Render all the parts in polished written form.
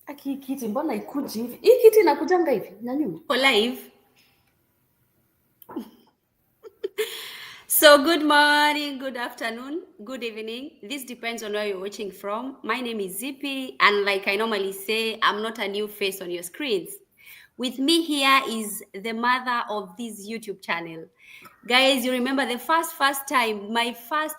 Aki kiti mbona ikuji hivi? Hii kiti inakujanga hivi na nyuma. For live. So good morning, good afternoon, good evening. This depends on where you're watching from. My name is Zippy, and like I normally say, I'm not a new face on your screens. With me here is the mother of this YouTube channel. Guys, you remember the first time, my first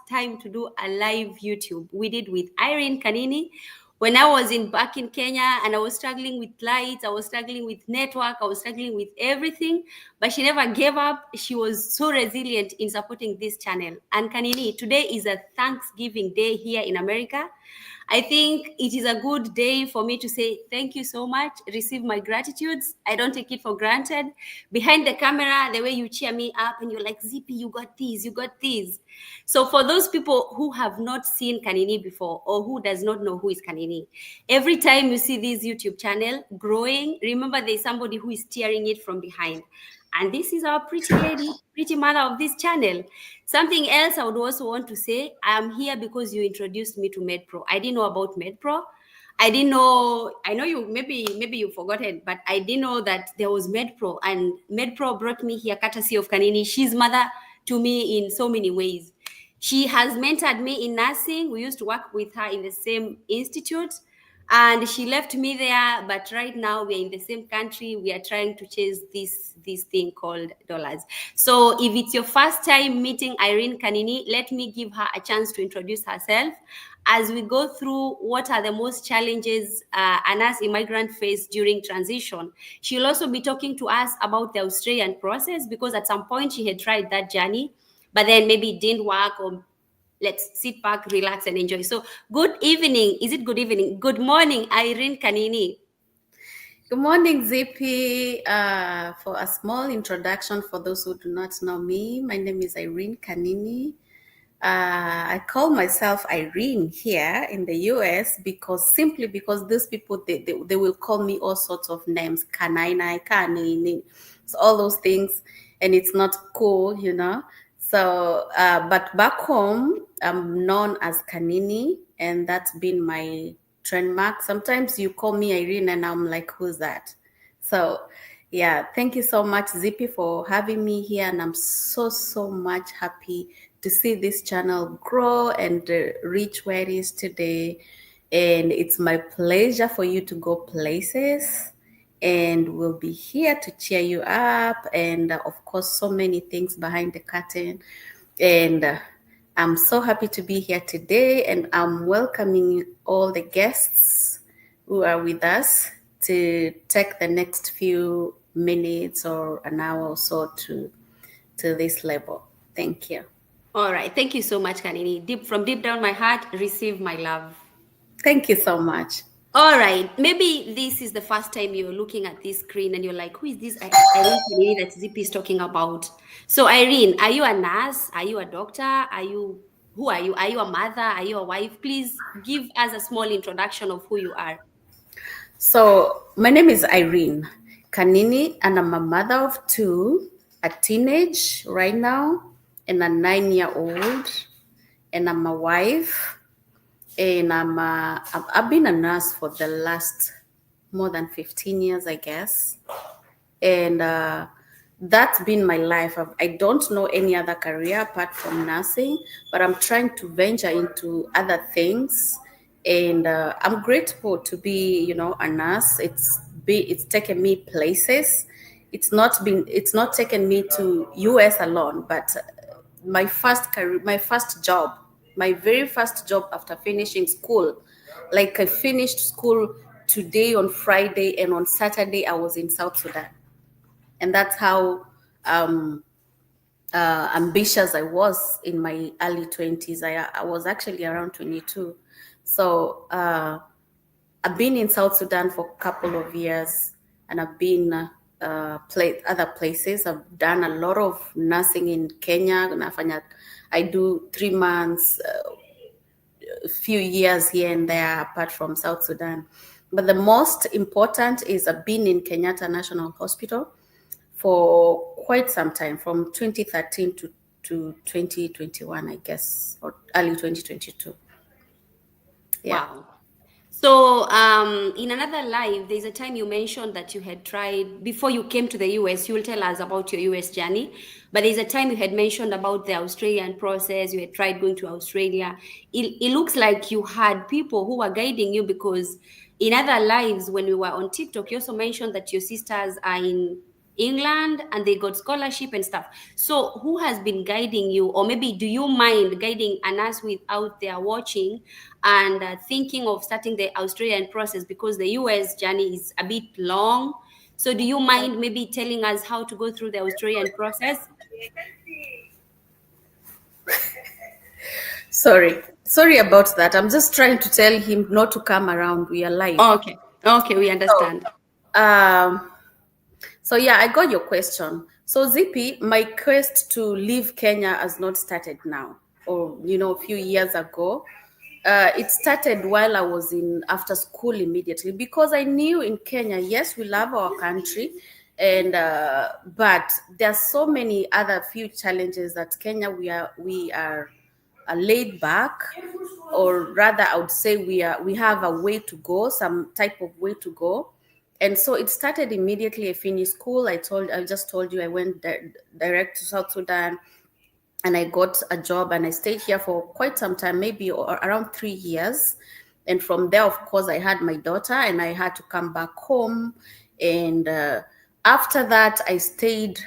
time to do a live YouTube we did with Irene Kanini when I was back in Kenya, and I was struggling with lights, I was struggling with network, I was struggling with everything, but she never gave up. She was so resilient in supporting this channel. And Kanini, today is a Thanksgiving Day here in America. I think it is a good day for me to say thank you so much, receive my gratitudes. I don't take it for granted. Behind the camera, the way you cheer me up and you're like, Zippy, you got this, you got this. So for those people who have not seen Kanini before or who does not know who is Kanini, every time you see this YouTube channel growing, remember there's somebody who is steering it from behind. And this is our pretty lady, pretty mother of this channel. Something else I would also want to say, I'm here because you introduced me to MedPro. I didn't know about MedPro. I didn't know, I know you, maybe you forgot it, but I didn't know that there was MedPro, and MedPro brought me here courtesy of Kanini. She's mother to me in so many ways. She has mentored me in nursing. We used to work with her in the same institute, and she left me there, but right now we are in the same country. We are trying to chase this thing called dollars. So if it's your first time meeting Irene Kanini, let me give her a chance to introduce herself as we go through what are the most challenges a nurse immigrant face during transition. She'll also be talking to us about the Australian process, because at some point she had tried that journey, but then maybe it didn't work, or let's sit back, relax, and enjoy. So good evening. Is it good evening? Good morning, Irene Kanini. Good morning, Zippy. For a small introduction for those who do not know me, my name is Irene Kanini. I call myself Irene here in the US simply because these people, they will call me all sorts of names, Kanini, so all those things, and it's not cool, you know. So, but back home, I'm known as Kanini, and that's been my trademark. Sometimes you call me Irene and I'm like, who's that? So yeah, thank you so much, Zippy, for having me here, and I'm so much happy to see this channel grow and reach where it is today. And it's my pleasure for you to go places, and we'll be here to cheer you up, and of course so many things behind the curtain. And I'm so happy to be here today, and I'm welcoming all the guests who are with us to take the next few minutes or an hour or so to this level. Thank you. All right. Thank you so much, Kanini. From deep down my heart, receive my love. Thank you so much. All right. Maybe this is the first time you're looking at this screen and you're like, who is this Irene Kanini that Zippy is talking about? So, Irene, are you a nurse? Are you a doctor? Who are you? Are you a mother? Are you a wife? Please give us a small introduction of who you are. So my name is Irene Kanini, and I'm a mother of two, a teenage right now and a 9-year-old, and I'm a wife, and I've been a nurse for the last more than 15 years, I guess. And that's been my life. I don't know any other career apart from nursing, but I'm trying to venture into other things. And I'm grateful to be, a nurse. It's taken me places. It's not taken me to US alone, but my first career, my first job, my very first job after finishing school, like I finished school today on Friday, and on Saturday I was in South Sudan. And that's how ambitious I was in my early 20s. I was actually around 22. So I've been in South Sudan for a couple of years, and I've been other places. I've done a lot of nursing in Kenya. I do 3 months, a few years here and there, apart from South Sudan. But the most important is I've been in Kenyatta National Hospital for quite some time, from 2013 to 2021, I guess, or early 2022. Yeah. Wow. So, in another live, there's a time you mentioned that you had tried, before you came to the US, you will tell us about your US journey. But there's a time you had mentioned about the Australian process, you had tried going to Australia. It looks like you had people who were guiding you, because in other lives, when we were on TikTok, you also mentioned that your sisters are in England and they got scholarship and stuff. So, who has been guiding you, or maybe do you mind guiding a nurse with out there watching and thinking of starting the Australian process, because the US journey is a bit long? So, do you mind maybe telling us how to go through the Australian process? Sorry about that. I'm just trying to tell him not to come around. We are live. Okay, okay, we understand. Um, so yeah, I got your question. So Zippy, my quest to leave Kenya has not started now, or a few years ago. It started while I was in after school immediately, because I knew in Kenya, yes, we love our country, and but there are so many other few challenges that Kenya we are laid back, or rather I would say we have a way to go, some type of way to go. And so it started immediately I finished school. I just told you I went direct to South Sudan, and I got a job, and I stayed here for quite some time, maybe around 3 years. And from there, of course, I had my daughter, and I had to come back home. And after that, I stayed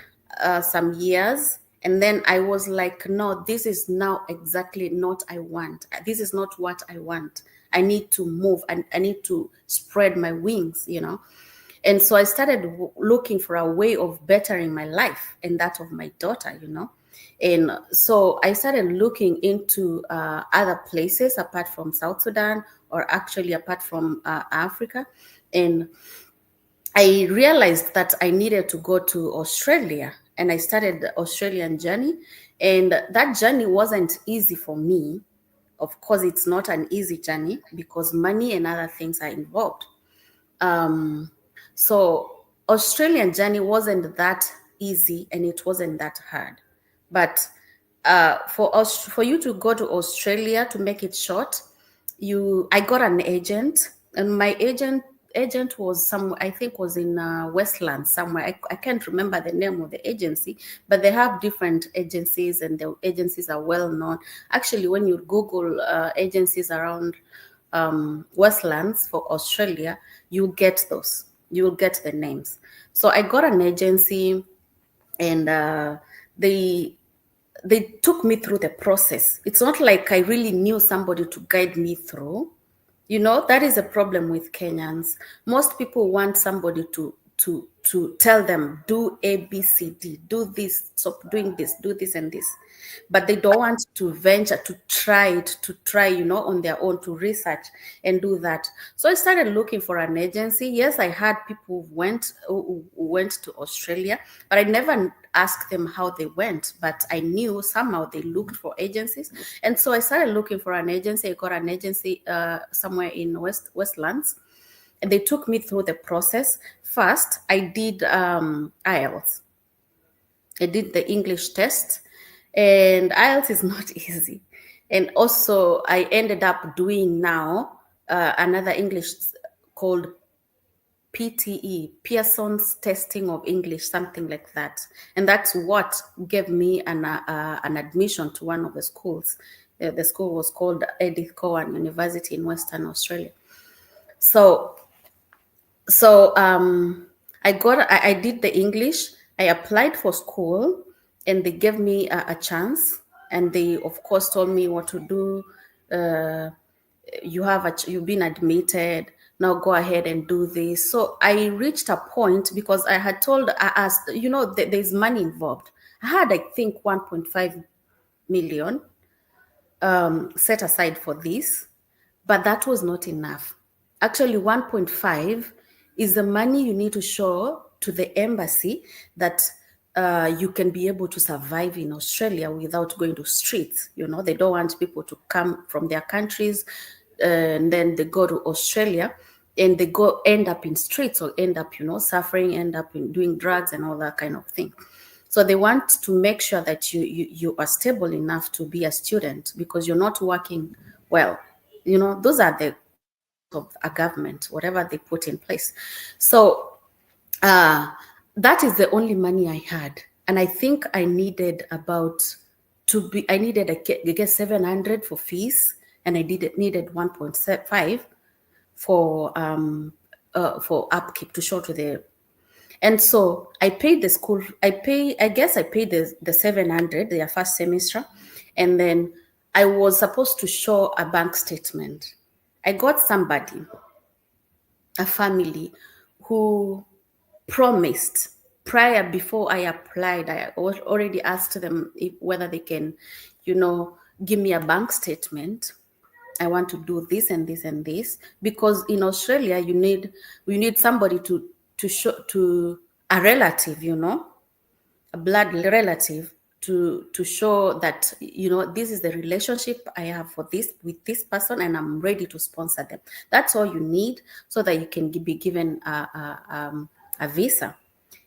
some years. And then I was like, no, this is now exactly not I want. This is not what I want. I need to move, and I need to spread my wings. And so I started looking for a way of bettering my life and that of my daughter. And so I started looking into other places apart from South Sudan, or actually apart from Africa. And I realized that I needed to go to Australia, and I started the Australian journey. And that journey wasn't easy for me. Of course, it's not an easy journey because money and other things are involved. Um, so Australian journey wasn't that easy, and it wasn't that hard. But for you to go to Australia, to make it short, I got an agent, and my agent was I think was in Westland somewhere. I can't remember the name of the agency, but they have different agencies, and the agencies are well known. Actually, when you Google agencies around Westlands for Australia, you get those. You will get the names. So I got an agency, and they took me through the process. It's not like I really knew somebody to guide me through. That is a problem with Kenyans. Most people want somebody to tell them, do A, B, C, D, do this, stop doing this, do this and this. But they don't want to venture to try, on their own, to research and do that. So I started looking for an agency. Yes, I had people who went to Australia, but I never asked them how they went. But I knew somehow they looked for agencies. And so I started looking for an agency. I got an agency somewhere in Westlands. And they took me through the process. First, I did IELTS. I did the English test, and IELTS is not easy. And also, I ended up doing now another English called PTE, Pearson's Testing of English, something like that. And that's what gave me an admission to one of the schools. The school was called Edith Cowan University in Western Australia. So I did the English. I applied for school, and they gave me a chance. And they, of course, told me what to do. You've been admitted. Now go ahead and do this. So I reached a point, because I asked, there's money involved. I had, I think, 1.5 million set aside for this, but that was not enough. Actually, 1.5 is the money you need to show to the embassy that you can be able to survive in Australia without going to streets. They don't want people to come from their countries and then they go to Australia and they end up in streets, or end up, suffering, end up in doing drugs and all that kind of thing. So they want to make sure that you are stable enough to be a student, because you're not working well. Those are the of a government, whatever they put in place. So that is the only money I had. And I think I needed I needed, I guess, 700 for fees, and I needed 1.5 for upkeep to show to the. And so I paid the school. I guess I paid the 700 their first semester, and then I was supposed to show a bank statement. I got somebody, a family, who promised prior, before I applied. I already asked them whether they can, give me a bank statement. I want to do this and this and this, because in Australia you need somebody to show, to a relative, a blood relative, to show that this is the relationship I have with this person, and I'm ready to sponsor them. That's all you need, so that you can be given a visa.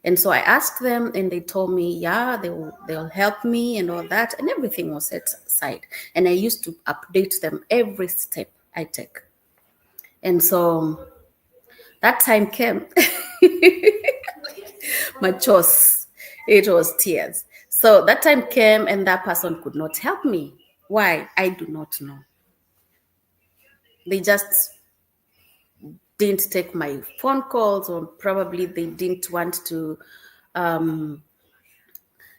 And so I asked them, and they told me, yeah, they'll help me and all that, and everything was set aside. And I used to update them every step I take. And so that time came. Machos, it was tears. So that time came, and that person could not help me. Why? I do not know. They just didn't take my phone calls, or probably they didn't want to,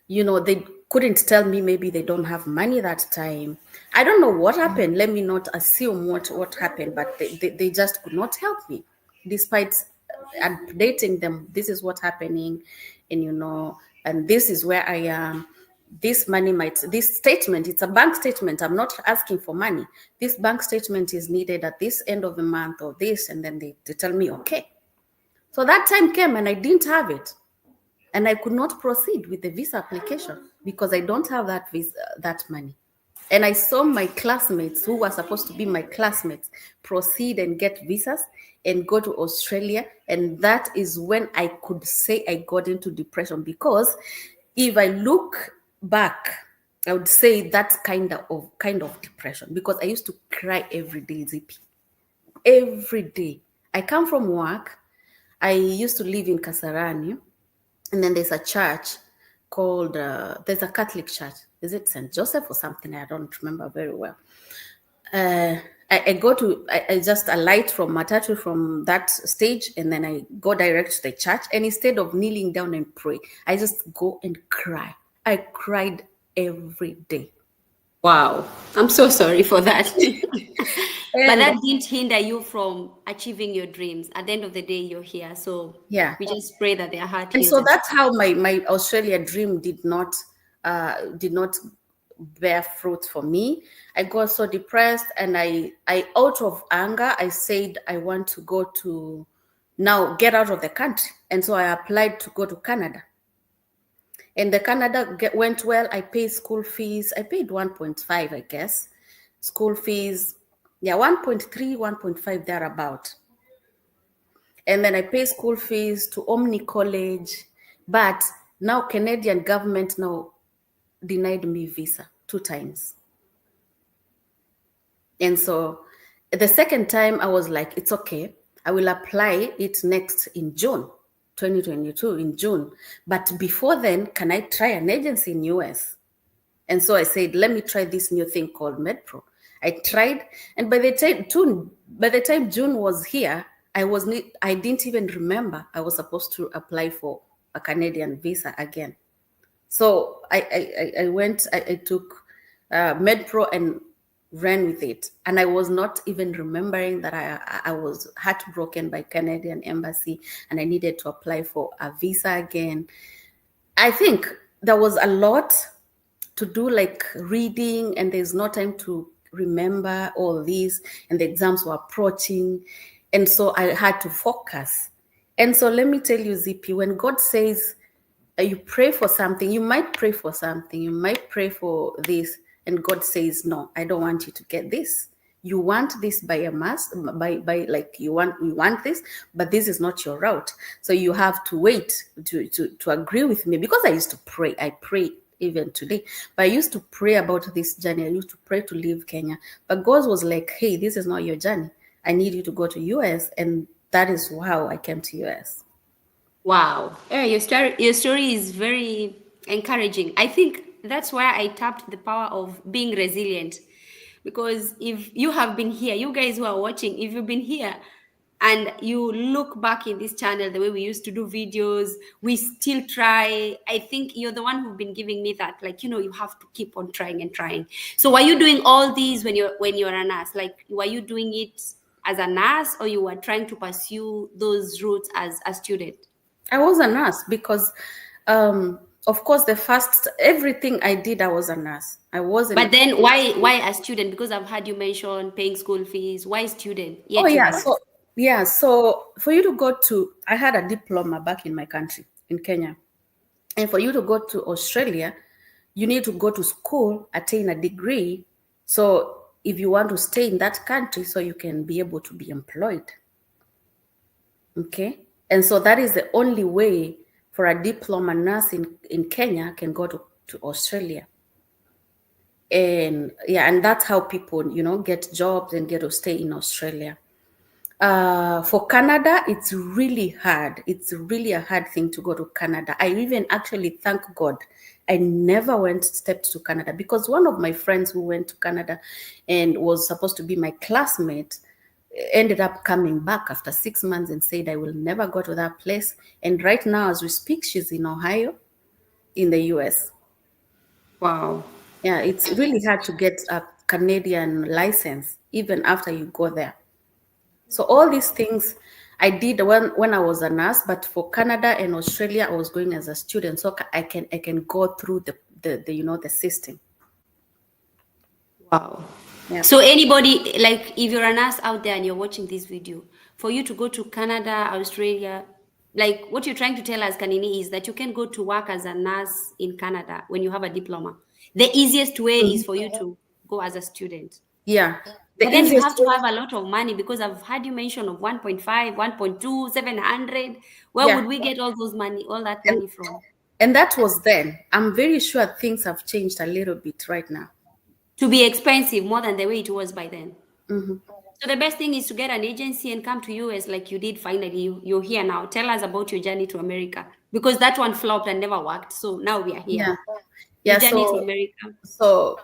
they couldn't tell me, maybe they don't have money that time. I don't know what happened. Let me not assume what happened, but they just could not help me, despite updating them. This is what's happening, and and this is where I am. This statement, it's a bank statement. I'm not asking for money. This bank statement is needed at this end of the month, or this, and then they tell me, okay. So that time came, and I didn't have it. And I could not proceed with the visa application because I don't have that money. And I saw my classmates, who were supposed to be my classmates, proceed and get visas and go to Australia. And that is when I could say I got into depression, because if I look back, I would say that's kind of depression, because I used to cry every day, Zippy. Every day. I come from work. I used to live in Kasarani. And then there's a church called, there's a Catholic church. Is it St. Joseph or something? I don't remember very well. I just alight from Matatu from that stage, and then I go direct to the church. And instead of kneeling down and pray, I just go and cry. I cried every day. Wow. I'm so sorry for that. But that didn't hinder you from achieving your dreams. At the end of the day, you're here. So yeah, we just pray that their heart and heals. so that's how my Australia dream did not bear fruit for me. I got so depressed, and I out of anger, I said I want to go to now get out of the country. And so I applied to go to Canada. And the Canada went well. I paid school fees. I paid 1.5, I guess. School fees, 1.3, 1.5, thereabout. And then I pay school fees to Omni College. But now Canadian government now denied me visa 2 times. And so the second time I was like, it's okay. I will apply it next in June, 2022 in June. But before then, can I try an agency in US? And so I said, let me try this new thing called MedPro. I tried, and by the time June was here, I didn't even remember I was supposed to apply for a Canadian visa again. So I went, I took MedPro and ran with it. And I was not even remembering that I was heartbroken by Canadian embassy, and I needed to apply for a visa again. I think there was a lot to do, like reading, and there's no time to remember all these, and the exams were approaching. And so I had to focus. And so let me tell you, Zippy, when God says you pray for something, you might pray for something, you might pray for this, and God says, no, I don't want you to get this. You want this by a must, by like you want this, but this is not your route. So you have to wait to agree with me, because I used to pray. I pray even today, but I used to pray about this journey. I used to pray to leave Kenya, but God was like, hey, this is not your journey. I need you to go to US. And that is how I came to US. Wow. Your story is very encouraging. I think that's why I tapped the power of being resilient. Because if you have been here, you guys who are watching, if you've been here and you look back in this channel, the way we used to do videos, we still try. I think you're the one who've been giving me that, like, you have to keep on trying and trying. So were you doing all these when you're a nurse? Like, were you doing it as a nurse, or you were trying to pursue those routes as a student? I was a nurse because, of course, the first everything I did, I was a nurse. I But wasn't. then why a student? Because I've heard you mention paying school fees. Why student? Oh Yet you're yeah, a nurse. so for you to go to, I had a diploma back in my country in Kenya, and for you to go to Australia, you need to go to school, attain a degree. So if you want to stay in that country, so you can be able to be employed. Okay, and so that is the only way for a diploma nurse in Kenya can go to Australia. And yeah, and that's how people get jobs and get to stay in Australia. For Canada, it's really hard. It's really a hard thing to go to Canada. I even actually thank God I never stepped to Canada, because one of my friends who went to Canada and was supposed to be my classmate ended up coming back after 6 months and said, I will never go to that place. And right now, as we speak, she's in Ohio in the US. Wow. Yeah, it's really hard to get a Canadian license even after you go there. So all these things I did when I was a nurse, but for Canada and Australia, I was going as a student, so I can go through the system. Wow. Yeah. So anybody, like, if you're a nurse out there and you're watching this video, for you to go to Canada, Australia, like what you're trying to tell us, Kanini, is that you can go to work as a nurse in Canada when you have a diploma. The easiest way is for you to go as a student. Yeah. The But then you have easiest to way. have a lot of money, because I've heard you mention of 1.5, 1.2, 700. Where Yeah. would we get all that And money from? and that was then. I'm very sure things have changed a little bit right now. To be expensive more than the way it was by then. Hmm. So the best thing is to get an agency and come to US like you did finally. You're here now. Tell us about your journey to America, because that one flopped and never worked. So now we are here. Yeah. Your Yeah. journey to So America. so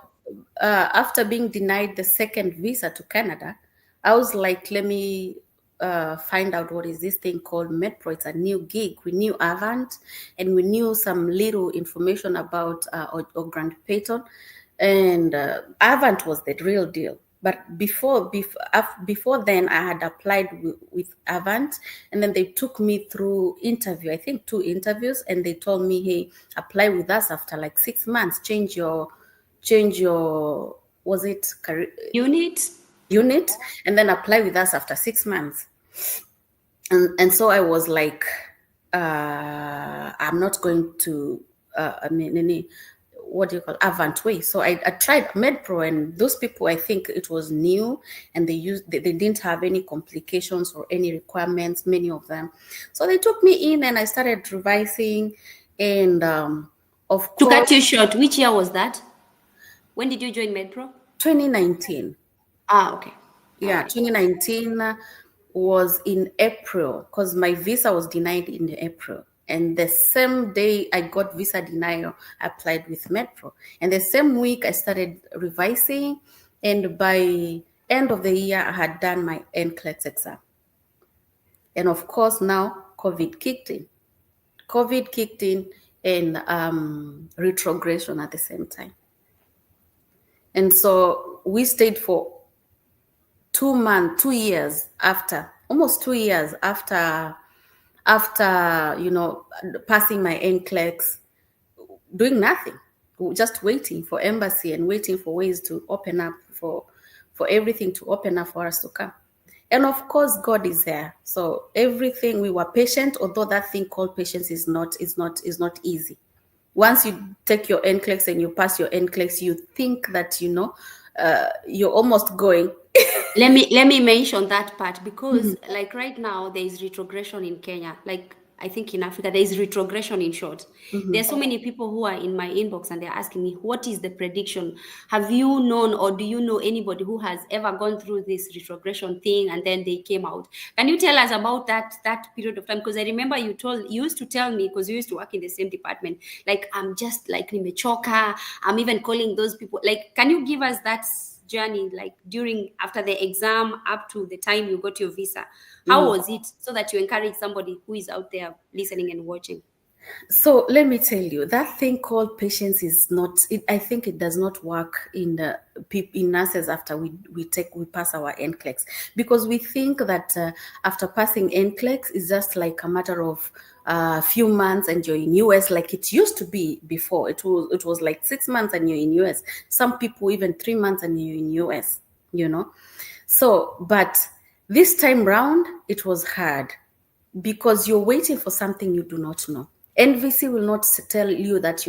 after being denied the second visa to Canada, I was like, let me find out what is this thing called Metro. It's a new gig. We knew Avant, and we knew some little information about or Grand Payton, and Avant was the real deal. But before then, I had applied with Avant, and then they took me through interview. I think 2 interviews, and they told me, "Hey, apply with us after like 6 months. Change your was it Unit? unit, and then apply with us after 6 months." And so I was like, I'm not going to I mean any what do you call Avant way. So I tried MedPro, and those people, I think it was new, and they didn't have any complications or any requirements, many of them. So they took me in, and I started revising, and of To cut course you short, which year was that? When did you join MedPro? 2019. Ah, okay. All Yeah, right. 2019 was in April, because my visa was denied in April. And the same day I got visa denial, I applied with Metro. And the same week I started revising. And by end of the year, I had done my NCLEX exam. And of course, now COVID kicked in. COVID kicked in, and retrogression at the same time. And so we stayed for 2 months, 2 years after, almost 2 years after passing my NCLEX, doing nothing, just waiting for embassy and waiting for ways to open up for everything to open up for us to come. And of course, God is there. So everything, we were patient, although that thing called patience is not easy. Once you take your NCLEX and you pass your NCLEX, you think that you're almost going. Let me mention that part, because like right now there is retrogression in Kenya. Like I think in Africa, there is retrogression in short. There are so many people who are in my inbox and they're asking me, what is the prediction? Have you known or do you know anybody who has ever gone through this retrogression thing and then they came out? Can you tell us about that period of time? Because I remember you used to tell me, because you used to work in the same department, like, I'm just like nimechoka. I'm even calling those people. Like, can you give us that journey, like during after the exam up to the time you got your visa? How was it, so that you encourage somebody who is out there listening and watching? So let me tell you, that thing called patience is not. I think it does not work in the in nurses after we pass our NCLEX, because we think that after passing NCLEX is just like a matter of a few months and you're in US, like it used to be before. It was like 6 months and you're in US. Some people even 3 months and you're in US. You know, so but this time round it was hard because you're waiting for something you do not know. NVC will not tell you that,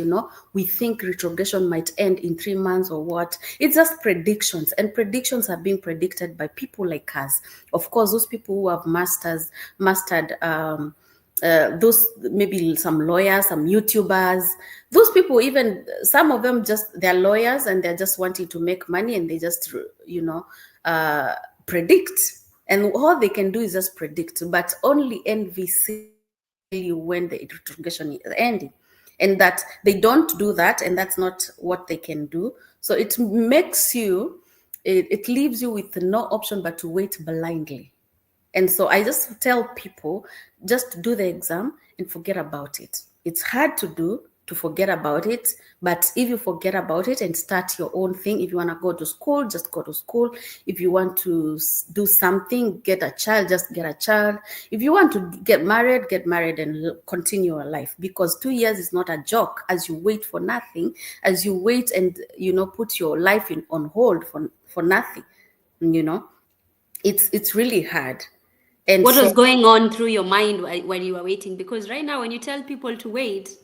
we think retrogression might end in 3 months or what. It's just predictions, and predictions are being predicted by people like us. Of course, those people who have mastered those, maybe some lawyers, some YouTubers, those people, even some of them, just they're lawyers and they're just wanting to make money, and they just, predict. And all they can do is just predict, but only NVC you when the retrogression is ending, and that they don't do that, and that's not what they can do. So it makes you, it leaves you with no option but to wait blindly. And so I just tell people, just do the exam and forget about it. It's hard to do, to forget about it. But if you forget about it and start your own thing, if you want to go to school, just go to school. If you want to do something, get a child, just get a child. If you want to get married and continue your life. Because 2 years is not a joke, as you wait for nothing, as you wait and, put your life on hold for nothing, it's really hard. And What so was going on through your mind while you were waiting? Because right now, when you tell people to wait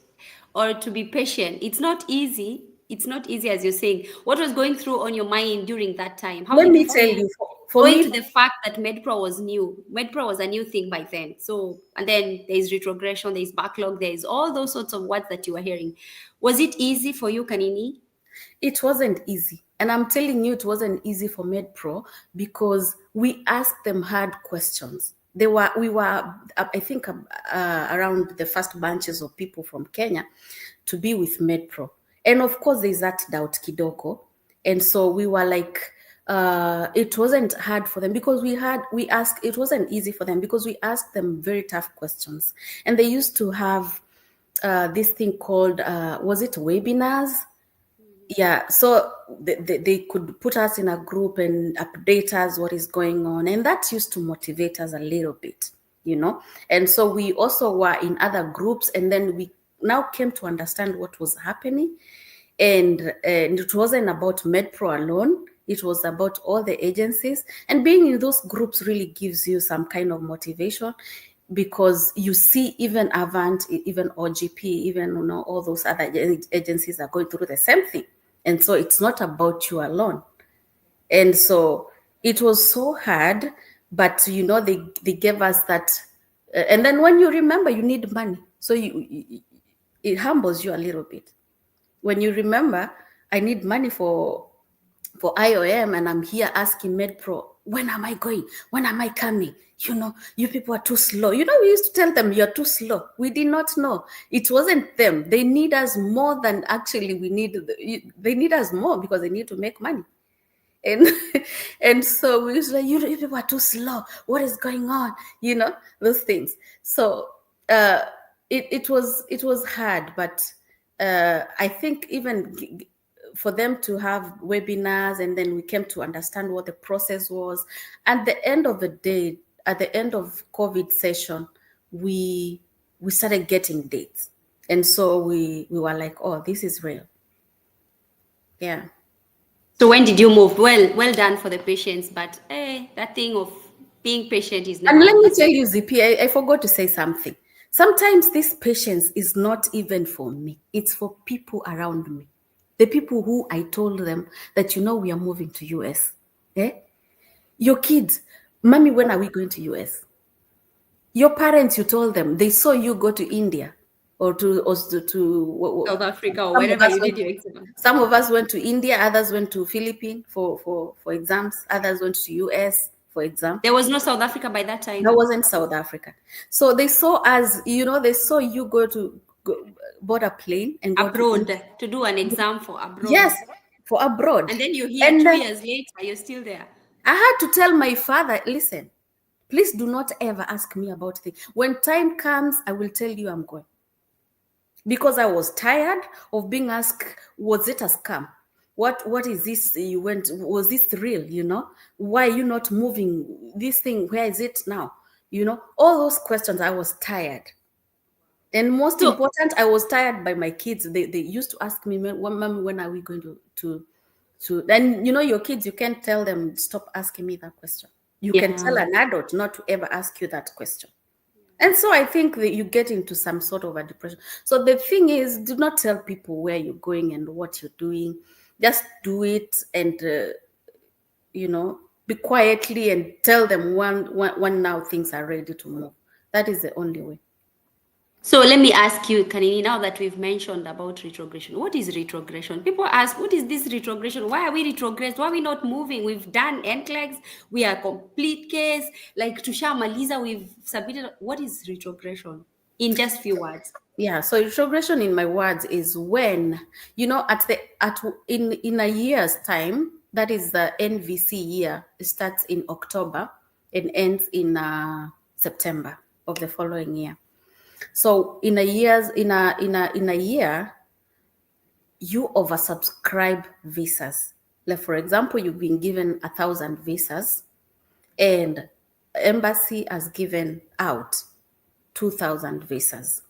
or to be patient, it's not easy. It's not easy, as you're saying. What was going through on your mind during that time? How let did you me tell feel? you, for Going me, to the fact that MedPro was new. MedPro was a new thing by then. So, and then there's retrogression, there's backlog, there's all those sorts of words that you were hearing. Was it easy for you, Kanini? it wasn't easy. And I'm telling you, it wasn't easy for MedPro because we asked them hard questions. We were, I think, around the first bunches of people from Kenya to be with MedPro. And of course, there's that doubt kidogo. And so we were like, it wasn't hard for them because it wasn't easy for them because we asked them very tough questions. And they used to have this thing called, was it webinars? Yeah, so they could put us in a group and update us what is going on, and that used to motivate us a little bit, and so we also were in other groups, and then we now came to understand what was happening. And it wasn't about MedPro alone, it was about all the agencies, and being in those groups really gives you some kind of motivation, because you see even Avant, even OGP, even all those other agencies are going through the same thing. And so it's not about you alone. And so it was so hard, but they gave us that. And then when you remember you need money, so it humbles you a little bit. When you remember, I need money for IOM, and I'm here asking MedPro, when am I going? When am I coming? You people are too slow. We used to tell them, you're too slow. We did not know. It wasn't them. They need us more than actually they need us more because they need to make money. And and so we was like, you people are too slow. What is going on? Those things. So it was hard, but I think even for them to have webinars, and then we came to understand what the process was. At the end of the day, at the end of COVID session, we started getting dates, and so we were like, oh, this is real. Yeah. So when did you move? Well done for the patience, but that thing of being patient is never. And let me tell you, ZP, I forgot to say something. Sometimes this patience is not even for me. It's for people around me. The people who I told them that, we are moving to US. Your kids, mommy, when are we going to US? Your parents, you told them, they saw you go to India or to South Africa or some of wherever us you went did your exam. some of us went to India, others went to Philippines for exams, others went to US for exam. There was no South Africa by that That time. wasn't South Africa. So they saw us, they saw you board a plane and go to Abroad India. to do an exam for abroad. Yes, for abroad. And then you're here And 2 years later, you're still there. I had to tell my father, listen, please do not ever ask me about things. When time comes, I will tell you I'm going. Because I was tired of being asked, was it a scam? What is this you went? Was this real? Why are you not moving this thing? Where is it now? All those questions. I was tired. And most So important, I was tired by my kids. They used to ask me, Mommy, when are we going to then your kids, you can't tell them stop asking me that question. You can tell yeah. an adult not to ever ask you that question. And so I think that you get into some sort of a depression. So the thing is, do not tell people where you're going and what you're doing. Just do it and, be quietly and tell them when now things are ready to move. That is the only way. So let me ask you, Kanini, now that we've mentioned about retrogression, what is retrogression? People ask, what is this retrogression? Why are we retrogressed? Why are we not moving? We've done NCLEX, we are complete case, like Tusha Maliza, we've submitted. What is retrogression? In just few words. Yeah, so retrogression in my words is when, in a year's time, that is the NVC year, it starts in October and ends in September of the following year. So in a year, you oversubscribe visas. Like for example, you've been given 1,000 visas, and embassy has given out 2,000 visas.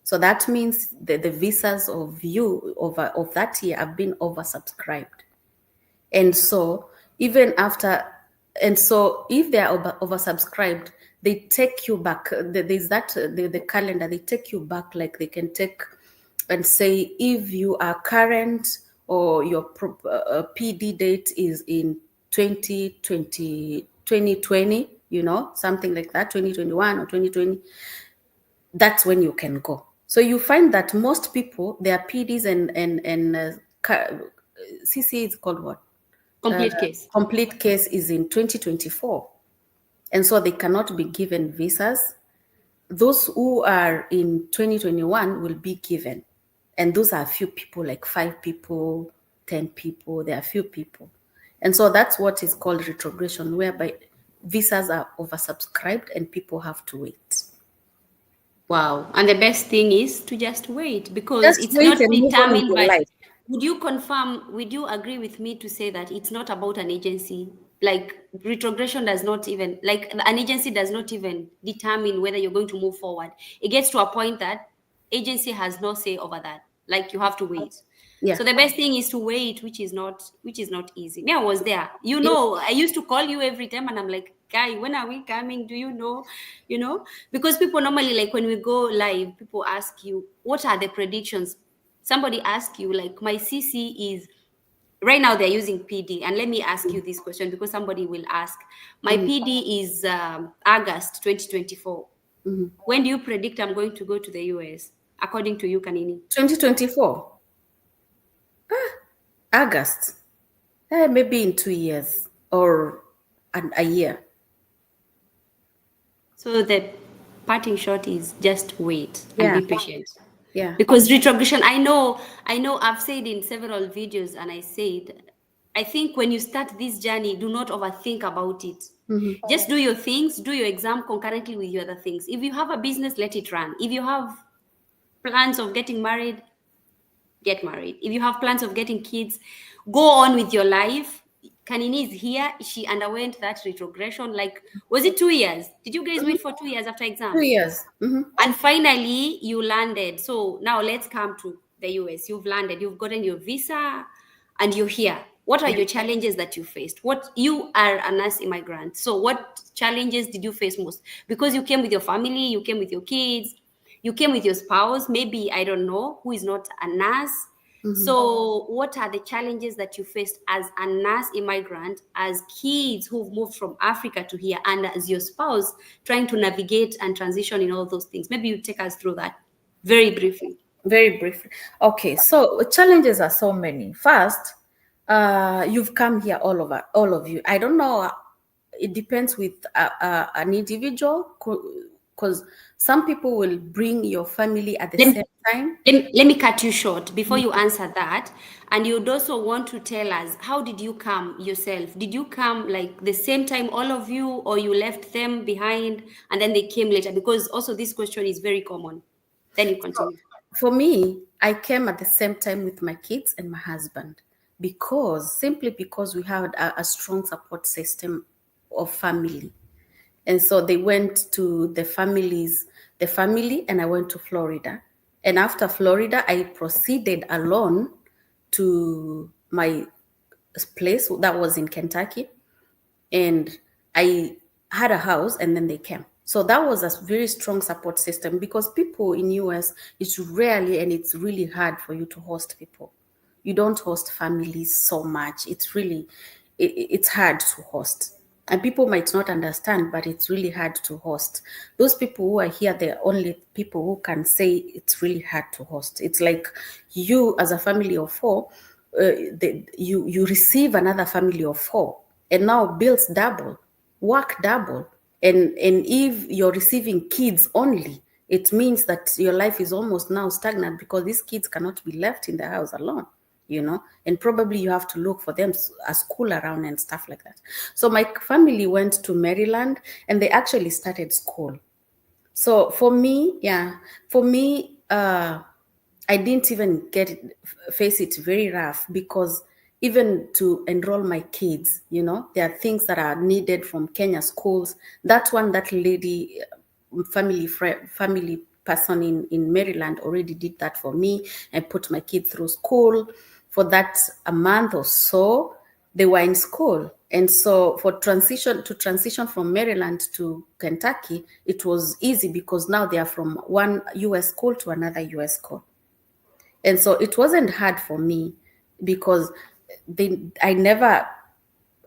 So that means that the visas of that year have been oversubscribed. And so even after, and so if they are oversubscribed, they take you back. There's the calendar, they take you back, like they can take and say, if you are current or your PD date is in 2020, something like that, 2021 or 2020, that's when you can go. So you find that most people, their PDs and CCA is called what? Complete case. Complete case is in 2024. And so they cannot be given visas. Those who are in 2021 will be given. And those are a few people, like 5 people, 10 people, there are few people. And so that's what is called retrogression, whereby visas are oversubscribed and people have to wait. Wow. And the best thing is to just wait because Just it's wait not and move on with determined your by. life. Would you agree with me to say that it's not about an agency? Like retrogression does not even, like an agency does not even determine whether you're going to move forward. It gets to a point that agency has no say over that. Like you have to wait. Yeah. So the best thing is to wait, which is not easy. Me, I was there. Yeah. I used to call you every time and I'm like, guy, when are we coming? Do you know? Because people normally, like when we go live, people ask you, what are the predictions? Somebody ask you, like, my CC is right now they're using PD. And let me ask you this question because somebody will ask. My Mhm. PD is August 2024. Mhm. When do you predict I'm going to go to the US? According to you, Kanini? 2024, August, maybe in 2 years or a year. So the parting shot is just wait and Yeah. be patient. Yeah. Because retrogression, I know I've said in several videos, and I said, I think when you start this journey, do not overthink about it. Mhm. Just do your things, do your exam concurrently with your other things. If you have a business, let it run. If you have plans of getting married, get married. If you have plans of getting kids, go on with your life. Kanini is here. She underwent that retrogression. Like, was it 2 years? Did you guys Mhm. wait for 2 years after 2 exams? years. Mhm. And finally, you landed. So now let's come to the US. You've landed, you've gotten your visa, and you're here. What are Yeah. your challenges that you faced? What you are a nurse immigrant. So what challenges did you face most? Because you came with your family, you came with your kids, you came with your spouse, maybe I don't know, who is not a nurse. So, what are the challenges that you faced as a nurse immigrant, as kids who've moved from Africa to here, and as your spouse trying to navigate and transition in all those things? Maybe you take us through that very briefly. Very briefly. Okay, so challenges are so many. First, you've come here all of you. I don't know. It depends with an individual, because some people will bring your family at the Let, same time. let me cut you short before you answer that. And you'd also want to tell us, how did you come yourself? Did you come like the same time, all of you, or you left them behind and then they came later? Because also this question is very common. Then you continue. For me, I came at the same time with my kids and my husband, simply because we had a strong support system of family. And so they went to the family, and I went to Florida. And after Florida, I proceeded alone to my place that was in Kentucky. And I had a house, and then they came. So that was a very strong support system, because people in US, it's rarely and it's really hard for you to host people. You don't host families so much. It's hard to host. And people might not understand, but it's really hard to host. Those people who are here, they're only people who can say it's really hard to host. It's like you, as a family of four, you receive another family of four, and now bills double, work double. And if you're receiving kids only, it means that your life is almost now stagnant, because these kids cannot be left in the house alone, and probably you have to look for them a school around and stuff like that. So my family went to Maryland, and they actually started school. So for me, I didn't even face it very rough, because even to enroll my kids, there are things that are needed from Kenya schools. That lady, family person in Maryland already did that for me. I put my kids through school. For that a month or so, they were in school. And so for transition from Maryland to Kentucky, it was easy, because now they are from one US school to another US school. And so it wasn't hard for me, because I never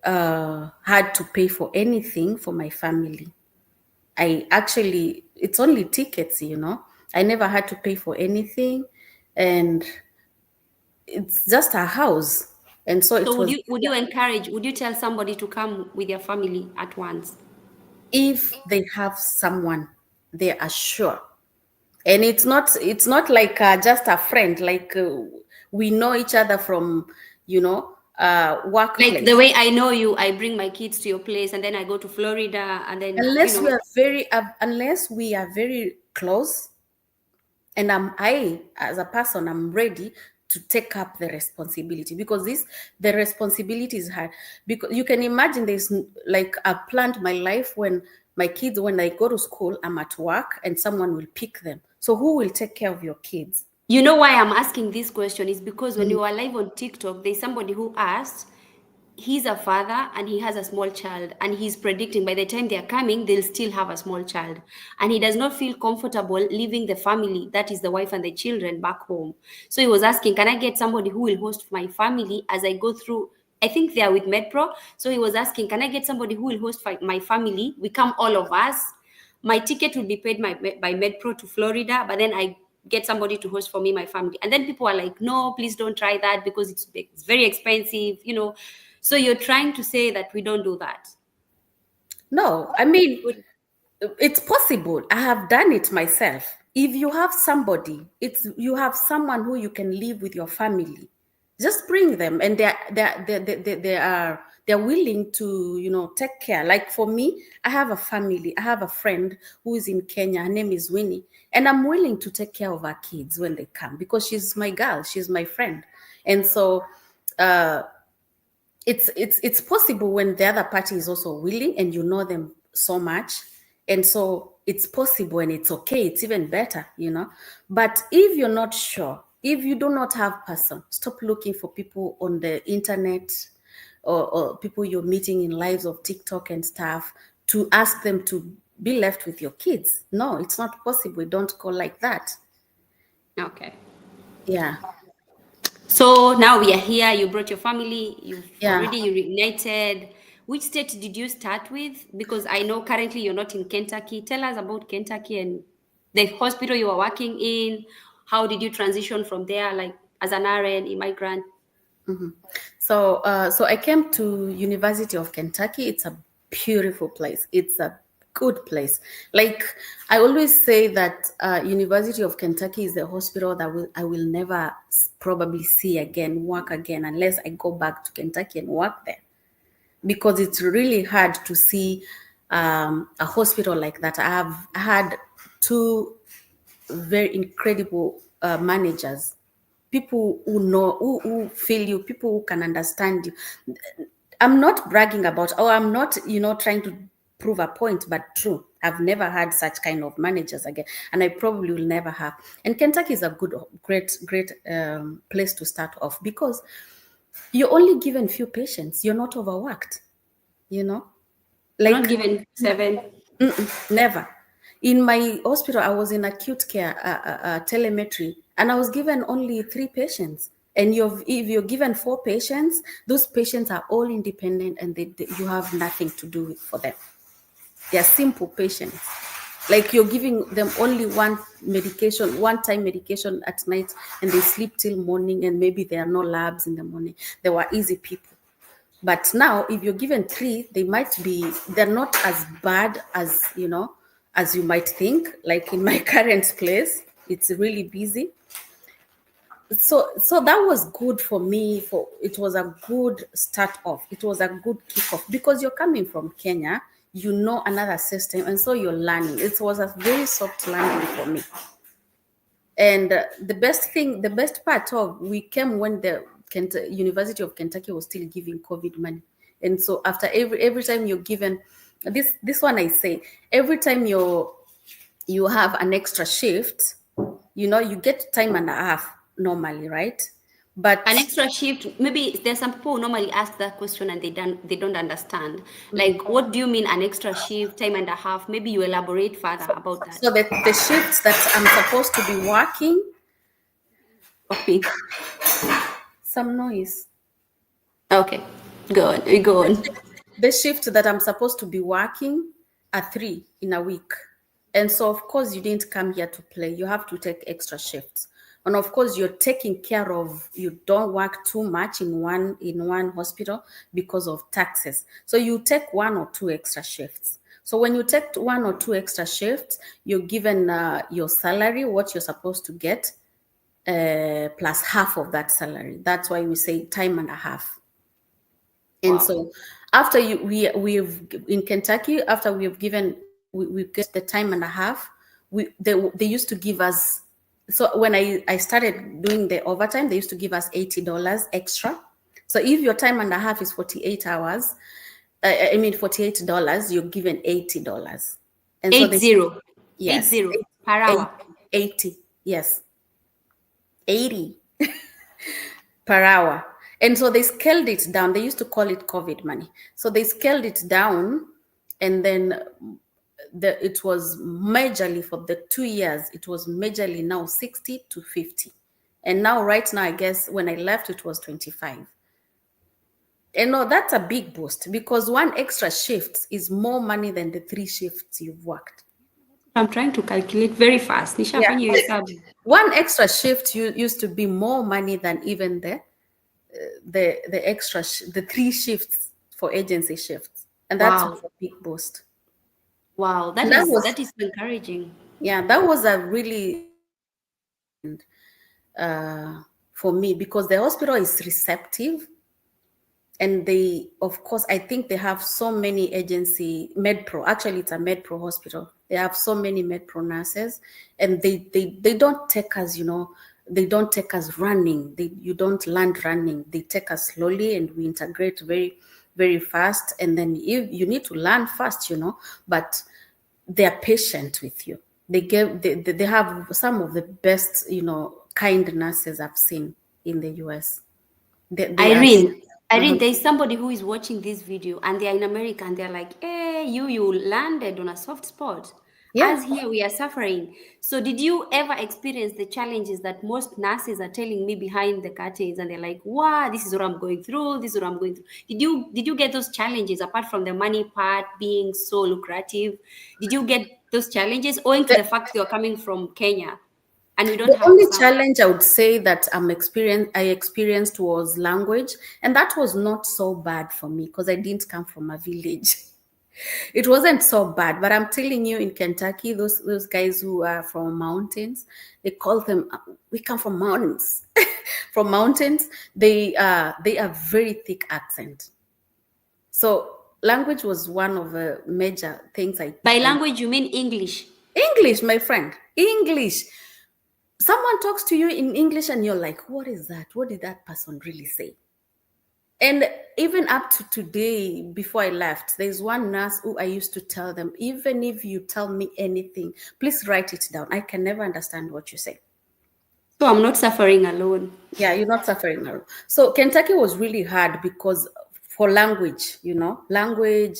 had to pay for anything for my family. It's only tickets, I never had to pay for anything, and it's just a house. And so would you tell somebody to come with your family at once? If they have someone they are sure. And it's not like just a friend, like we know each other from workplace. Like the way I know you, I bring my kids to your place, and then I go to Florida, and then unless we are very close, and I as a person, I'm ready to take up the responsibility, because the responsibility is hard. Because you can imagine, there's like, I planned my life when my kids, when I go to school, I'm at work and someone will pick them. So who will take care of your kids? You know why I'm asking this question is because when you are live on TikTok, there's somebody who asked, he's a father and he has a small child, and he's predicting by the time they're coming, they'll still have a small child. And he does not feel comfortable leaving the family, that is the wife and the children, back home. So he was asking, can I get somebody who will host my family as I go through? I think they are with MedPro. So he was asking, can I get somebody who will host my family? We come all of us. My ticket will be paid by MedPro to Florida, but then I get somebody to host for me, my family. And then people are like, no, please don't try that, because it's very expensive, So you're trying to say that we don't do that? No, I mean, it's possible. I have done it myself. If you have somebody, you have someone who you can live with your family. Just bring them, and they're willing to take care. Like for me, I have a family. I have a friend who is in Kenya. Her name is Winnie, and I'm willing to take care of her kids when they come, because she's my girl. She's my friend, and so it's possible when the other party is also willing and you know them so much. And so it's possible, and it's okay. It's even better, But if you're not sure, if you do not have person, stop looking for people on the internet, or people you're meeting in lives of TikTok and stuff, to ask them to be left with your kids. No, it's not possible. Don't go like that. Okay. Yeah. So now we are here. You brought your family. You've Yeah. already reunited. Which state did you start with? Because I know currently you're not in Kentucky. Tell us about Kentucky and the hospital you are working in. How did you transition from there, like as an RN, immigrant? So I came to University of Kentucky. It's a beautiful place. It's a good place. Like I always say that University of Kentucky is the hospital that I will never probably see again, work again, unless I go back to Kentucky and work there, because it's really hard to see a hospital like that. I have had two very incredible managers, people who know, who feel you, people who can understand you. I'm not bragging about, or I'm not, trying to prove a point, but true. I've never had such kind of managers again, and I probably will never have. And Kentucky is a good, great place to start off, because you're only given few patients. You're not overworked, You're not like given 7. never. In my hospital, I was in acute care telemetry, and I was given only 3 patients. And if you're given 4 patients, those patients are all independent, and you have nothing to do with for them. They are simple patients. Like you're giving them only one time medication at night, and they sleep till morning, and maybe there are no labs in the morning. They were easy people. But now, if you're given 3, they're not as bad as you might think. Like in my current place, it's really busy. So that was good for me. It was a good start off. It was a good kickoff, because you're coming from Kenya, another system, and so you're learning. It was a very soft landing for me. And the best part of, we came when the University of Kentucky was still giving COVID money. And so after every time you're given this one, I say, every time you have an extra shift, you get time and a half normally, right? But An extra shift, maybe there's some people who normally ask that question and they don't understand. Like, what do you mean an extra shift, time and a half? Maybe you elaborate further about that. so the shifts that I'm supposed to be working, Okay. some noise. Okay. Go on. We go on. The shift that I'm supposed to be working are 3 in a week. And so, of course, you didn't come here to play. You have to take extra shifts. And of course, you're taking care of, you don't work too much in one hospital because of taxes. So you take 1 or 2 extra shifts. So when you take 1 or 2 extra shifts, you're given your salary, what you're supposed to get, plus half of that salary. That's why we say time and a half. And Wow. so after we've in Kentucky, after we've given, we get the time and a half, they used to give us, so when I started doing the overtime, they used to give us $80 extra. So if your time and a half is 48 hours, $48, you're given $80. And so 80. yes, 80 per hour. 80, yes, 80 per hour. And so they scaled it down. They used to call it COVID money. So they scaled it down, and then it was majorly for the 2 years. It was majorly now 60 to 50. And now, right now, I guess when I left, it was 25. And no, that's a big boost, because 1 extra shift is more money than the 3 shifts you've worked. I'm trying to calculate very fast. Yeah. Nishafanya hesabu. 1 extra shift used to be more money than even the extra the 3 shifts for agency shifts, and that's Wow. a big boost. Wow. And that was, That is encouraging. yeah, that was a really for me, because the hospital is receptive, and they, of course, I think they have so many agency MedPro. Actually, it's a MedPro hospital. They have so many MedPro nurses, and they don't take us, they don't take us running. You don't land running. They take us slowly, and we integrate very, very fast. And then you need to learn fast, but they are patient with you. They have some of the best, kind nurses I've seen in the US. Irene, there is somebody who is watching this video and they are in America and they're like, hey, you landed on a soft spot. Yeah. As here we are suffering. So did you ever experience the challenges that most nurses are telling me behind the curtains, and they're like, wow, this is what I'm going through, this is what I'm going through? Did you get those challenges apart from the money part being so lucrative? Did you get those challenges owing to the fact you're coming from Kenya and we don't The have only some? challenge I would say that I experienced was language, and that was not so bad for me because I didn't come from a village. It wasn't so bad, but I'm telling you, in Kentucky, those guys who are from mountains, they call them. We come from mountains. From mountains, they are very thick accent. So language was one of the major things By I language, you mean English? English, my friend, English. Someone talks to you in English and you're like, what is that? What did that person really say? And even up to today, before I left, there's one nurse who I used to tell them, even if you tell me anything, please write it down. I can never understand what you say. So I'm not suffering alone. Yeah, you're not suffering now. So Kentucky was really hard because for language, language.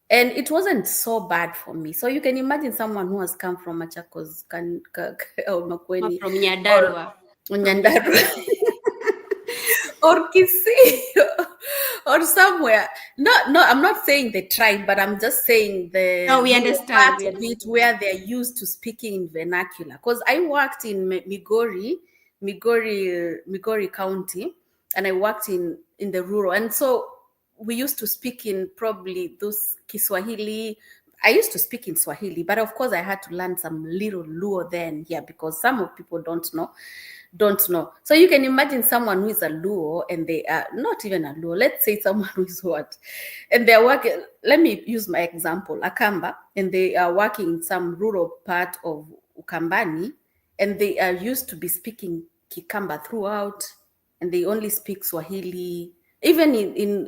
And it wasn't so bad for me. So you can imagine someone who has come from Machakos, or Makweni, From or Nyandarua. From Nyandarua, or Kisii, or somewhere. No, I'm not saying the tribe, but I'm just saying No, the we part understand. We of it understand. where they're used to speaking in vernacular. Because I worked in Migori County, and I worked in the rural, and so we used to speak in probably those Kiswahili. I used to speak in Swahili, but of course I had to learn some little Luo then here because some of people don't know. So you can imagine someone who is a Luo and they are not even a Luo. Let's say someone who is what? And they're working, let me use my example, Akamba, and they are working in some rural part of Ukambani, and they are used to be speaking Kikamba throughout, and they only speak Swahili. Even in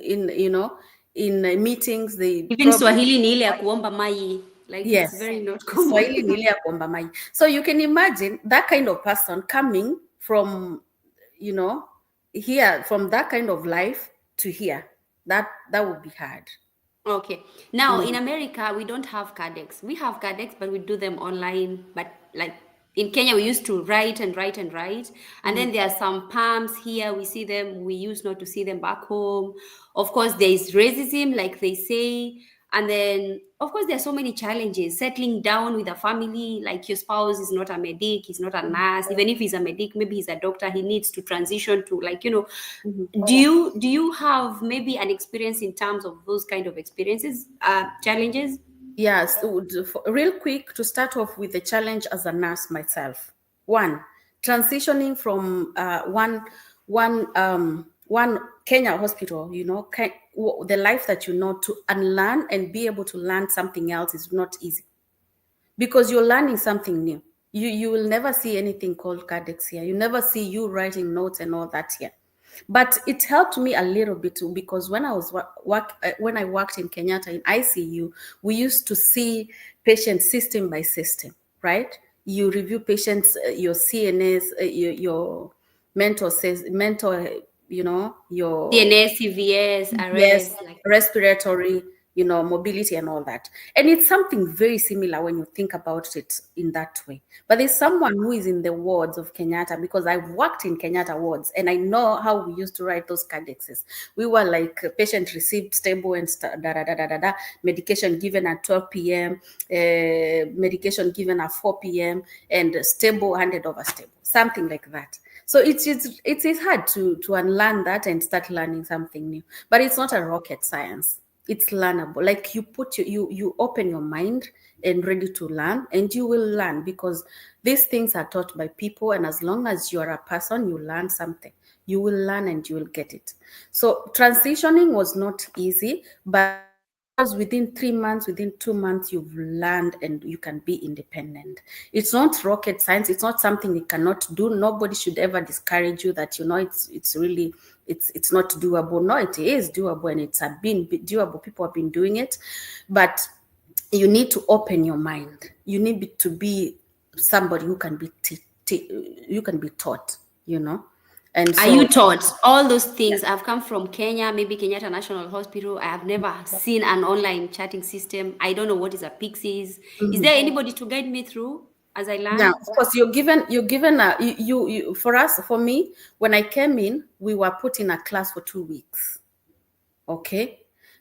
meetings, they Even probably, Swahili ni ile ya kuomba mai. Like it's yes, very not Swahili ni common. ile ya kuomba maji. So you can imagine that kind of person coming from, here, from that kind of life to here. That would be hard. Okay. Now in Mm. America, we don't have cardex. We have cardex, but we do them online. But like in Kenya, we used to write and write and write. And then there are some palms here. We see them. We used not to see them back home. Of course, there is racism, like they say. And then, of course, there are so many challenges. Settling down with a family, like your spouse is not a medic, he's not a nurse. Even if he's a medic, maybe he's a doctor, he needs to transition to, like, Mhm. do you have maybe an experience in terms of those kind of experiences, challenges? Yes, real quick to start off with the challenge as a nurse myself. One, transitioning from one Kenya hospital, the life that to unlearn and be able to learn something else is not easy because you're learning something new. You will never see anything called cardex here. You never see you writing notes and all that here. But it helped me a little bit too, because when I was when I worked in Kenyatta in ICU, we used to see patients system by system, right? You review patients, your CNS, your mentor says mentor, your CNS, CVS, yes, RS, like respiratory, mobility and all that. And it's something very similar when you think about it in that way. But there's someone who is in the wards of Kenyatta, because I've worked in Kenyatta wards and I know how we used to write those cardexes. We were like, patient received stable and medication given at 12 p.m., medication given at 4 p.m., and stable handed over stable, something like that. So it's hard to unlearn that and start learning something new. But it's not a rocket science. It's learnable. Like you open your mind and ready to learn, and you will learn because these things are taught by people. And as long as you are a person, you learn something. You will learn and you will get it. So transitioning was not easy, but because within 3 months, within 2 months, you've learned and you can be independent. It's not rocket science. It's not something you cannot do. Nobody should ever discourage you that, it's really, it's not doable. No, it is doable, and it's been doable. People have been doing it, but you need to open your mind. You need to be somebody who can be you can be taught, And Are so you taught all those things? I've come from Kenya, maybe Kenyatta National Hospital. I have never seen an online chatting system. I don't know what is a Pixies. Is there anybody to guide me through as I now, learn? of course, you're given a you for us, for me, when I came in, we were put in a class for 2 weeks. Okay.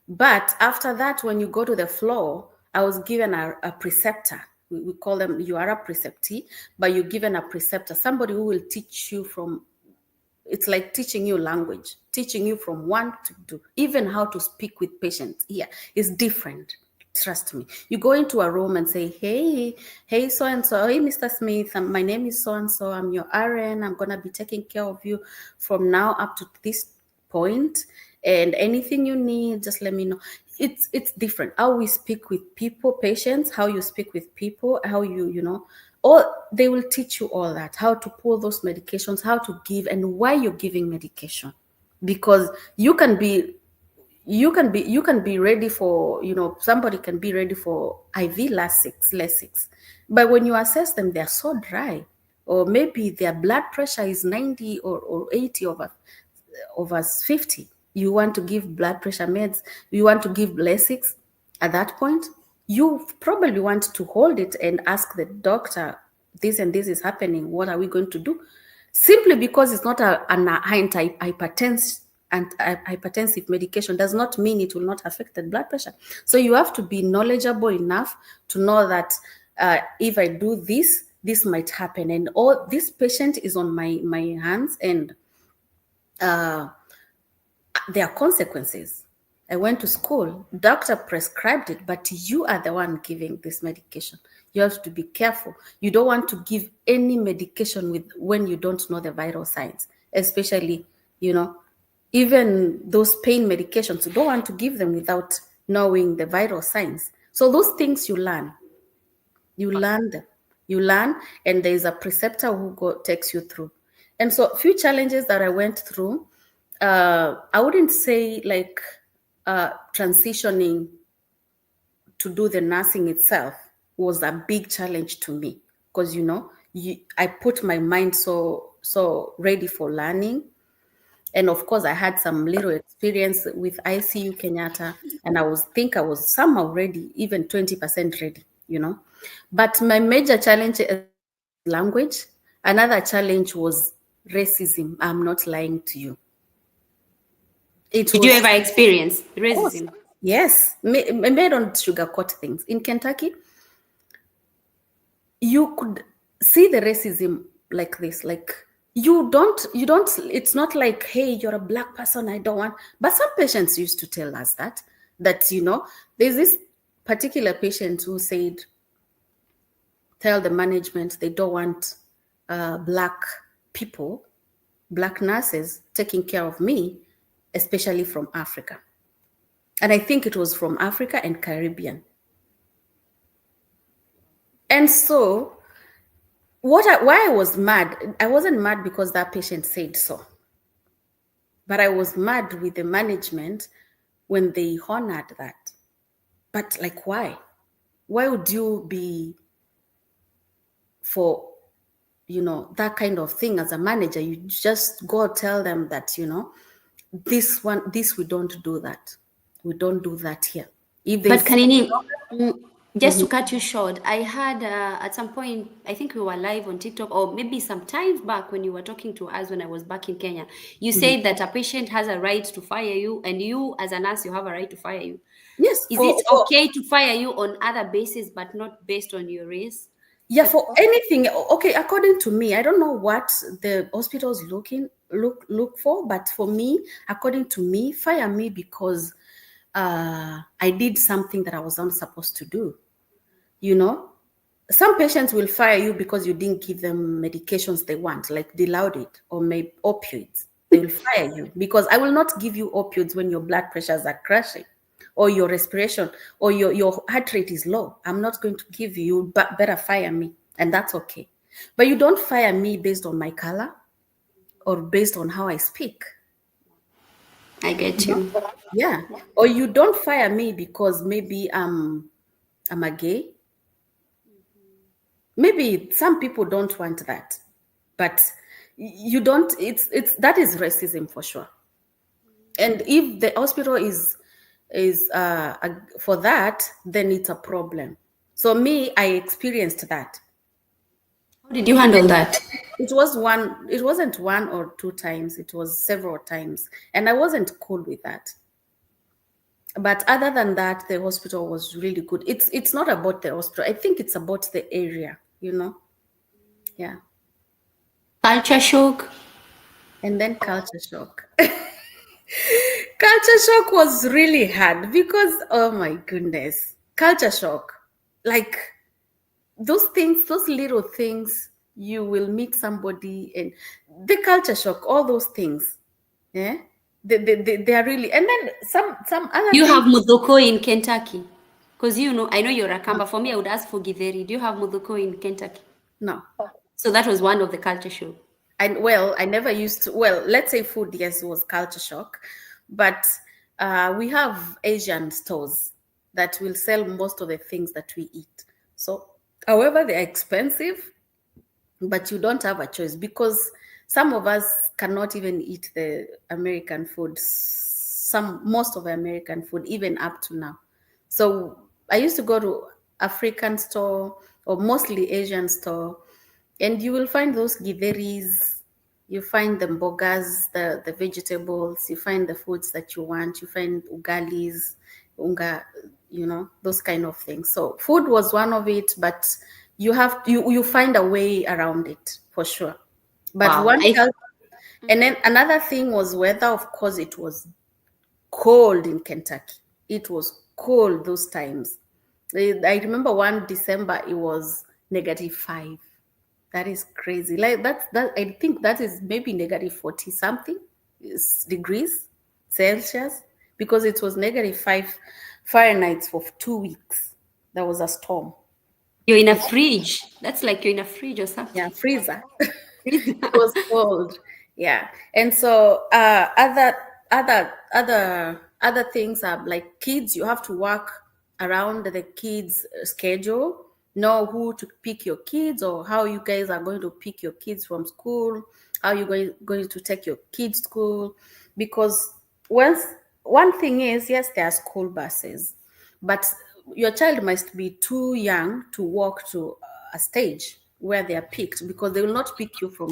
But after that, when you go to the floor, I was given a preceptor. We call them, you are a preceptee, but you're given a preceptor, somebody who will teach you from, it's like teaching you language, teaching you from one to two, even how to speak with patients here is different. Trust me. You go into a room and say, hey, so and so, hey, Mr. Smith, my name is so and so, I'm your RN, I'm gonna be taking care of you from now up to this point, and anything you need, just let me know. It's different how we speak with people, patients, how you speak with people, how you know, or they will teach you all that, how to pull those medications, how to give, and why you're giving medication. Because you can be ready for, somebody can be ready for IV Lasix, but when you assess them, they're so dry, or maybe their blood pressure is 90 or 80 over 50. You want to give blood pressure meds, you want to give Lasix. At that point, you probably want to hold it and ask the doctor, this and this is happening, what are we going to do? Simply because it's not an hypertensive medication does not mean it will not affect the blood pressure. So you have to be knowledgeable enough to know that if I do this, this might happen, and all this patient is on my hands, and there are consequences. I went to school, doctor prescribed it, but you are the one giving this medication. You have to be careful. You don't want to give any medication when you don't know the vital signs, especially, even those pain medications. You don't want to give them without knowing the vital signs. So those things you learn. You learn them. You learn, and there is a preceptor who takes you through. And so, a few challenges that I went through. I wouldn't say like transitioning to do the nursing itself was a big challenge to me, because I put my mind so ready for learning. And of course, I had some little experience with ICU Kenyatta, and I was somehow ready, even 20% ready, But my major challenge is language. Another challenge was racism. I'm not lying to you. It Did you was, ever experience of course, racism? yes. May don't sugarcoat things. In Kentucky, you could see the racism like this, like you don't, it's not like, hey, you're a black person, I don't want. But some patients used to tell us that there's this particular patient who said, tell the management they don't want black people, black nurses taking care of me, especially from Africa. And I think it was from Africa and Caribbean. And so why I was mad, I wasn't mad because that patient said so, but I was mad with the management when they honored that. But like, why would you be for that kind of thing? As a manager, you just go tell them that this we don't do that, we don't do that here. If But there's Kanini, just to cut you short, I had at some point, I think we were live on TikTok, or maybe some time back when you were talking to us when I was back in Kenya. You said that a patient has a right to fire you, and you, as a nurse, you have a right to fire you. yes, Is it okay to fire you on other bases, but not based on your race? yeah, for anything. Okay, according to me, I don't know what the hospitals look for, but for me, according to me, fire me because I did something that I was not supposed to do. Some patients will fire you because you didn't give them medications they want, like Dilaudid or maybe opioids. They will fire you because I will not give you opioids when your blood pressures are crashing, or your respiration, or your heart rate is low. I'm not going to give you, but better fire me, and that's okay. But you don't fire me based on my color or based on how I speak. I get you. Yeah. Or you don't fire me because maybe I'm a gay. Maybe some people don't want that, but you don't, it's that is racism for sure. And if the hospital is for that, then it's a problem. So me, I experienced that. How did you handle that? It wasn't one or two times, it was several times, and I wasn't cool with that. But other than that, the hospital was really good. It's not about the hospital, I think it's about the area, you know. Yeah. Culture shock? And then culture shock. Culture shock was really hard because, oh my goodness, culture shock. Like those things, those little things, you will meet somebody and the culture shock, all those things. Yeah. They are really, and then some other Do you things. have mudoko in Kentucky? Because I know you're a Kamba. For me, I would ask for githeri. Do you have mudoko in Kentucky? No. So that was one of the culture shock. And well, I never used to, well, let's say food, yes, was culture shock, but we have Asian stores that will sell most of the things that we eat. So, however, they are expensive, but you don't have a choice because some of us cannot even eat the American food, most of the American food, even up to now. So I used to go to African store or mostly Asian store, and you will find those githeris, you find the mbogas, the vegetables, you find the foods that you want, you find ugalis, unga, those kind of things. So food was one of it, but you find a way around it for sure. But Wow. and then another thing was weather. Of course, it was cold in Kentucky. It was cold those times. I remember one December it was -5. That is crazy. Like that I think that is maybe -40 something degrees Celsius, because it was -5 Fahrenheit for 2 weeks. There was a storm. You're in a fridge. That's like you're in a fridge or something. Yeah, freezer. It was cold. Yeah. And so other things are like kids, you have to work around the kids' schedule, know who to pick your kids or how you guys are going to pick your kids from school, how you going to take your kids to school. Because one thing is, yes, there are school buses, but your child must be too young to walk to a stage where they are picked, because they will not pick you from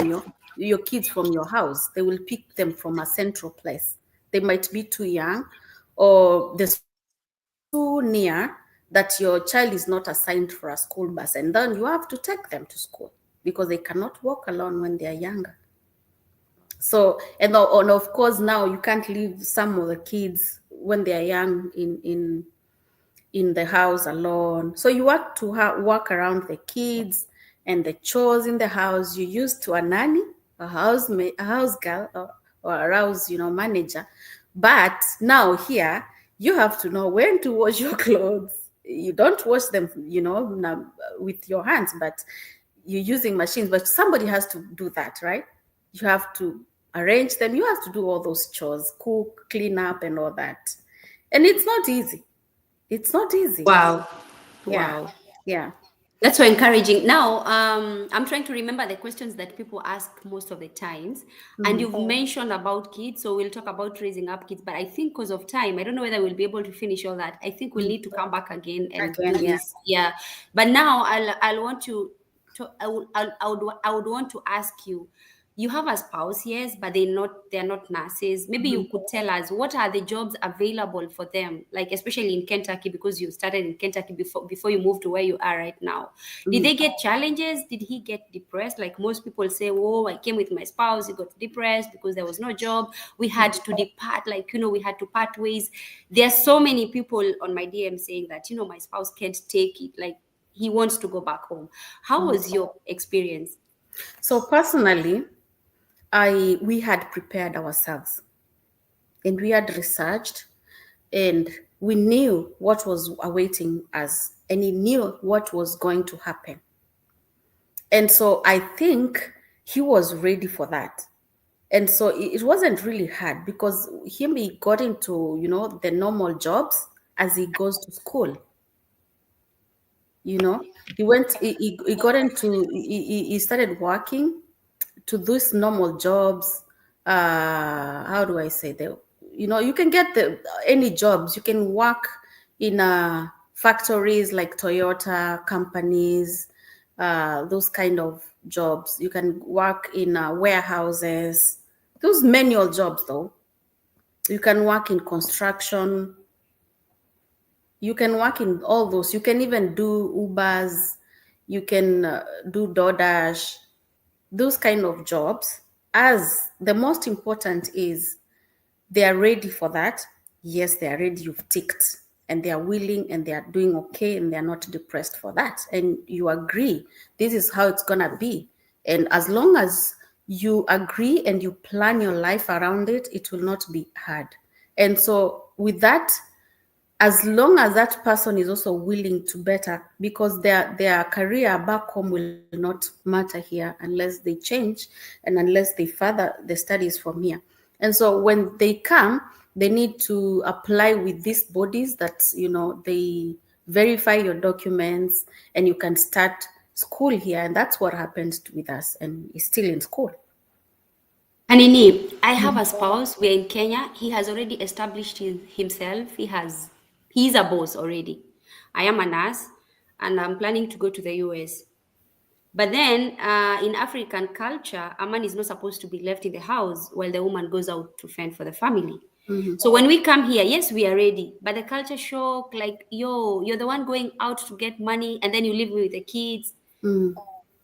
your kids from your house. They will pick them from a central place. They might be too young, or the school is too near that your child is not assigned for a school bus, and then you have to take them to school because they cannot walk alone when they are younger. So, and of course now you can't leave some of the kids when they are young in the house alone. So you have to work around the kids and the chores in the house. You used to a nanny, a house girl, or a house manager. But now here you have to know when to wash your clothes. You don't wash them, with your hands, but you're using machines. But somebody has to do that, right? You have to arrange them. You have to do all those chores, cook, clean up, and all that. And it's not easy. It's not easy. Wow. Yeah. Wow. Yeah. That's so encouraging. Now, I'm trying to remember the questions that people ask most of the times. And you've mentioned about kids, so we'll talk about raising up kids. But I think because of time, I don't know whether we'll be able to finish all that. I think we'll need to come back again and do Again, yeah. this. Yeah. But now I'll want to I would want to ask you. You have a spouse, yes, but they're not nurses. Maybe you could tell us what are the jobs available for them, like especially in Kentucky, because you started in Kentucky before you moved to where you are right now. Did they get challenges? Did he get depressed? Like most people say, oh, I came with my spouse, he got depressed because there was no job. We had to depart, we had to part ways. There are so many people on my DM saying that, my spouse can't take it. Like he wants to go back home. How was your experience? So personally, we had prepared ourselves, and we had researched, and we knew what was awaiting us, and he knew what was going to happen. And so I think he was ready for that. And so it wasn't really hard, because he got into, the normal jobs as he goes to school. He got into, he started working to those normal jobs. How do I say that? You can get any jobs. You can work in factories like Toyota companies, those kind of jobs. You can work in warehouses, those manual jobs though. You can work in construction. You can work in all those. You can even do Ubers. You can do DoorDash, those kind of jobs. As the most important is they are ready for that. Yes, they are ready. You've ticked, and they are willing, and they are doing okay, and they are not depressed for that. And you agree this is how it's gonna be. And as long as you agree and you plan your life around it, it will not be hard. And so with that, as long as that person is also willing to better, because their career back home will not matter here unless they change and unless they further the studies from here. And so when they come, they need to apply with these bodies that they verify your documents, and you can start school here. And that's what happened with us, and he's still in school. Kanini, I have a spouse. We're in Kenya. He has already established himself. He's a boss already. I am a nurse, and I'm planning to go to the US. But then, in African culture, a man is not supposed to be left in the house while the woman goes out to fend for the family. So when we come here, yes, we are ready. But the culture shock, like, yo, you're the one going out to get money, and then you leave me with the kids.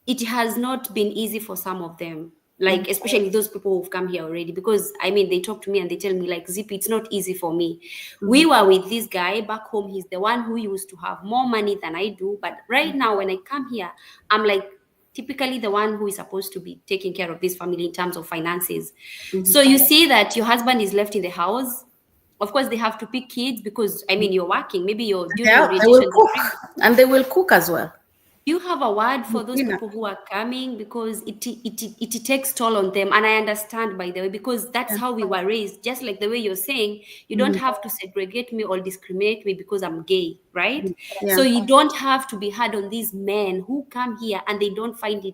It has not been easy for some of them, like especially those people who've come here already, because I mean they talk to me and they tell me like, Zippy, it's not easy for me. We were with this guy back home. He's the one who used to have more money than I do, but right now when I come here, I'm like typically the one who is supposed to be taking care of this family in terms of finances. So you see that your husband is left in the house. Of course they have to pick kids because I mean you're working, maybe you're during Yeah, they will orientation. cook, and they will cook as well. You have a word for those Yeah. people who are coming, because it takes toll on them, and I understand, by the way, because that's how we were raised. Just like the way you're saying, you don't have to segregate me or discriminate me because I'm gay, right? So Yeah. you don't have to be hard on these men who come here and they don't find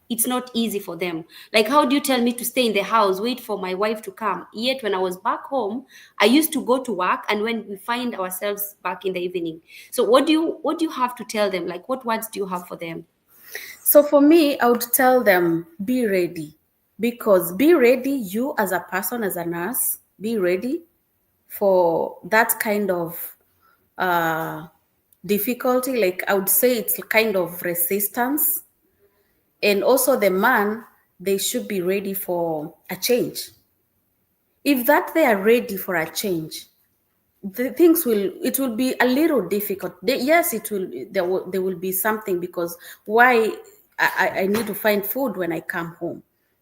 it's not easy for them. Like, how do you tell me to stay in the house, wait for my wife to come? Yet when I was back home, I used to go to work, and when we find ourselves back in the evening. So what do you have to tell them? Like, what words do you have for them? So for me, I would tell them, be ready. Because be ready, you as a person, as a nurse, be ready for that kind of difficulty. Like, I would say it's kind of resistance. And also the man, they should be ready for a change. If that they are ready for a change, it will be a little difficult. Yes, it will. There will be something, because why? I need to find food when I come home.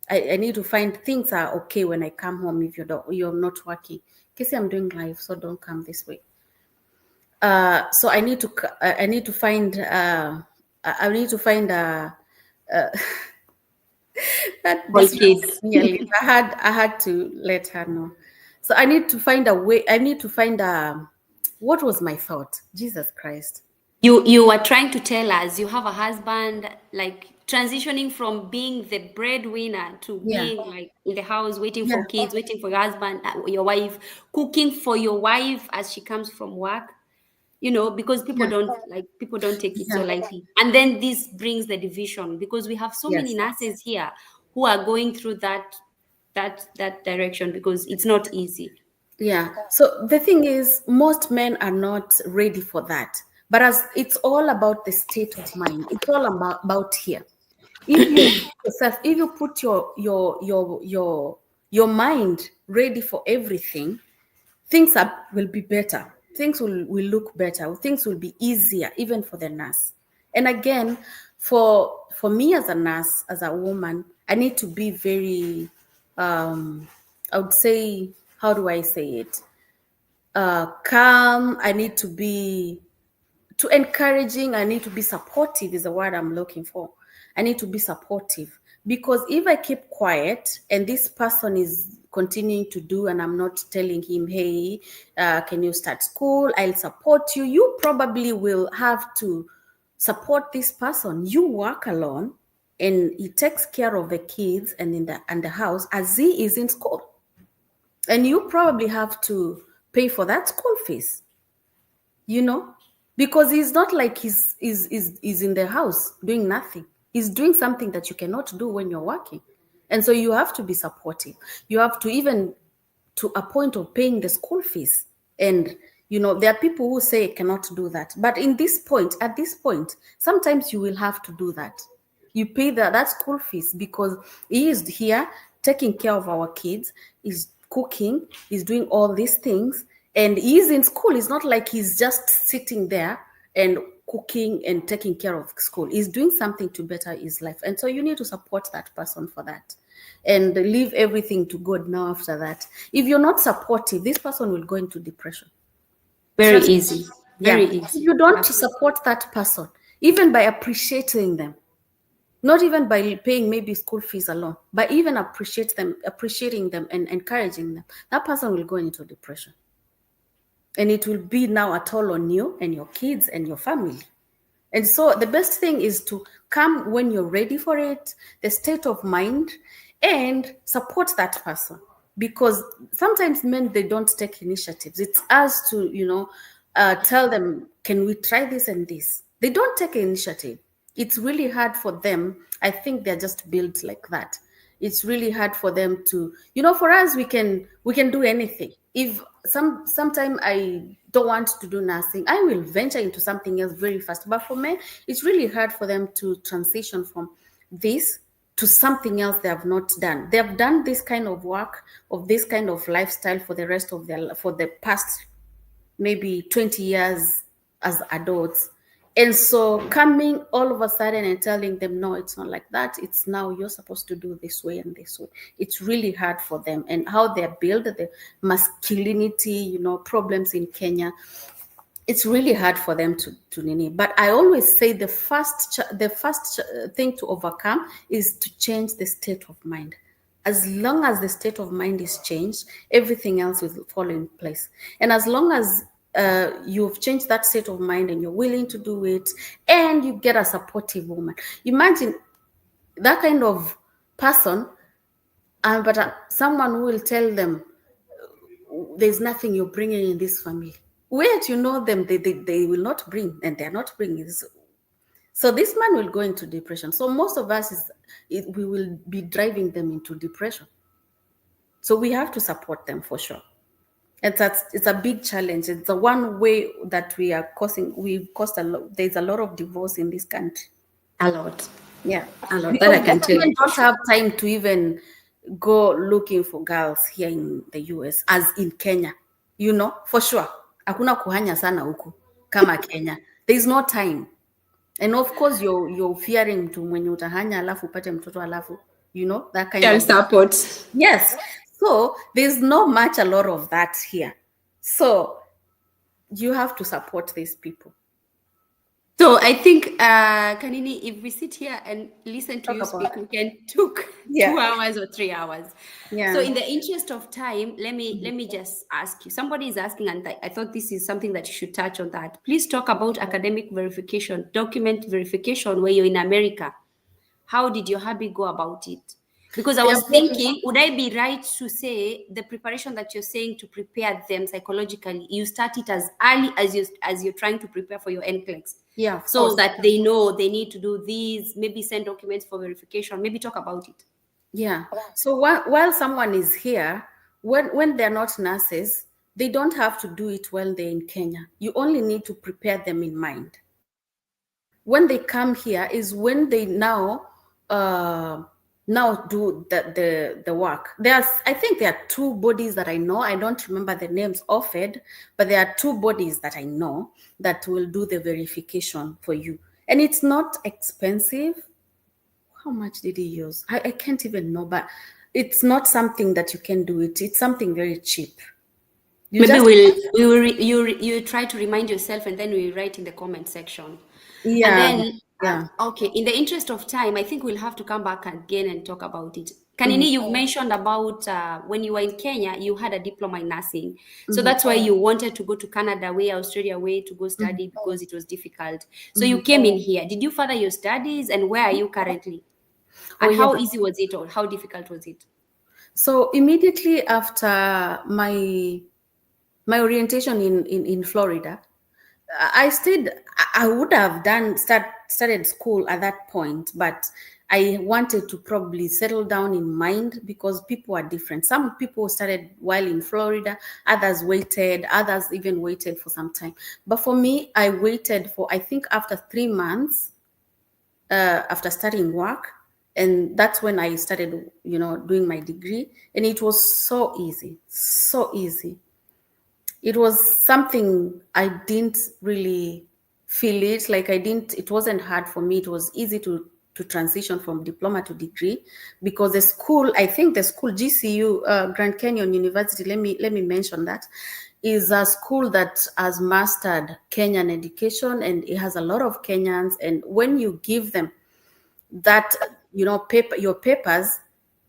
I need to find things are okay when I come home. If you're not working, Casey, I'm doing live, so don't come this way. So I need to find I need to find that All this kids. nearly. I had to let her know. So I need to find a way. I need to find a. What was my thought? Jesus Christ. You were trying to tell us you have a husband, like transitioning from being the breadwinner to Yeah. being like in the house waiting Yeah. for kids, waiting for your husband, your wife, cooking for your wife as she comes from work. Because Yeah. people don't take it so Yeah. lightly. And then this brings the division, because we have so many Yes. nurses here who are going through that direction, because it's not easy. Yeah. So the thing is, most men are not ready for that. But as it's all about the state of mind, it's all about here. If you if you put your mind ready for everything, things will be better. Things will look better. Things will be easier, even for the nurse. And again, for me as a nurse, as a woman, I need to be very, I would say, how do I say it? Calm. I need to be too encouraging. I need to be supportive is the word I'm looking for. I need to be supportive, because if I keep quiet and this person is continuing to do, and I'm not telling him, hey, can you start school? I'll support you. You probably will have to support this person. You work alone, and he takes care of the kids and the house as he is in school. And you probably have to pay for that school fees, because he's not like he's in the house doing nothing. He's doing something that you cannot do when you're working. And so you have to be supportive. You have to, even to a point of paying the school fees. And there are people who say cannot do that, but at this point, sometimes you will have to do that. You pay that school fees because he is here taking care of our kids, he's cooking, he's doing all these things, and he's in school. It's not like he's just sitting there and cooking and taking care of school. He's doing something to better his life. And so you need to support that person for that and leave everything to God now after that. If you're not supportive, this person will go into depression. Very easy. Very easy. If you don't support that person, even by appreciating them, not even by paying maybe school fees alone, but even appreciating them and encouraging them, that person will go into depression. And it will be now a toll on you and your kids and your family. And so the best thing is to come when you're ready for it, the state of mind, and support that person. Because sometimes men, they don't take initiatives. It's us to, tell them, can we try this and this? They don't take initiative. It's really hard for them. I think they're just built like that. It's really hard for them to, for us, we can do anything. If sometime I don't want to do nursing, I will venture into something else very fast. But for men, it's really hard for them to transition from this to something else they have not done. They have done this kind of work, of this kind of lifestyle for the past maybe 20 years as adults. And so coming all of a sudden and telling them, no, it's not like that. It's now you're supposed to do this way and this way. It's really hard for them. And how they're built, the masculinity, problems in Kenya, it's really hard for them to nini. But I always say the first thing to overcome is to change the state of mind. As long as the state of mind is changed, everything else will fall in place. And as long as you've changed that state of mind and you're willing to do it, and you get a supportive woman. Imagine that kind of person, but someone who will tell them, there's nothing you're bringing in this family. Wait, them, they will not bring, and they're not bringing this. So this man will go into depression. So most of us, we will be driving them into depression. So we have to support them for sure. It's a big challenge. It's the one way that we've caused a lot. There's a lot of divorce in this country. A lot. Yeah. A lot. That I can tell you. Don't have time to even go looking for girls here in the US as in Kenya. For sure. Hakuna kuhanya sana huku kama Kenya. There's no time. And of course you're fearing mtu mwenye utahanya alafu upate mtoto alafu, that kind of support. Yes. So there's not much a lot of that here. So you have to support these people. So I think, Kanini, if we sit here and listen to you speak, we can took 2 hours or 3 hours. Yeah. So in the interest of time, let me just ask you. Somebody is asking, and I thought this is something that you should touch on that. Please talk about academic verification, document verification where you're in America. How did your hubby go about it? Because I was thinking, would I be right to say the preparation that you're saying to prepare them psychologically, you start it as early as you're trying to prepare for your NCLEX? Yeah. So that they know they need to do these, maybe send documents for verification, maybe talk about it. Yeah. So while someone is here, when they're not nurses, they don't have to do it while they're in Kenya. You only need to prepare them in mind. When they come here is when they now do the work. I think there are 2 bodies that I know. I don't remember the names offered, but there are 2 bodies that I know that will do the verification for you. And it's not expensive. How much did he use? I can't even know, but it's not something that you can do it. It's something very cheap. You try to remind yourself, and then we write in the comment section. Yeah. And then okay, in the interest of time, I think we'll have to come back again and talk about it. Kanini, you've mentioned about when you were in Kenya, you had a diploma in nursing. So that's why you wanted to go to Canada way, Australia way to go study because it was difficult. So you came in here. Did you further your studies, and where are you currently? Oh, And yeah. how easy was it, or how difficult was it? So immediately after my orientation in Florida, I stayed. I would have started school at that point, but I wanted to probably settle down in mind because people are different. Some people started while in Florida, others waited, others even waited for some time. But for me, I waited for, I think, after 3 months after starting work, and that's when I started, doing my degree, and it was so easy, so easy. It was something I didn't really feel it. Like it wasn't hard for me. It was easy to transition from diploma to degree because the school, I think the school GCU, Grand Canyon University, let me mention that, is a school that has mastered Kenyan education, and it has a lot of Kenyans. And when you give them that, your papers,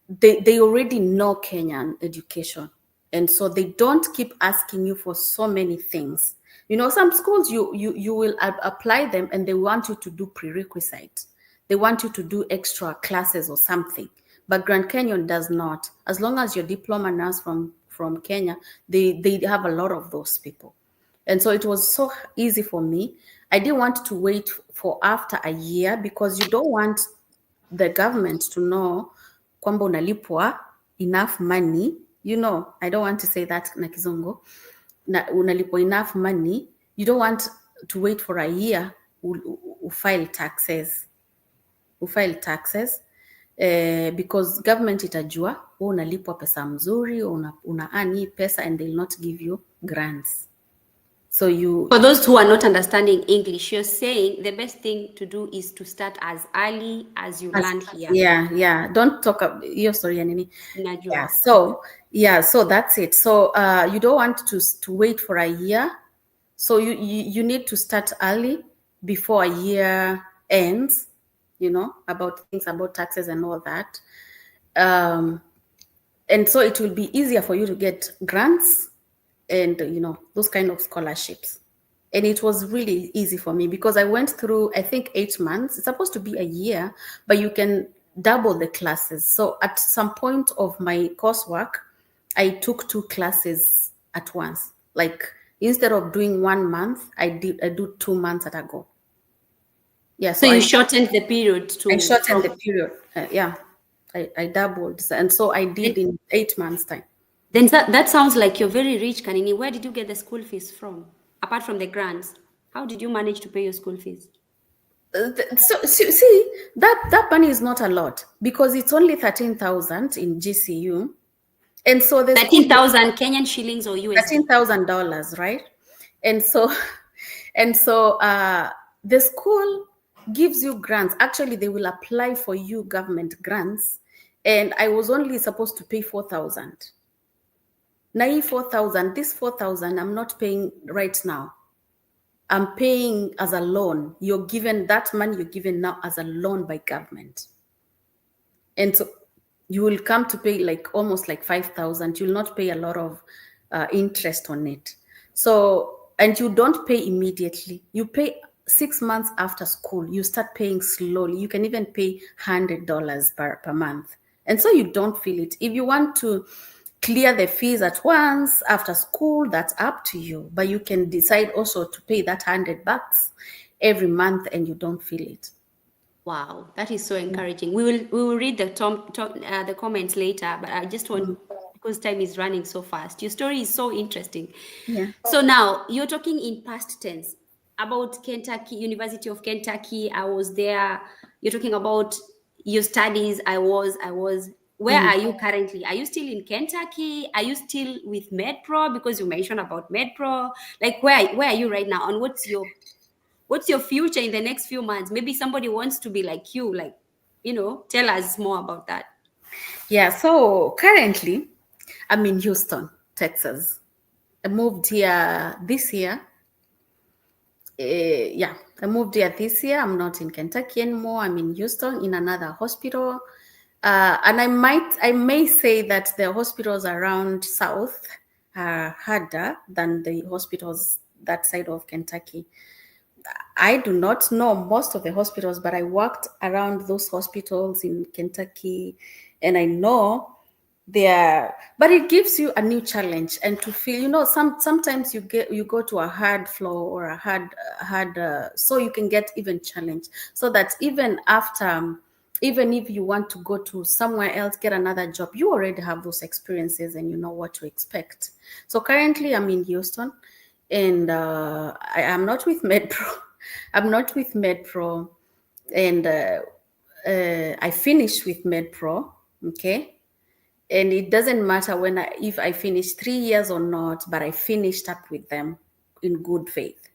they already know Kenyan education, and so they don't keep asking you for so many things. Some schools you will apply them and they want you to do prerequisite. They want you to do extra classes or something. But Grand Canyon does not. As long as you're diploma nurse from Kenya, they have a lot of those people. And so it was so easy for me. I didn't want to wait for after a year because you don't want the government to know kwamba unalipwa enough money. I don't want to say that na Kizungu. Unalipwa enough money. You don't want to wait for a year ufile taxes. Because government itajua wewe unalipwa pesa mzuri, una earn hii pesa, and they'll not give you grants. So For those who are not understanding English, you're saying the best thing to do is to start as early as you land here. Yeah. Don't talk about your story, Kanini. Najua. So that's it. So you don't want to wait for a year. So you need to start early before a year ends, about things about taxes and all that. And so it will be easier for you to get grants and those kind of scholarships. And it was really easy for me because I went through, I think, 8 months. It's supposed to be a year, but you can double the classes. So at some point of my coursework, I took 2 classes at once. Like instead of doing 1 month, I do 2 months at a go. Yeah. So you shortened the period to. I shortened the period. I doubled, and so I did in 8 months' time. Then that sounds like you're very rich, Kanini. Where did you get the school fees from? Apart from the grants, how did you manage to pay your school fees? So see, that money is not a lot because it's only 13,000 in GCU, and so the 13,000 Kenyan shillings or USD? $13,000, right? And so the school gives you grants. Actually, they will apply for you government grants, and I was only supposed to pay 4,000. Now 4,000, this 4,000, I'm not paying right now. I'm paying as a loan. You're given that money, you're given now as a loan by government. And so you will come to pay almost 5,000. You'll not pay a lot of interest on it. So, and you don't pay immediately. You pay 6 months after school. You start paying slowly. You can even pay $100 per month. And so you don't feel it. If you want to clear the fees at once after school, that's up to you. But you can decide also to pay that $100 every month and you don't feel it. Wow, that is so encouraging. We will read the comments later, but I just want, because time is running so fast. Your story is so interesting. Yeah. So now you're talking in past tense about Kentucky, University of Kentucky. I was there. You're talking about your studies. I was. Where are you currently? Are you still in Kentucky? Are you still with MedPro? Because you mentioned about MedPro. Where are you right now? And what's your future in the next few months? Maybe somebody wants to be like you, tell us more about that. Yeah, so currently I'm in Houston, Texas. I moved here this year. I moved here this year. I'm not in Kentucky anymore. I'm in Houston in another hospital. And I may say that the hospitals around South are harder than the hospitals that side of Kentucky. I do not know most of the hospitals, but I worked around those hospitals in Kentucky, and I know but it gives you a new challenge and to feel, sometimes you go to a hard floor or a hard so you can get even challenged, so that even after even if you want to go to somewhere else, get another job, you already have those experiences and you know what to expect. So currently I'm in Houston, and I am not with MedPro. I'm not with MedPro, and I finished with MedPro, okay? And it doesn't matter if I finish 3 years or not, but I finished up with them in good faith.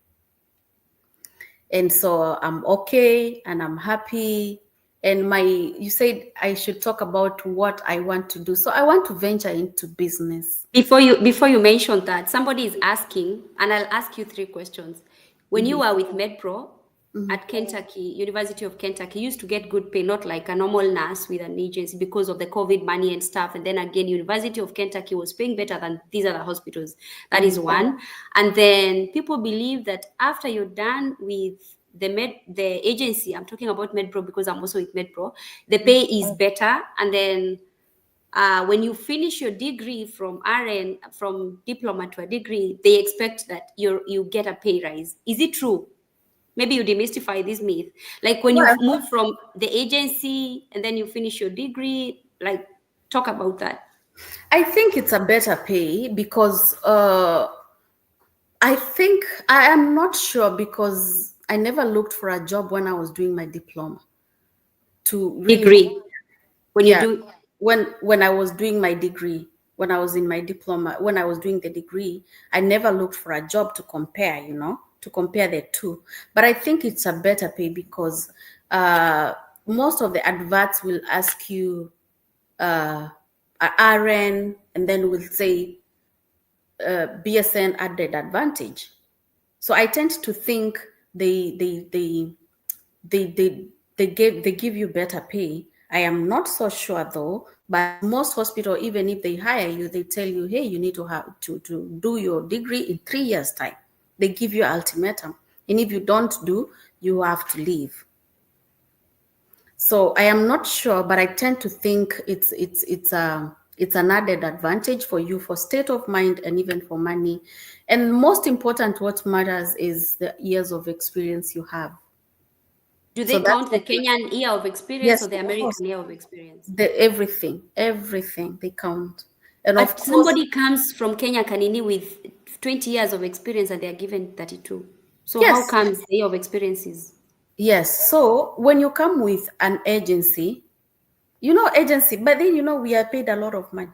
And so I'm okay and I'm happy. And you said I should talk about what I want to do. So I want to venture into business. Before you mention that, somebody is asking, and I'll ask you 3 questions. When you were with MedPro at Kentucky, University of Kentucky, you used to get good pay, not like a normal nurse with an agency because of the COVID money and stuff. And then again, University of Kentucky was paying better than these other hospitals. That is one. And then people believe that after you're done with the agency, I'm talking about MedPro because I'm also with MedPro, the pay is better. And then when you finish your degree from RN, from diploma to a degree, they expect that you get a pay rise. Is it true? Maybe you demystify this myth. Like when you Well, move from the agency and then you finish your degree, like talk about that. I think it's a better pay because I think I am not sure because I never looked for a job when I was doing my diploma to really, Degree. When you yeah, do when I was doing my degree, when I was in my diploma, when I was doing the degree, I never looked for a job to compare, to compare the two. But I think it's a better pay because most of the adverts will ask you a RN, and then will say BSN added advantage. So I tend to think they give you better pay. I am not so sure though, but most hospital, even if they hire you, they tell you, hey, you need to have to do your degree in 3 years time. They give you ultimatum, and if you don't do, you have to leave. So I am not sure, but I tend to think it's an added advantage for you for state of mind and even for money. And most important, what matters is the years of experience you have. do So they that's count the Kenyan year of experience yes, or the of course. American year of experience? Everything they count. And of But course, somebody comes from Kenya Kanini with 20 years of experience and they are given 32. So how yes, comes the year of experience is? yes. So when you come with an agency, agency, but then we are paid a lot of money.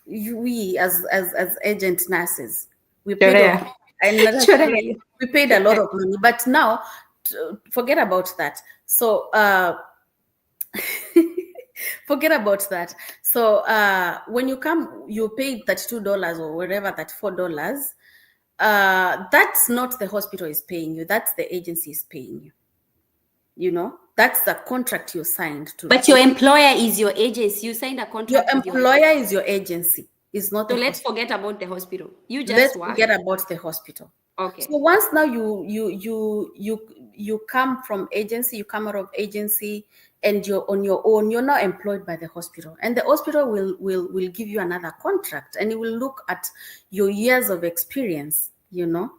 We as agent nurses, we paid of Chorea. and let us Chorea. we paid a lot of money. But now, forget about that. So forget about that. So when you come, you pay $32 or whatever, that $4. That's not the hospital is paying you. That's the agency is paying you. That's the contract you signed to. But your employer is your agency. You signed a Your contract with your. employer is your agency. It's not So the let's hospital. forget about the hospital. You Let's just work. forget about the hospital. So Okay. once now you come from agency, you come out of agency, and you're on your own. You're not employed by the hospital, and the hospital will give you another contract, and it will look at your years of experience. Your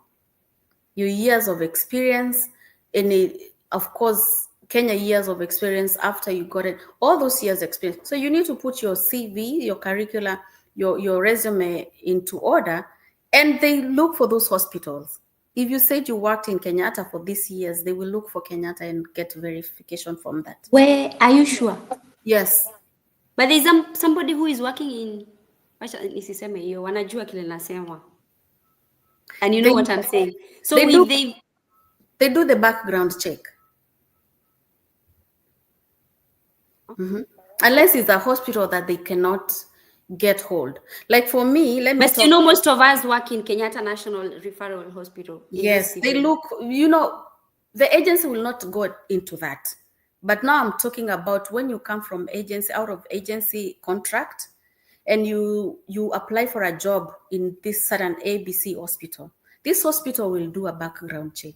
years of experience, and of course, Kenya years of experience after you got it, all those years experience. So you need to put your CV, your curricula, your resume into order, and they look for those hospitals. If you said you worked in Kenyatta for these years, they will look for Kenyatta and get verification from that. Where are you sure? Yes. But there's somebody who is working in. Wacha nisiseme hiyo, wanajua kile nasema. And you know They what I'm saying. So they if do they do the background check. Unless it's a hospital that they cannot get hold. Like for me, let me But talk. you know, most of us work in Kenyatta National Referral Hospital. Yes, they look, the agency will not go into that. But now I'm talking about when you come from agency, out of agency contract, and you apply for a job in this certain ABC hospital. This hospital will do a background check.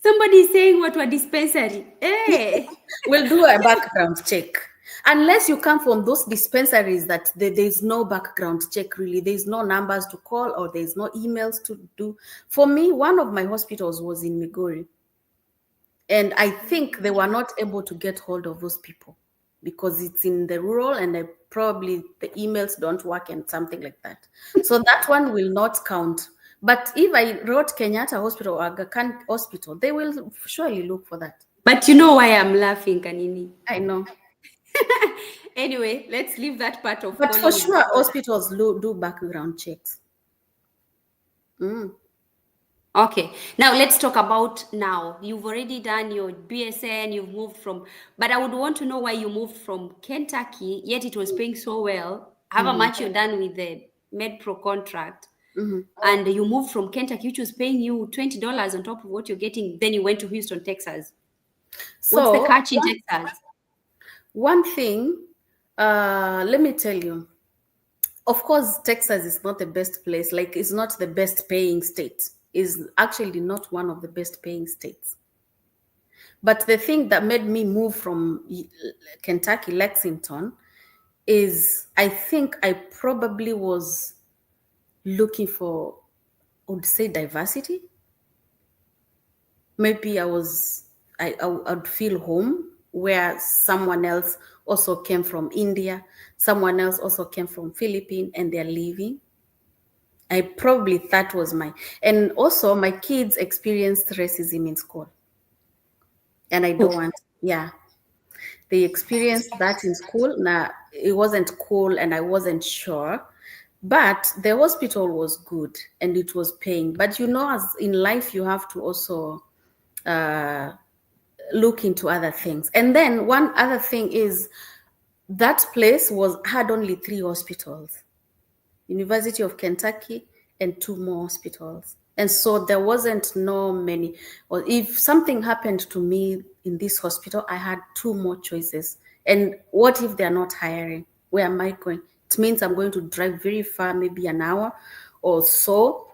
Somebody is saying what were dispensary. Hey. We'll do a background check. Unless you come from those dispensaries that there's no background check, really. There's no numbers to call or there's no emails to do. For me, one of my hospitals was in Migori. And I think they were not able to get hold of those people because it's in the rural and probably the emails don't work and something like that. So that one will not count. But if I wrote Kenyatta Hospital or Aga Khan Hospital, they will surely look for that. But you know why I'm laughing, Kanini? I know. Anyway, let's leave that part of But for calling. sure, hospitals do background checks. Okay, now let's talk about now. You've already done your BSN, you've moved from, but I would want to know why you moved from Kentucky, yet it was paying so well. However much you're done with the MedPro contract, and you moved from Kentucky, which was paying you $20 on top of what you're getting. Then you went to Houston, Texas. What's the So catch in Texas? one thing, let me tell you. Of course, Texas is not the best place. Like, it's not the best paying state. Is actually not one of the best paying states. But the thing that made me move from Kentucky, Lexington, is I think I probably was looking for, I would say, diversity. Maybe I'd feel home where someone else also came from India, someone else also came from Philippines, and they're leaving. I probably that was and also my kids experienced racism in school. And I don't want, yeah. They experienced that in school. Now, it wasn't cool and I wasn't sure. But the hospital was good and it was paying. But as in life, you have to also look into other things. And then one other thing is that place had only 3 hospitals. University of Kentucky and 2 more hospitals. And so there wasn't no many. Or if something happened to me in this hospital, I had 2 more choices. And what if they're not hiring? Where am I going? It means I'm going to drive very far, maybe an hour or so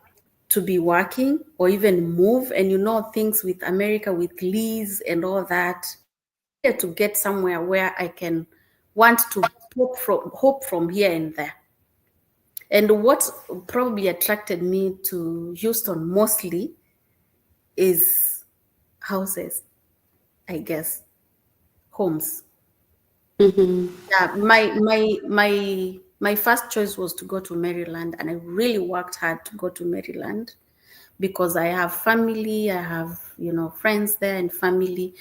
to be working or even move. And things with America, with lease and all that. I needed to get somewhere where I can want to hope from here and there. And what probably attracted me to Houston mostly is houses, I guess, homes. Yeah, my first choice was to go to Maryland, and I really worked hard to go to Maryland because I have family, I have friends there and family,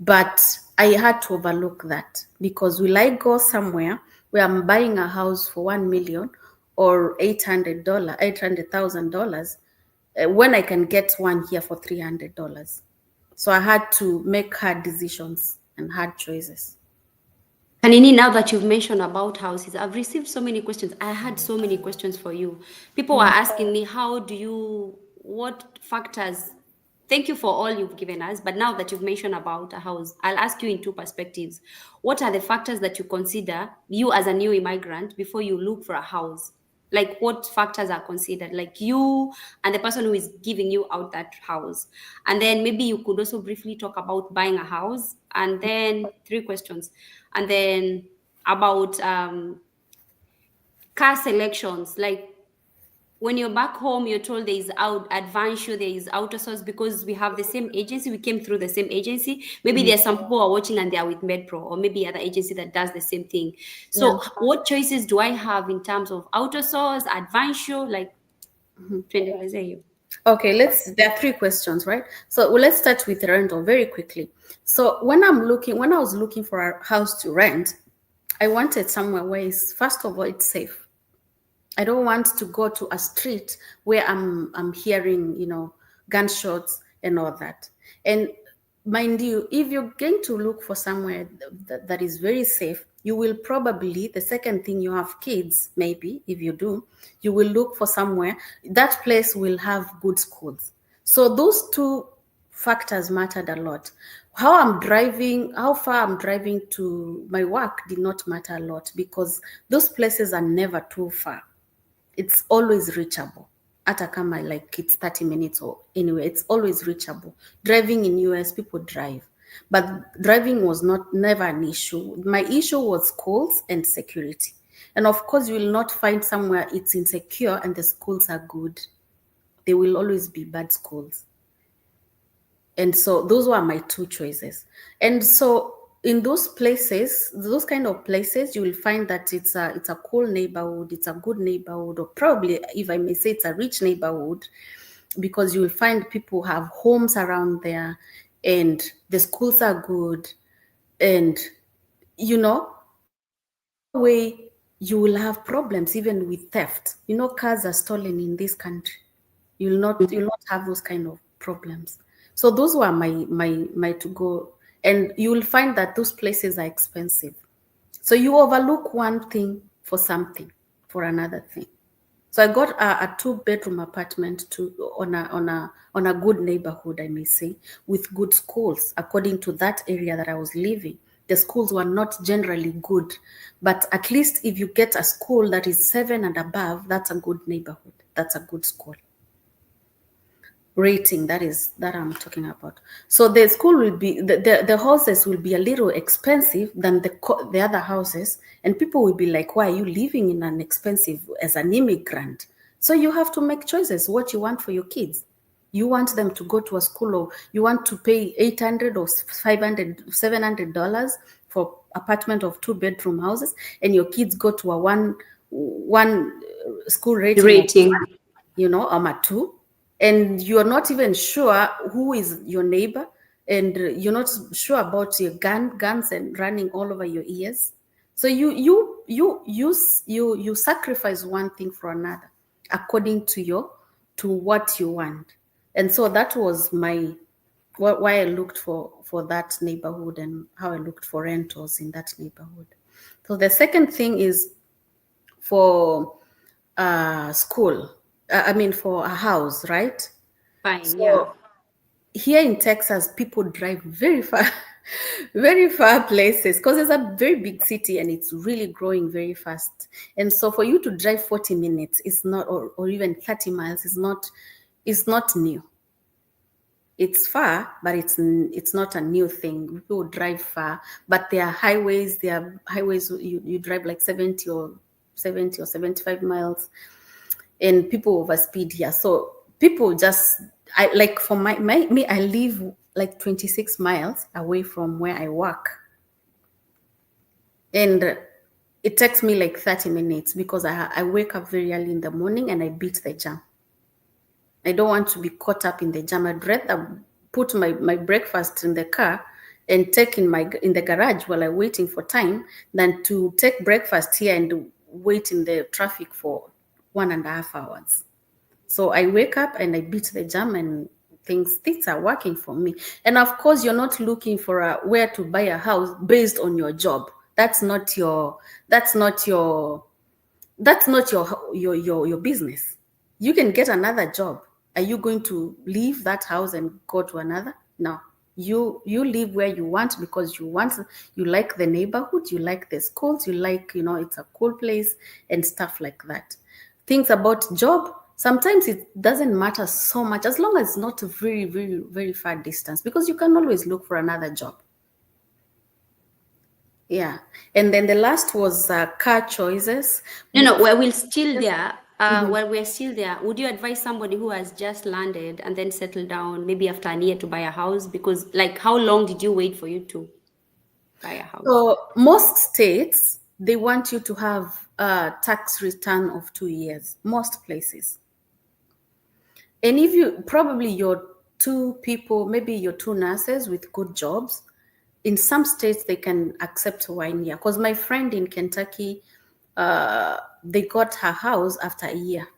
but I had to overlook that because will I go somewhere where I'm buying a house for $1 million or $800,000 when I can get one here for $300? So I had to make hard decisions and hard choices. Kanini, now that you've mentioned about houses, I've received so many questions. I had so many questions for you. People were asking me, what factors? Thank you for all you've given us. But now that you've mentioned about a house, I'll ask you in 2 perspectives. What are the factors that you consider, you as a new immigrant, before you look for a house? Like, what factors are considered, like you and the person who is giving you out that house? And then maybe you could also briefly talk about buying a house, and then 3 questions, and then about car selections. Like, when you're back home, you're told there is Advansure, there is AutoSource, because we have the same agency, we came through the same agency. Maybe there are some people who are watching and they are with MedPro, or maybe other agency that does the same thing. So what choices do I have in terms of AutoSource, Advansure, like you? Okay, there are 3 questions, right? So let's start with rental very quickly. So when I was looking for a house to rent, I wanted somewhere where first of all, it's safe. I don't want to go to a street where I'm hearing, gunshots and all that. And mind you, if you're going to look for somewhere that is very safe, you will probably, the second thing, you have kids, maybe, if you do, you will look for somewhere, that place will have good schools. So those 2 factors mattered a lot. How far I'm driving to my work did not matter a lot because those places are never too far. It's always reachable. hata kama like it's 30 minutes or anyway, it's always reachable. Driving in US, people drive, but driving was never an issue. My issue was schools and security. And of course, you will not find somewhere it's insecure and the schools are good. There will always be bad schools. And so those were my two choices. And so in those places, those kind of places, you will find that it's a cool neighborhood, it's a good neighborhood, or probably, if I may say, it's a rich neighborhood, because you will find people have homes around there, and the schools are good, and there's no way you will have problems even with theft. Cars are stolen in this country. You'll not have those kind of problems. So those were my to go, and you will find that those places are expensive. So you overlook one thing for something, for another thing. So I got a 2-bedroom apartment on a good neighborhood, I may say, with good schools according to that area that I was living. The schools were not generally good, but at least if you get a school that is 7 and above, that's a good neighborhood. That's a good school. Rating, that I'm talking about. So the school will be, the houses will be a little expensive than the other houses, and people will be like, why are you living in an expensive as an immigrant? So you have to make choices what you want for your kids. You want them to go to a school, or you want to pay $800 or $500, $700 for apartment of 2-bedroom houses, and your kids go to a one school rating. A 2, and you're not even sure who is your neighbor, and you're not sure about your guns and running all over your ears. So you sacrifice one thing for another according to what you want. And so that was why I looked for that neighborhood, and how I looked for rentals in that neighborhood. So the second thing is for school. For a house, right? Fine, so yeah. Here in Texas, people drive very far, very far places, because it's a very big city and it's really growing very fast. And so for you to drive 40 minutes is not, or even 30 miles is not new. It's far, but it's not a new thing. People drive far, but there are highways. You drive like 70 or 75 miles, and people overspeed here. So people just, I live like 26 miles away from where I work, and it takes me like 30 minutes because I wake up very early in the morning and I beat the jam. I don't want to be caught up in the jam. I'd rather put my breakfast in the car and take in the garage while I'm waiting for time than to take breakfast here and wait in the traffic for 1.5 hours. So I wake up and I beat the jam, and things are working for me. And of course, you're not looking for where to buy a house based on your job. That's not your business. You can get another job. Are you going to leave that house and go to another? No. You live where you want because you like the neighborhood, you like the schools, you like, it's a cool place and stuff like that. Things about job, sometimes it doesn't matter so much as long as it's not a very, very, very far distance, because you can always look for another job. Yeah. And then the last was car choices. No, we're still there. While we're still there, would you advise somebody who has just landed and then settled down, maybe after a year, to buy a house? Because, like, how long did you wait for you to buy a house? So most states, they want you to have a tax return of 2 years, most places. And if you're 2 people, maybe you're 2 nurses with good jobs, in some states they can accept 1 year. Because my friend in Kentucky, they got her house after a year.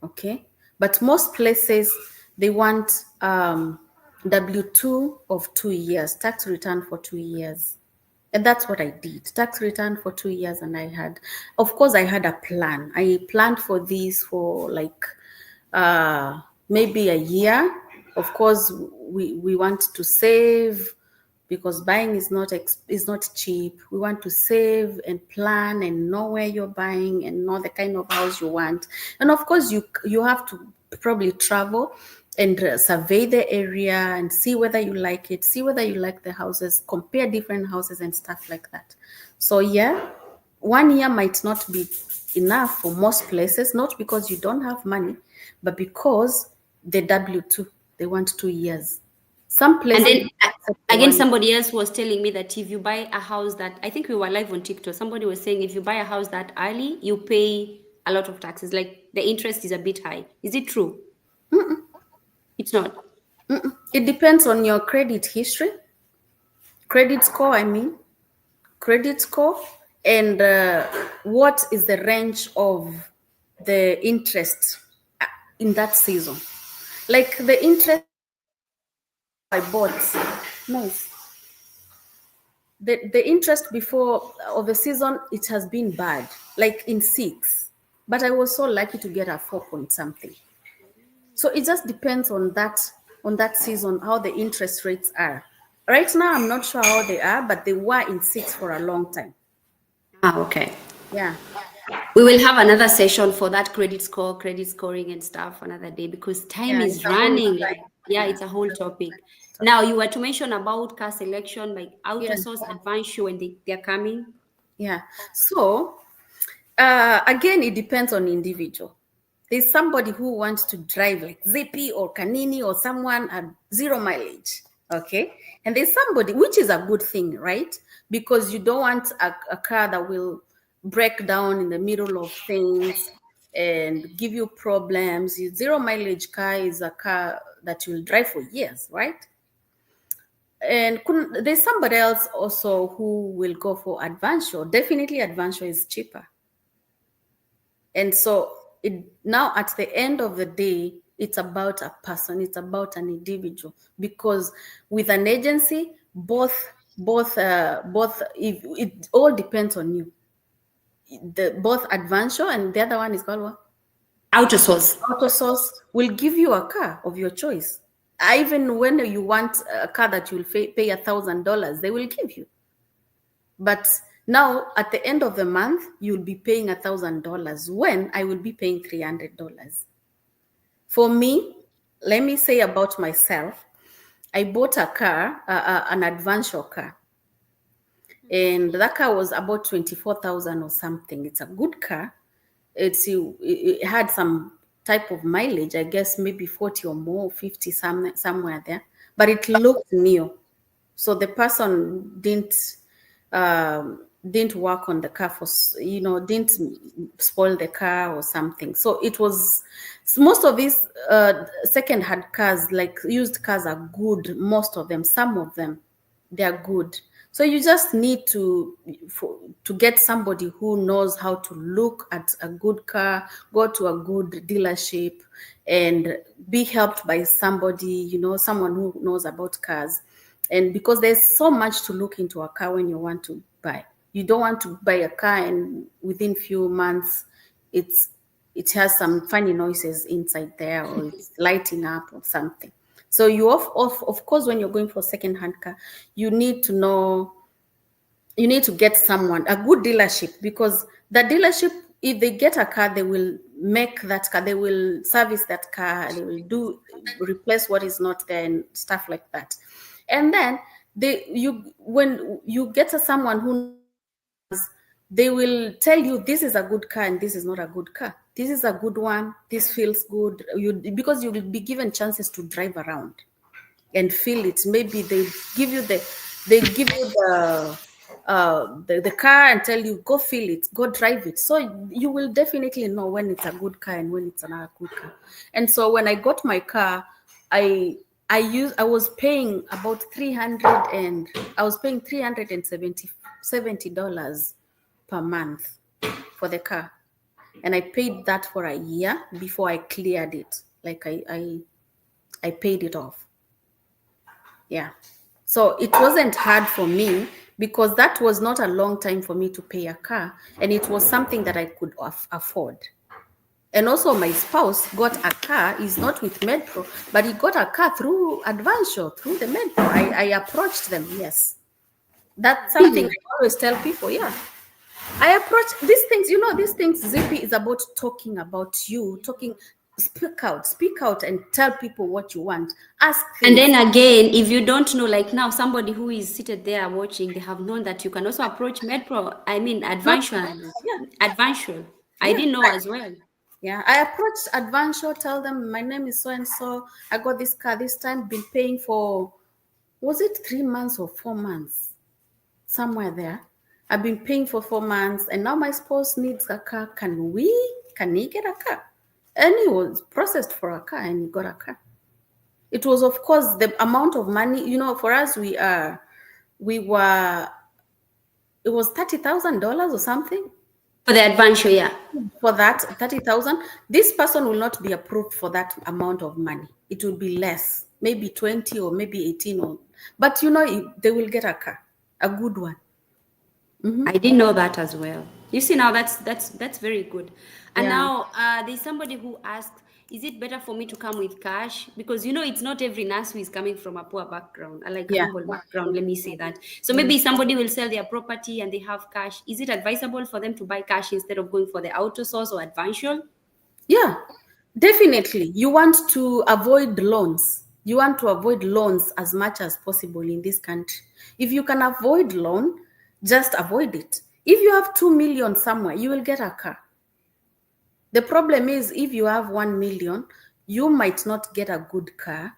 Okay, but most places they want W-2 of 2 years, tax return for 2 years. And that's what I did, tax return for 2 years. And I had a plan. I planned for this for like maybe a year. Of course, we want to save because buying is not cheap. We want to save and plan and know where you're buying and know the kind of house you want. And of course, you have to probably travel and survey the area and see whether you like it, see whether you like the houses, compare different houses and stuff like that. So yeah, 1 year might not be enough for most places, not because you don't have money, but because the W2, they want 2 years. Some And places then accept again, one. somebody else was telling me that if you buy a house that, I think we were live on TikTok, somebody was saying if you buy a house that early, you pay a lot of taxes. Like the interest is a bit high. Is it true? It's not. It depends on your credit history, credit score, I mean, credit score, and what is the range of the interest in that season. Like the interest I bought, nice. The interest before of the season, it has been bad, like in 6, but I was so lucky to get a 4 point something. So it just depends on that season how the interest rates are. Right now, I'm not sure how they are, but they were in 6 for a long time. Ah, okay. Yeah. We will have another session for that credit score, credit scoring and stuff another day because time Yeah, is it's a whole running. time. Yeah, it's a whole topic. Now, you were to mention about car selection, like Yeah. outsource, advance you when they're coming. Yeah. So again, it depends on individual. There's somebody who wants to drive like Zippy or Kanini or someone at 0 mileage. Okay. And there's somebody, which is a good thing, right? Because you don't want a car that will break down in the middle of things and give you problems. Your 0 mileage car is a car that you'll drive for years, right? And there's somebody else also who will go for Advancio. Definitely Advancio is cheaper. And so now at the end of the day, it's about a person, it's about an individual. Because with an agency, it all depends on you. Both Advancio and the other one is called what? Outsource. AutoSource will give you a car of your choice. Even when you want a car that you'll pay $1,000, they will give you. But now at the end of the month, you'll be paying $1,000 when I will be paying $300. For me, let me say about myself, I bought a car, an Advancio car. And that car was about 24,000 or something. It's a good car. It had some type of mileage, I guess maybe 40 or more, 50 somewhere there, but it looked new. So the person didn't work on the car didn't spoil the car or something. So it was, most of these second-hand cars, like used cars, are good. Most of them, some of them, they are good. So you just need to get somebody who knows how to look at a good car, go to a good dealership, and be helped by somebody, someone who knows about cars. And because there's so much to look into a car when you want to buy. You don't want to buy a car and within few months it has some funny noises inside there, or it's lighting up or something. So you of course, when you're going for a second-hand car, you need to get someone, a good dealership, because the dealership, if they get a car, they will make that car, they will service that car, they will replace what is not there and stuff like that. And then when you get someone who, they will tell you this is a good car and this is not a good car. This is a good one. This feels good. Because you will be given chances to drive around and feel it. Maybe they give you the car and tell you, go feel it, go drive it. So you will definitely know when it's a good car and when it's not a good car. And so when I got my car, I was paying about $370 per month for the car. And I paid that for a year before I cleared it. Like I paid it off. Yeah. So it wasn't hard for me because that was not a long time for me to pay a car. And it was something that I could afford. And also my spouse got a car. He's not with Medpro, but he got a car through Advansure, through the Medpro. I approached them, yes. That's something Really? I always tell people, yeah. I approach these things, these things, Zippy, is about talking about you, speak out and tell people what you want. Ask And things. then again, if you don't know, like now, somebody who is seated there watching, they have known that you can also approach MedPro. I mean, Not, Advanced. yeah, Advanced. I yeah. didn't know as well. Yeah, I approached Advansure, tell them my name is so and so. I got this car this time, been paying for, was it 3 months or 4 months? Somewhere there. I've been paying for 4 months and now my spouse needs a car. Can he get a car? And he was processed for a car and he got a car. It was, of course, the amount of money, for us, we were, it was $30,000 or something. For the Advanced, yeah. For that 30,000, this person will not be approved for that amount of money. It will be less, maybe 20 or maybe 18, but they will get a car, a good one. I didn't know that as well. You see, now that's very good. And Yeah, now there's somebody who asked, is it better for me to come with cash? Because it's not every nurse who is coming from a poor background, like a yeah, humble background, let me say that. So yeah, maybe somebody will sell their property and they have cash. Is it advisable for them to buy cash instead of going for the auto source or advantial? yeah. Definitely, you want to avoid loans. You want to avoid loans as much as possible in this country. If you can avoid loan, just avoid it. If you have 2 million somewhere, you will get a car. The problem is if you have 1 million, you might not get a good car.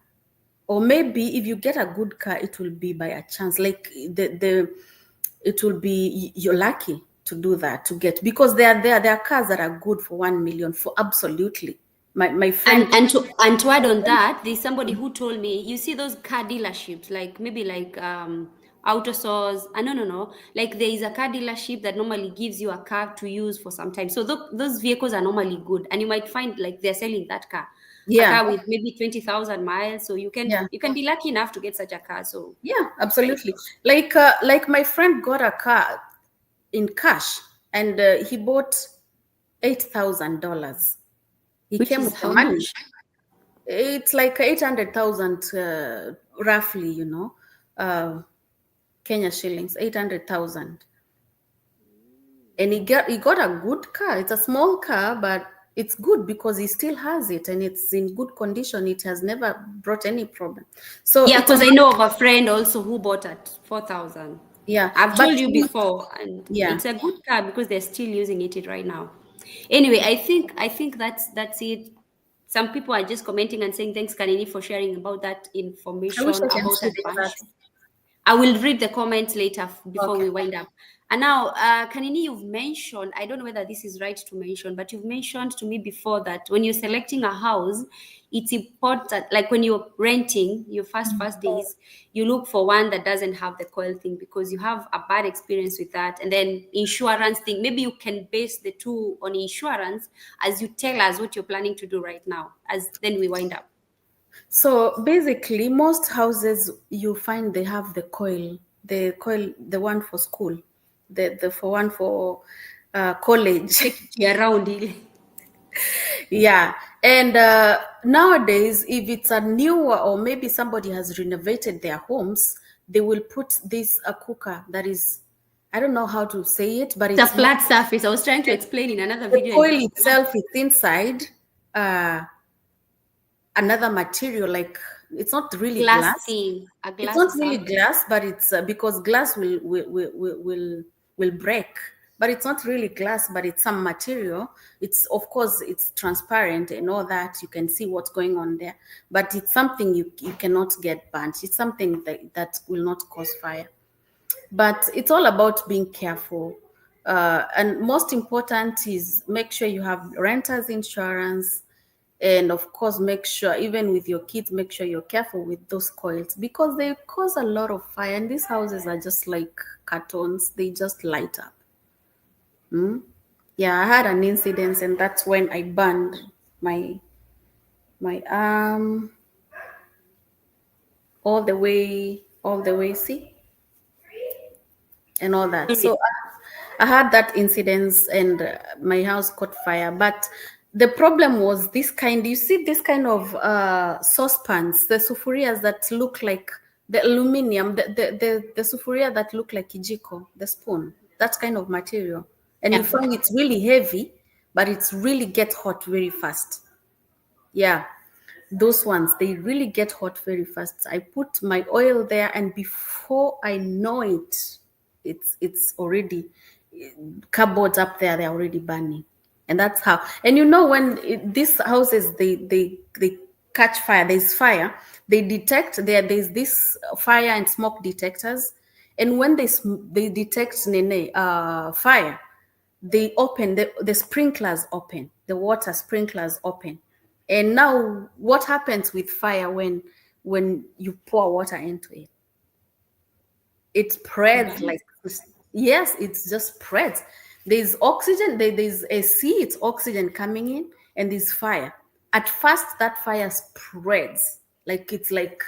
Or maybe if you get a good car, it will be by a chance. Like it will be, you're lucky to do that, to get, because there are cars that are good for 1 million, for absolutely. My friend. And to add on that, there's somebody who told me, you see those car dealerships, like maybe like auto stores. No. Like there is a car dealership that normally gives you a car to use for some time. So those vehicles are normally good, and you might find like they're selling that car, a Yeah, car with maybe 20,000 miles. So you can yeah, you can be lucky enough to get such a car. So yeah, very absolutely. good. Like my friend got a car in cash, and he bought $8,000. He Which came is with the how money. much? It's like 800,000, roughly, Kenya shillings, 800,000. And he got a good car. It's a small car, but it's good because he still has it and it's in good condition. It has never brought any problem. So Yeah, it's because about, I know of a friend also who bought at 4,000. yeah, I've but told you before, and yeah. it's a good car because they're still using it right now. Anyway, I think that's it. Some people are just commenting and saying thanks, Kanini, for sharing about that I wish information I can about share that. adventure. I will read the comments later before Okay. we wind up. And now, Kanini, you've mentioned, I don't know whether this is right to mention, but you've mentioned to me before that when you're selecting a house, it's important, like when you're renting your first days, you look for one that doesn't have the coil thing because you have a bad experience with that. And then insurance thing, maybe you can base the two on insurance as you tell us what you're planning to do right now, as then we wind up. So basically, most houses you find they have the one for school, the for one for college. Take it around. Yeah. And nowadays, if it's a newer or maybe somebody has renovated their homes, they will put this a cooker that is, I don't know how to say it, but It's a it's more, flat surface. I was trying to explain in another the video. And coil itself is inside uh, another material, like it's not really glass glass. thing, a It's glass not or really something. glass, but it's because glass will break. But it's not really glass, but it's some material. It's, of course, it's transparent and all that. You can see what's going on there. But it's something you cannot get burnt. It's something that will not cause fire. But it's all about being careful. And most important is make sure you have renter's insurance, and of course make sure, even with your kids, make sure you're careful with those coils because they cause a lot of fire, and these houses are just like cartons, they just light up. Yeah, I had an incident, and that's when I burned my my arm all the way, see, and all that. Sorry. So I had that incident, and my house caught fire. But the problem was this kind, you see this kind of saucepans, the sufurias that look like the aluminum, the sufuria that look like kijiko, the spoon, that kind of material. And you find it's really heavy, but it's really gets hot very fast. Yeah, those ones, they really get hot very fast. I put my oil there, and before I know it, it's already cupboards up there, they're already burning. And that's how. And you know, when these houses, they catch fire, there's fire, they detect there's this fire and smoke detectors. And when they detect fire, they open the sprinklers open, the water sprinklers open. And now what happens with fire when you pour water into it? It spreads like this. Yes, it's just spreads. There's oxygen, there's a sea, it's oxygen coming in, and there's fire. At first, that fire spreads like it's like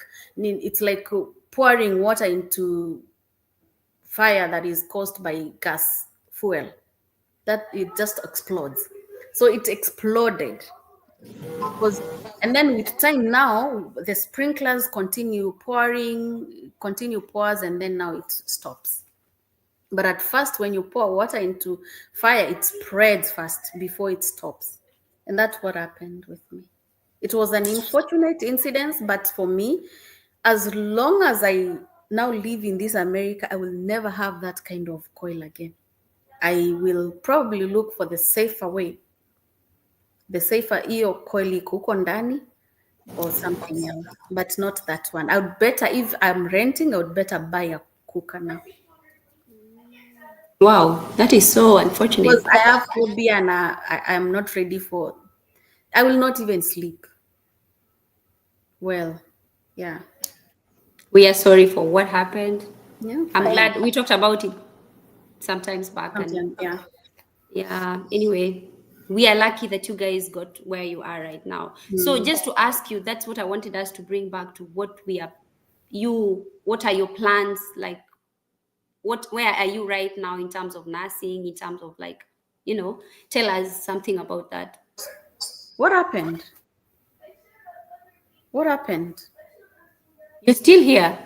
pouring water into fire that is caused by gas fuel. That it just explodes. So it exploded. And then with time now, the sprinklers continue pours, and then now it stops. But at first, when you pour water into fire, it spreads fast before it stops. And that's what happened with me. It was an unfortunate incident, but for me, as long as I now live in this America, I will never have that kind of coil again. I will probably look for the safer way. The safer hiyo coil iko huko ndani or something else, but not that one. I would better, if I'm renting, I would better buy a cooker now. Wow, that is so unfortunate. Because I have phobia, and I'm not ready for. I will not even sleep. Well, yeah. We are sorry for what happened. Yeah, I'm fine. glad we talked about it sometimes back. And Yeah. yeah, anyway, we are lucky that you guys got where you are right now. So just to ask you, that's what I wanted us to bring back to what are your plans? Like, where are you right now in terms of nursing, in terms of like, tell us something about that. What happened? What happened? You're still here.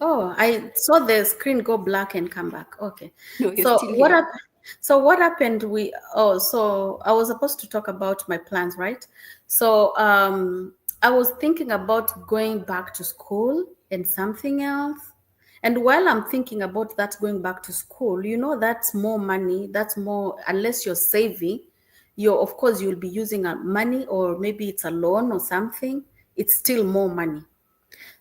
Oh, I saw the screen go black and come back. Okay. No, you're So still what here. happened? So what happened? So I was supposed to talk about my plans, right? So I was thinking about going back to school and something else. And while I'm thinking about that, going back to school, that's more money. That's more, unless you're saving, of course, you'll be using money, or maybe it's a loan or something. It's still more money.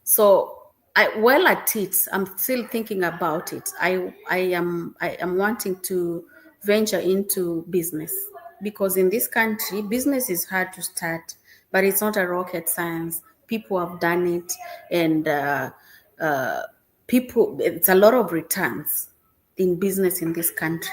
So while at it, I'm still thinking about it. I am wanting to venture into business, because in this country, business is hard to start, but it's not a rocket science. People have done it, and it's a lot of returns in business in this country.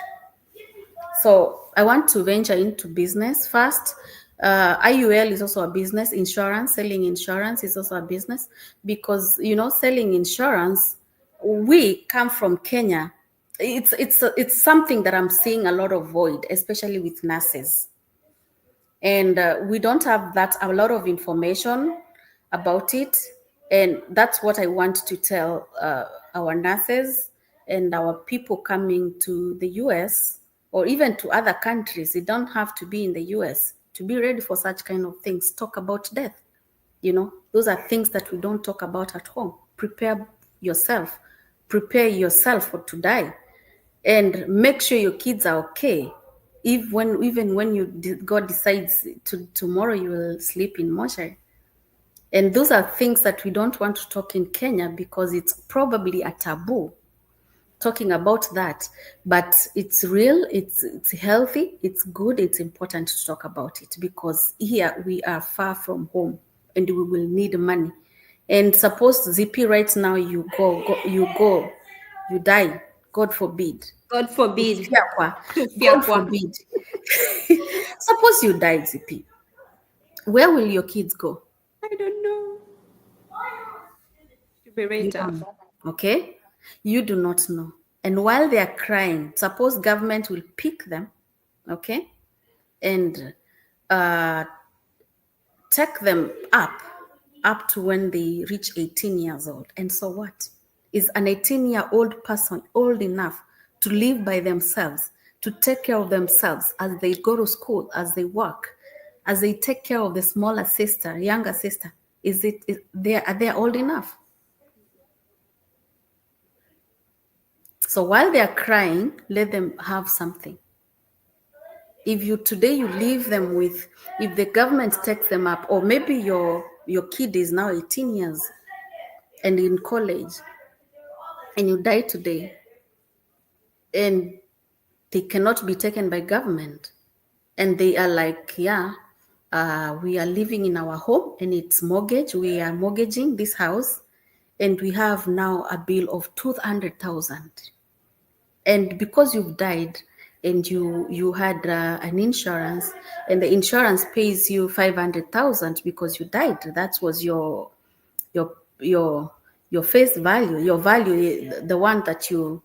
So I want to venture into business first. IUL is also a business. Insurance, selling insurance is also a business, because selling insurance. We come from Kenya. It's something that I'm seeing a lot of void, especially with nurses, and we don't have a lot of information about it. And that's what I want to tell our nurses and our people coming to the US, or even to other countries. It don't have to be in the US to be ready for such kind of things. Talk about death. Those are things that we don't talk about at home. Prepare yourself to die, and make sure your kids are okay. Even when God decides tomorrow you will sleep in mortuary. And those are things that we don't want to talk in Kenya, because it's probably a taboo talking about that. But it's real, it's healthy, it's good, it's important to talk about it, because here we are far from home and we will need money. And suppose ZP right now you die, God forbid. God forbid. God forbid. Suppose you die, ZP. Where will your kids go? I don't know. It should be very tough. Okay? You do not know. And while they are crying, suppose government will pick them, okay? And uh, take them up to when they reach 18 years old. And so what? Is an 18-year-old person old enough to live by themselves, to take care of themselves as they go to school, as they work, as they take care of the smaller sister, younger sister? Are they old enough? So while they are crying, let them have something. If you leave them with, if the government takes them up, or maybe your kid is now 18 years and in college, and you die today, and they cannot be taken by government, and they are like, yeah, we are living in our home and it's mortgage, we are mortgaging this house, and we have now a bill of 200,000, and because you've died and you had an insurance, and the insurance pays you 500,000 because you died, that was your face value, your value, the one that you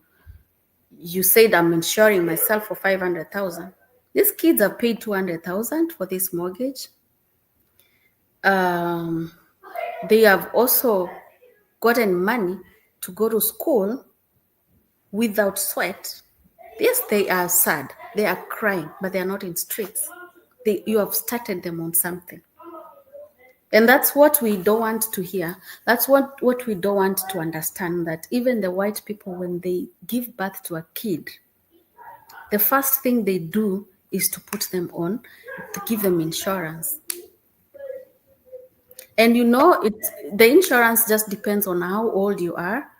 said, I'm insuring myself for 500,000. These kids have paid 200,000 for this mortgage. They have also gotten money to go to school without sweat. Yes, they are sad, they are crying, but they are not in streets. You have started them on something. And that's what we don't want to hear. That's what we don't want to understand, that even the white people, when they give birth to a kid, the first thing they do is to put them on, to give them insurance. And the insurance just depends on how old you are.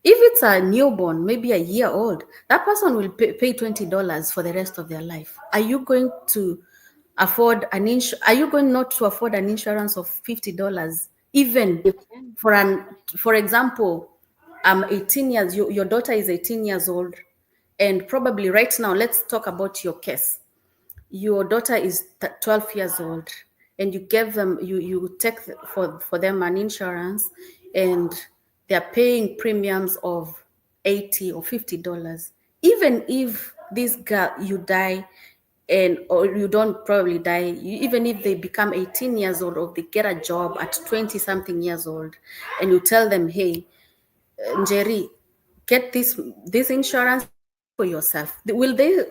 If it's a newborn, maybe a year old, that person will pay $20 for the rest of their life. Are you going to afford are you going not to afford an insurance of $50? Even for example, 18 years, your daughter is 18 years old, and probably right now, let's talk about your case. Your daughter is 12 years old, and you give them, you take for them an insurance, and they're paying premiums of $80 or $50. Even if this girl, you die, or you don't probably die, even if they become 18 years old, or they get a job at 20 something years old, and you tell them, hey, Njeri, get this insurance for yourself. Will they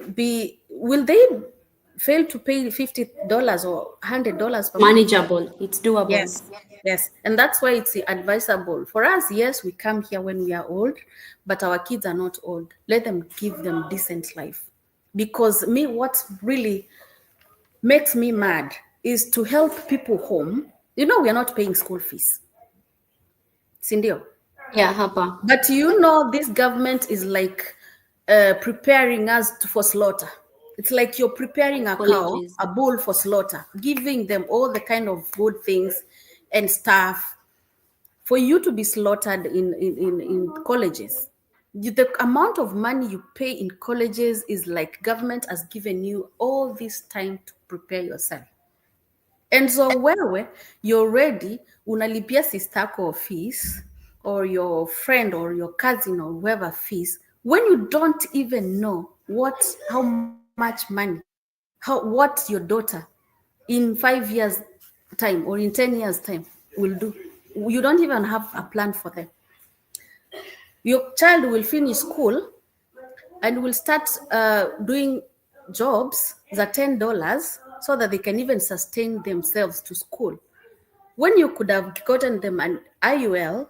fail to pay $50 or $100 per month? Manageable, it's doable. Yes, and that's why it's advisable for us. Yes, we come here when we are old, but our kids are not old. Let them, give them decent life. Because what really makes me mad is to help people home. We are not paying school fees, Cindy. Yeah, hapa. But this government is like preparing us for slaughter. It's like you're preparing a cow, a bull for slaughter, giving them all the kind of good things and stuff for you to be slaughtered in colleges. The amount of money you pay in colleges is like government has given you all this time to prepare yourself. And so wewe, you're ready, unalipia sistako fees, or your friend or your cousin or whoever fees, when you don't even know how much money, what your daughter in 5 years time or in 10 years time will do. You don't even have a plan for them. Your child will finish school and will start doing jobs that $10 so that they can even sustain themselves to school, when you could have gotten them an IUL,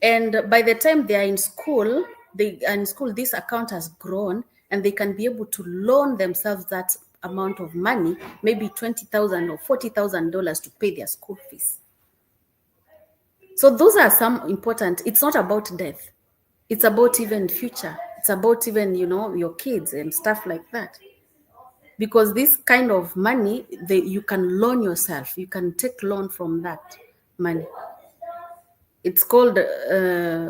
and by the time they are in school, this account has grown, and they can be able to loan themselves that amount of money, maybe $20,000 or $40,000 to pay their school fees. So those are some important. It's not about death. It's about even future. It's about even, your kids and stuff like that. Because this kind of money, you can loan yourself. You can take loan from that money. It's called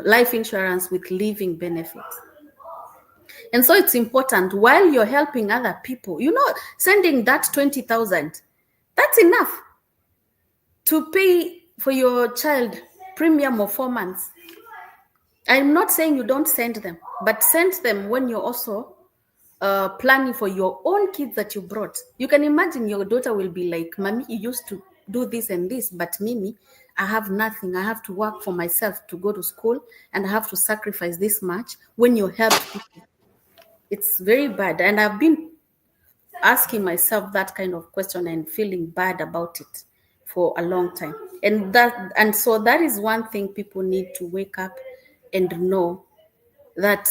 life insurance with living benefits. And so it's important, while you're helping other people, sending that 20,000, that's enough to pay for your child premium of 4 months. I'm not saying you don't send them, but send them when you're also planning for your own kids that you brought. You can imagine your daughter will be like, Mommy, you used to do this and this, but Mimi, I have nothing. I have to work for myself to go to school and I have to sacrifice this much when you helped people. It's very bad. And I've been asking myself that kind of question and feeling bad about it for a long time. And so that is one thing people need to wake up and know, that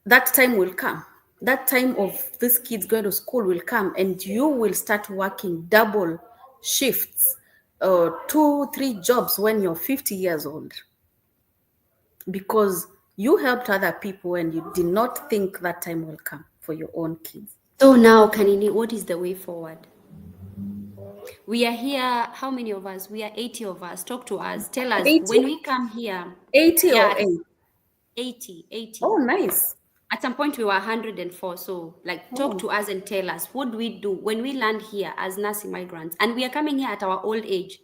that time will come. That time of these kids going to school will come, and you will start working double shifts, 2, 3 jobs when you're 50 years old, because you helped other people and you did not think that time will come for your own kids. So now, Kanini, what is the way forward? We are here, how many of us? We are 80 of us. Talk to us. Tell us, 80? when we come here. 80 Yeah, or 8? 80. Oh, nice. At some point we were 104. So like, talk to us and tell us, what do we do when we land here as nurse immigrants? And we are coming here at our old age.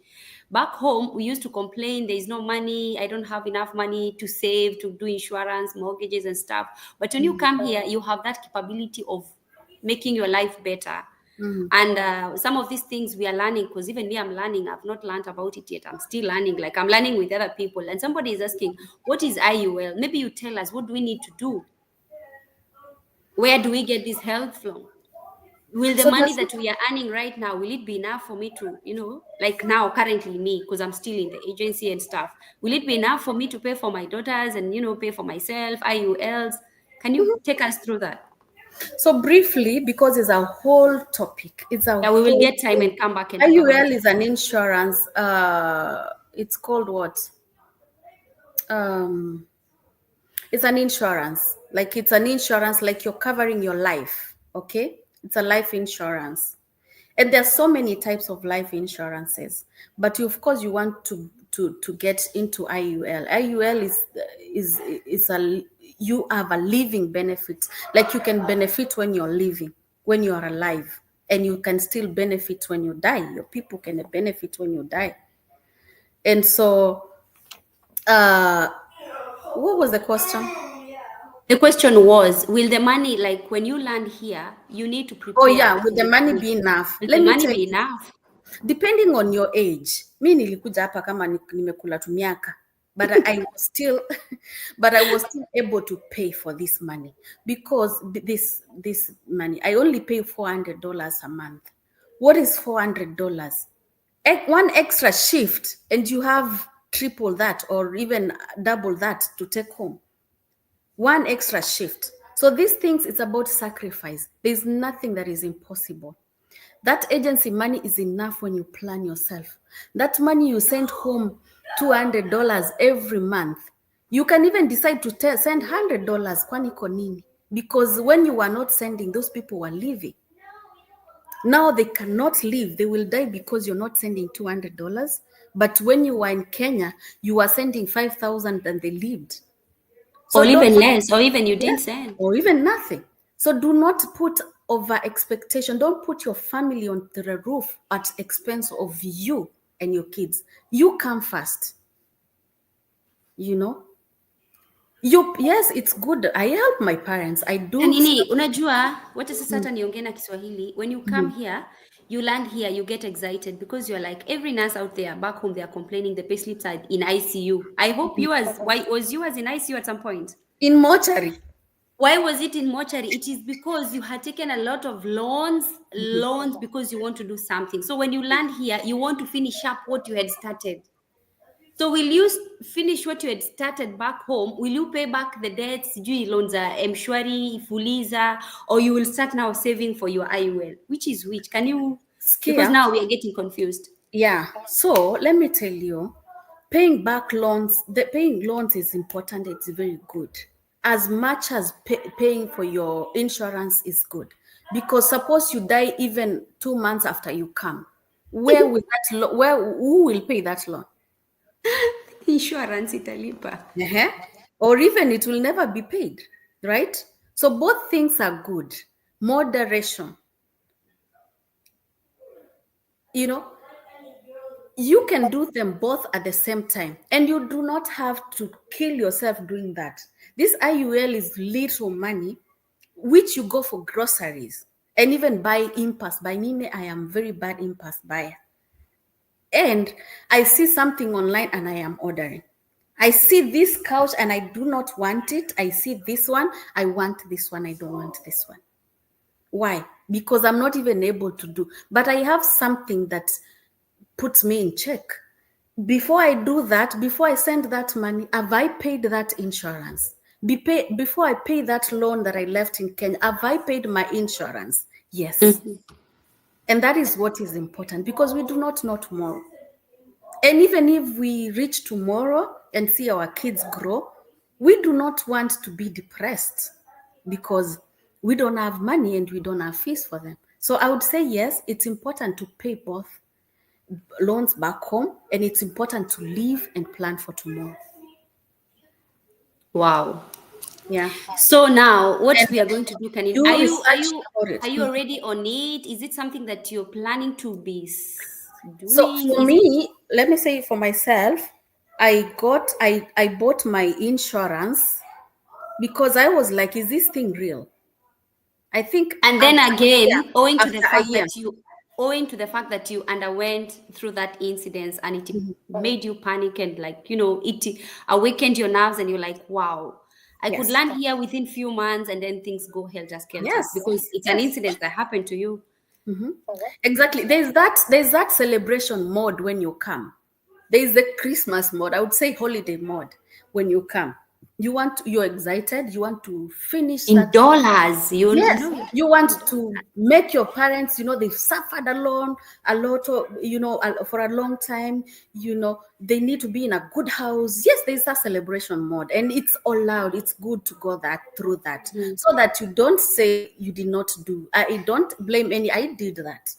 Back home, we used to complain, there is no money, I don't have enough money to save, to do insurance, mortgages and stuff. But when you come here, you have that capability of making your life better. And some of these things we are learning, because even me, I'm learning. I've not learned about it yet. I'm still learning. Like, I'm learning with other people. And somebody is asking, what is IUL? Maybe you tell us, what do we need to do? Where do we get this health from? Will the So money does that we are earning right now, will it be enough for me to, like now, currently me, because I'm still in the agency and stuff, will it be enough for me to pay for my daughters and, pay for myself, IULs? Can you take us through that? So briefly, because it's a whole topic, Yeah, we will get time and come back and talk about IUL it. is an insurance. It's called what? It's an insurance. Like, it's an insurance, like you're covering your life. Okay, it's a life insurance, and there's so many types of life insurances. But of course, you want to get into IUL. IUL is a, you have a living benefit. Like, you can benefit when you're living, when you are alive, and you can still benefit when you die. Your people can benefit when you die. And so, what was the question? The question was, will the money, like when you land here, you need to prepare. Oh yeah, will for the the money school. be enough? Will Let the me money tell be you, enough? depending on your age. Mi nilikuja hapa kama nimekula tu miaka, but I was still but I was still able to pay for this money, because this money, I only pay $400 a month. What is $400? One extra shift and you have triple that or even double that to take home. One extra shift. So these things, it's about sacrifice. There's nothing that is impossible. That agency money is enough when you plan yourself. That money you send home, $200 every month. You can even decide to send $100, kwani konini? Because when you were not sending, those people were leaving. Now they cannot leave. They will die because you're not sending $200. But when you were in Kenya, you were sending 5,000 and they lived. So Or even less, or even you didn't yeah, send. or even nothing. So do not put over expectation. Don't put your family on the roof at expense of you and your kids. You come first. Yes, it's good. I help my parents. I do Kanini, stuff. unajua, wacha sasa hata niongee na Kiswahili. When you come here, you land here, you get excited because you're like, every nurse out there back home, they are complaining the payslips are in ICU. I hope why was yours in ICU at some point? In mortuary. Why was it in mortuary? It is because you had taken a lot of loans because you want to do something. So when you land here, you want to finish up what you had started. So will you finish what you had started back home? Will you pay back the debts, loans, Mshwari, Fuliza, or you will start now saving for your IUL? Which is which? Can you? Because now we are getting confused. Yeah. So let me tell you, paying loans is important. It's very good. As much as paying for your insurance is good, because suppose you die even 2 months after you come, who will pay that loan? Insurance italipa. Or even it will never be paid, right? So both things are good. Moderation. You can do them both at the same time, and you do not have to kill yourself doing that. This IUL is little money which you go for groceries and even buy impulse. By Nine, I am very bad impulse buyer. And I see something online and I am ordering. I see this couch and I do not want it. I see this one, I want this one, I don't want this one. Why? Because I'm not even able to do. But I have something that puts me in check. Before I do that, before I send that money, have I paid that insurance? Before I pay that loan that I left in Kenya, have I paid my insurance? Yes. And that is what is important, because we do not know tomorrow. And even if we reach tomorrow and see our kids grow, we do not want to be depressed because we don't have money and we don't have fees for them. So I would say, yes, it's important to pay both loans back home, and it's important to live and plan for tomorrow. Wow. Yeah. So now what we are going to do, Kanini, You are research about it. you already on it? Is it something that you're planning to be doing? So for me, let me say for myself, I bought my insurance because I was like, is this thing real? I think, and then again, owing to the fact that you underwent through that incident, and it made you panic, and like, you know, it awakened your nerves, and you're like, wow, I could land here within few months, and then things go helter-skelter. Yes. Because it's an incident that happened to you. Exactly. There's that celebration mode when you come. There's the Christmas mode. I would say holiday mode when you come. You're excited. You want to finish In that. dollars, Yes, you want to make your parents, they've suffered alone a lot of, for a long time, they need to be in a good house. Yes, there's a celebration mode, and it's allowed. It's good to go through that, so that you don't say you did not do. I don't blame I did that.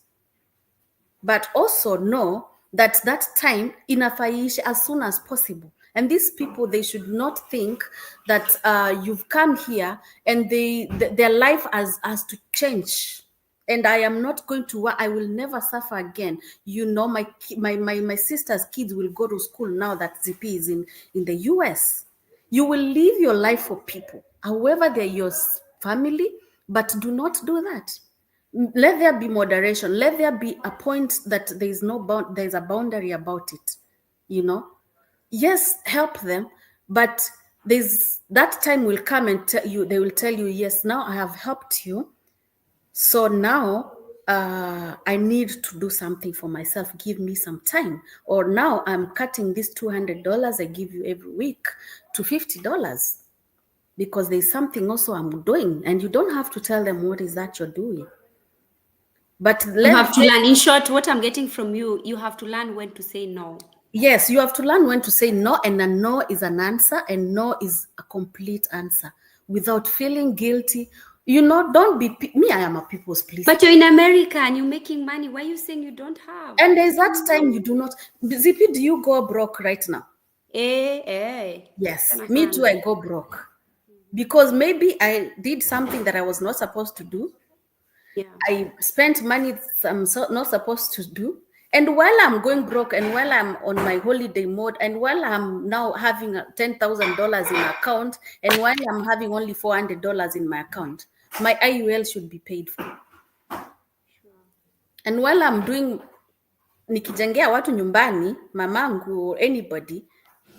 But also know that time enough as soon as possible. And these people, they should not think that you've come here and their life has to change. And I am not going to I will never suffer again. My sister's kids will go to school now that ZP is in the US. You will live your life for people, however they're your family, but do not do that. Let there be moderation. Let there be a point that there's a boundary about it. Yes, help them, but that time will come and they will tell you, yes, now I have helped you. So now I need to do something for myself. Give me some time. Or now I'm cutting this $200 I give you every week to $50 because there's something also I'm doing, and you don't have to tell them what is that you're doing. But you have to learn. In short, what I'm getting from you, you have to learn when to say no. Yes, you have to learn when to say no, and a no is an answer, and no is a complete answer without feeling guilty. Don't be me. I am a people's pleaser. But you're in America and you're making money. Why are you saying you don't have? And there's that time you do not. ZP, do you go broke right now? Yes, me too. I go broke because maybe I did something that I was not supposed to do. Yeah. I spent money I'm not supposed to do. And while I'm going broke, and while I'm on my holiday mode, and while I'm now having $10,000 in account, and while I'm having only $400 in my account, my IUL should be paid for. And while I'm doing nikijengea watu nyumbani, mamangu or anybody,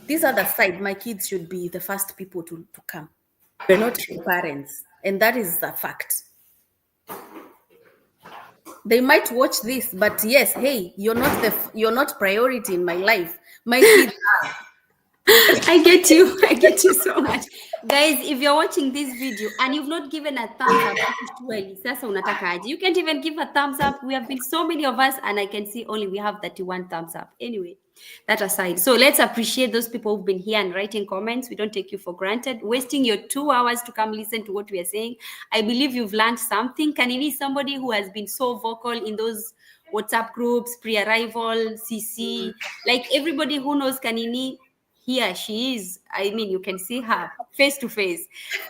this other side, my kids should be the first people to come. We're not parents, and that is the fact. They might watch this, but yes, hey, you're not priority in my life. My kids are. I get you. I get you so much. Guys, if you're watching this video and you've not given a thumbs up, you can't even give a thumbs up. We have been so many of us, and I can see only we have 31 thumbs up. Anyway, that aside, so let's appreciate those people who've been here and writing comments. We don't take you for granted. Wasting your 2 hours to come listen to what we are saying. I believe you've learned something. Kanini is somebody who has been so vocal in those WhatsApp groups, pre-arrival, CC, like everybody who knows Kanini. Here she is. I mean, you can see her face to face,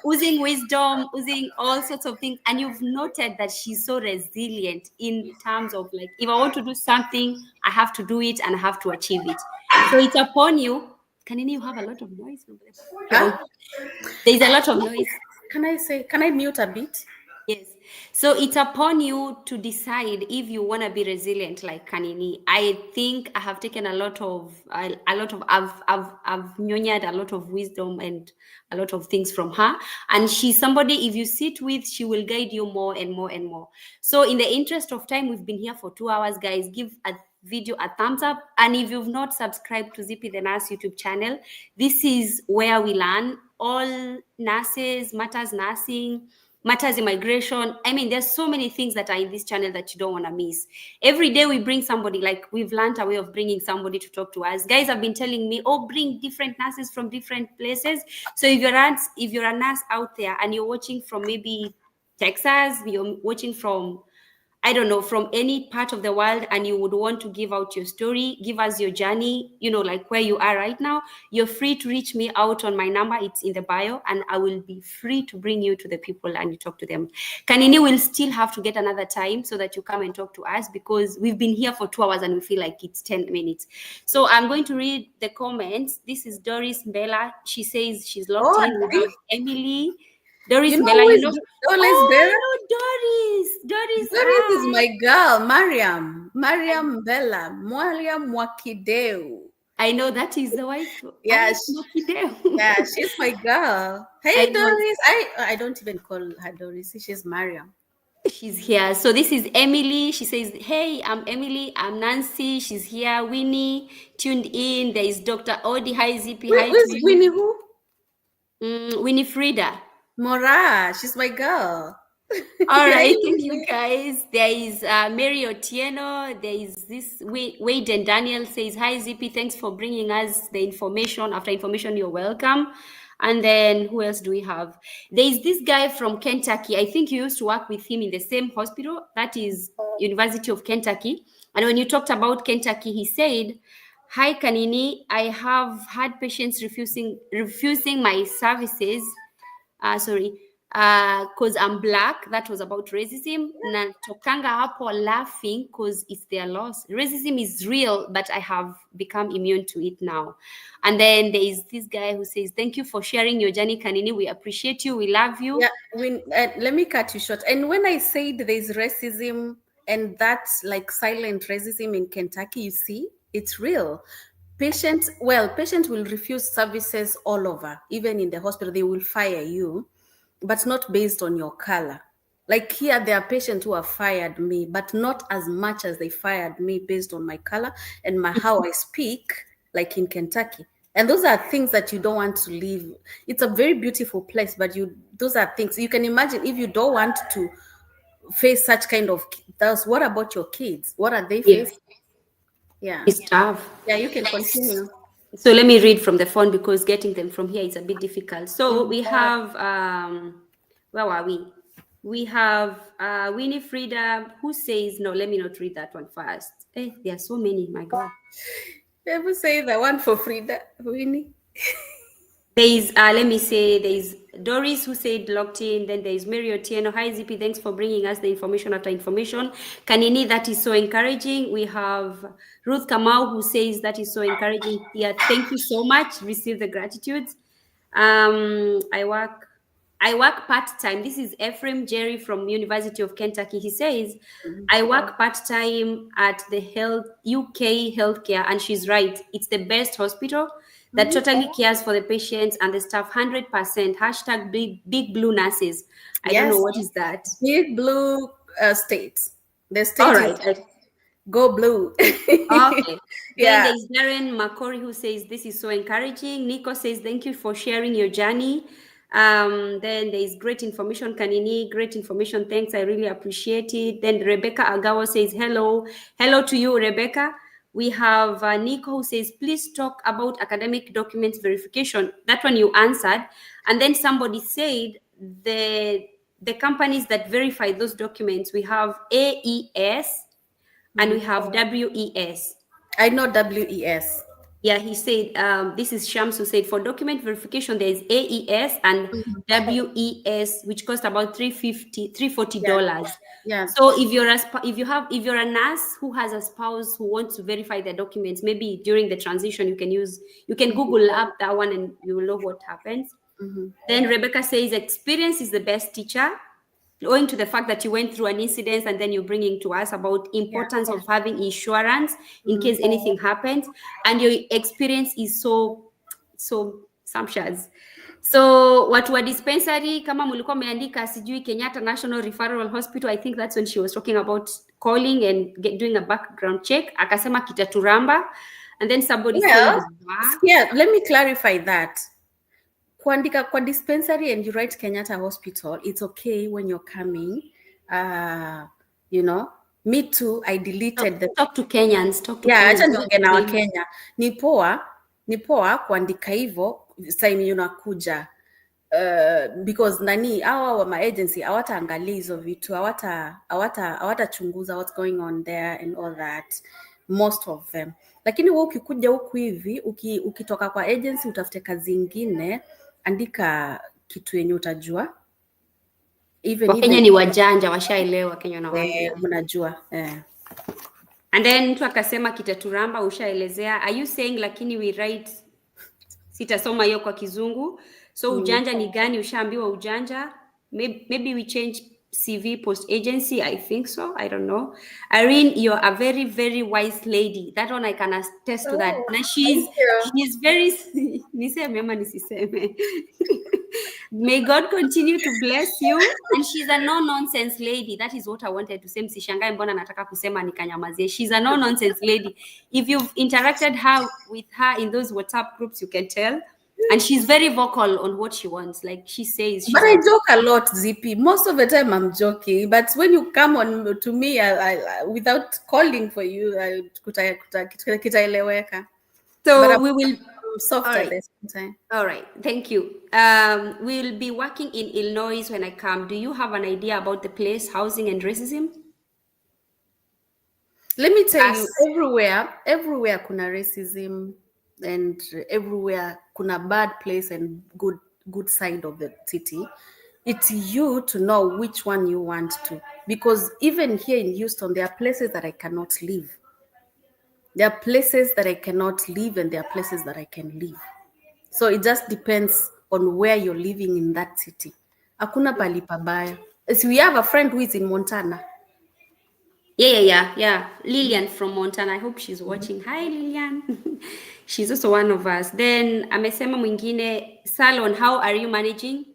oozing wisdom, oozing all sorts of things. And you've noted that she's so resilient in terms of like, if I want to do something, I have to do it and I have to achieve it. So it's upon you. Kanini, you have a lot of noise. There's a lot of noise. can I mute a bit? Yes. So it's upon you to decide if you want to be resilient like Kanini. I think I have taken I've nyonyed a lot of wisdom and a lot of things from her. And she's somebody, if you sit with, she will guide you more and more and more. So in the interest of time, we've been here for 2 hours, guys. Give a video a thumbs up. And if you've not subscribed to Zippy the Nurse YouTube channel, this is where we learn all nurses, matters nursing, matters immigration. I mean, there's so many things that are in this channel that you don't want to miss. Every day we bring somebody, like we've learned a way of bringing somebody to talk to us. Guys have been telling me, oh, bring different nurses from different places. So if you're a nurse out there and you're watching from maybe Texas, you're watching from, I don't know, from any part of the world, and you would want to give out your story, give us your journey, like where you are right now, you're free to reach me out on my number. It's in the bio, and I will be free to bring you to the people and you talk to them. Kanini will still have to get another time so that you come and talk to us, because we've been here for 2 hours and we feel like it's 10 minutes. So I'm going to read the comments. This is Doris Bella. She says she's locked Oh, in. We have Emily. Doris you know Bella, who is Doris Oh, Bella? I know Doris. Doris, Doris is hi. my girl, Mariam. Mariam Bella. Mariam Wakideu. I know that is the wife. Yeah, Makideu. yeah, she's my girl. I Hey know Doris. I don't even call her Doris. She's Mariam. she's here. So this is Emily. She says, hey, I'm Emily. I'm Nancy. She's here. Winnie tuned in. There is Dr. Odi. Hi, Zippy. Hi to Where's you. Winnie who? Winnie Frida. Mora. She's my girl. All Hey. right, thank you guys. There is Mary Otieno. There is this Wade and Daniel says, hi Zippy, thanks for bringing us the information. After information, you're welcome. And then who else do we have? There is this guy from Kentucky. I think you used to work with him in the same hospital. That is University of Kentucky. And when you talked about Kentucky, he said, hi Kanini, I have had patients refusing my services. Because I'm black. That was about racism. Natokanga hapo laughing because it's their loss. Racism is real, but I have become immune to it now. And then there is this guy who says, thank you for sharing your journey, Kanini. We appreciate you. We love you. Yeah, let me cut you short. And when I said there's racism, and that's like silent racism in Kentucky, you see, it's real. Patients will refuse services all over, even in the hospital. They will fire you, but not based on your color. Like here, there are patients who have fired me, but not as much as they fired me based on my color and how I speak, like in Kentucky. And those are things that you don't want to leave. It's a very beautiful place, but those are things you can imagine if you don't want to face such kind of. Thus, what about your kids? What are they Yeah. facing? Yeah. It's tough. Yeah, you can continue. So let me read from the phone because getting them from here is a bit difficult. So we have, where are we? We have Winnie Frida who says, no, let me not read that one first. There are so many, my God. Ever say the one for Frida, Winnie? There's, there's Doris who said locked in. Then there's Mary Otieno. Hi, Zippy. Thanks for bringing us the information after information. Kanini, that is so encouraging. We have Ruth Kamau who says that is so encouraging. Yeah, thank you so much. Receive the gratitudes. I work part-time. This is Ephraim Jerry from University of Kentucky. He says, I work part-time at the UK healthcare, and she's right. It's the best hospital that totally cares for the patients and the staff 100%. Hashtag big blue nurses. I don't know what is that. Big blue states. The state All is right. go blue. Okay. Yeah. Then there's Darren McCory who says, this is so encouraging. Nico says, thank you for sharing your journey. Then there's great information, Kanini, great information. Thanks. I really appreciate it. Then Rebecca Agawa says, hello. Hello to you, Rebecca. We have Nico who says, please talk about academic documents verification. That one you answered. And then somebody said the companies that verify those documents, we have AES and we have WES. I know WES. Yeah, he said, this is Shams who said, for document verification, there is AES and WES, which cost about $340. Yeah. So if you're a nurse who has a spouse who wants to verify their documents, maybe during the transition, you can Google up that one and you will know what happens. Then Rebecca says experience is the best teacher, owing to the fact that you went through an incident and then you're bringing to us about importance of having insurance in case anything happens, and your experience is so sumptuous. So watu wa dispensary kama mulikuwa meandika sijui Kenyatta National Referral Hospital, I think that's when she was talking about calling and doing a background check, akasema Kitaturamba, and then somebody said yeah, let me clarify that. Kuandika kwa dispensary and you write Kenyatta Hospital, it's okay when you're coming. You know, me too, I deleted the... Talk to Kenyans, talk to yeah, Kenyans. acha niongee na Wakenya. Ni poa kuandika hivyo time unakuja. Because nani hawa wa agency hawataangalia hizo vitu, hawatachunguza what's going on there and all that, most of them. Lakini wewe ukikuja huku hivi, ukitoka kwa agency utafute kazi nyingine, andika kitu yenye utajua. Wakenya ni wajanja, washaelewa Kenya na unajua. And then mtu akasema Kitaturamba, ushaelezea. Are you saying lakini we write, sitasoma hiyo kwa Kizungu. So ujanja ni gani? Ushaambiwa ujanja. Maybe we change CV post agency. I think so. I don't know. Irene, you're a very, very wise lady. That one I can attest to that. Now she's very niseme ama nisiseme. May God continue to bless you. And she's a no-nonsense lady. That is what I wanted to say. Msishangae mbona nataka kusema nikanyamazie. She's a no-nonsense lady. If you've interacted with her in those WhatsApp groups, you can tell. And she's very vocal on what she wants. Like she says. But I joke a lot, ZP. Most of the time I'm joking. But when you come on to me, I without calling for you, kitaeleweka. So we will softer this time. All right, thank you. We'll be working in Illinois when I come. Do you have an idea about the place, housing, and racism? Let me tell you, everywhere kuna racism, and everywhere kuna bad place and good side of the city. It's you to know which one you want to. Because even here in Houston, there are places that I cannot live. There are places that I cannot live, and there are places that I can live. So it just depends on where you're living in that city. Hakuna pali pabaya. So we have a friend who is in Montana. Yeah. Lillian from Montana. I hope she's watching. Hi, Lillian. She's also one of us. Then amesema mwingine, Salon, how are you managing?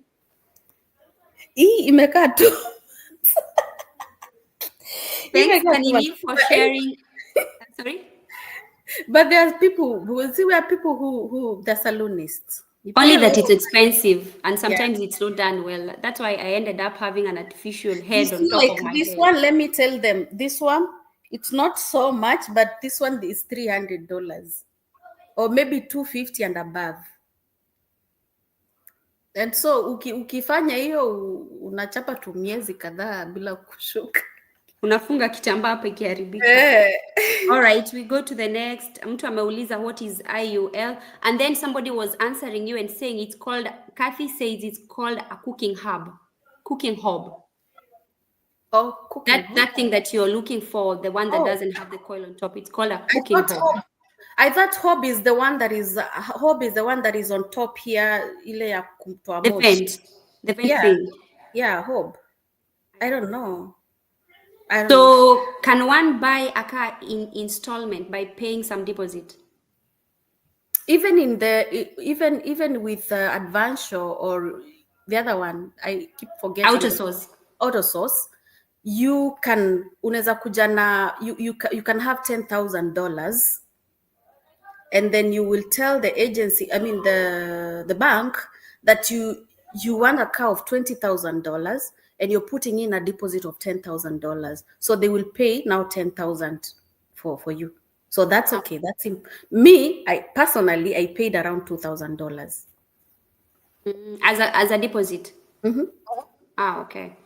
Imekaa tu. Thanks, Kanini, for sharing. Sorry? But there's people who they're salonists. Only that it's expensive, and sometimes it's not done well. That's why I ended up having an artificial head on top of my this head. One, let me tell them, this one, it's not so much, but this one is $300 or maybe $250 and above. And so ukifanya hiyo unachapa tu miezi kadhaa bila kushuka. Unafunga kitambaa hapa ikiharibika. All right, we go to the next. Mtu ameuliza what is IUL, and then somebody was answering you and saying it's called, Kathy says it's called a cooking hob. Oh, cooking hob. That thing that you're looking for, the one that doesn't have the coil on top, it's called a cooking hob. I thought hob is the one that is on top here, ile ya kumtoa moshi. The vent thing. Yeah, hob. I don't know. So can one buy a car in installment by paying some deposit? Even with Advance or the other one, I keep forgetting. AutoSource. You can unaweza kuja na you can have $10,000, and then you will tell the agency, I mean the bank, that you want a car of $20,000. And you're putting in a deposit of $10,000. So they will pay now $10,000 for you. So that's okay. That's me. I paid around $2,000 as a deposit. Okay.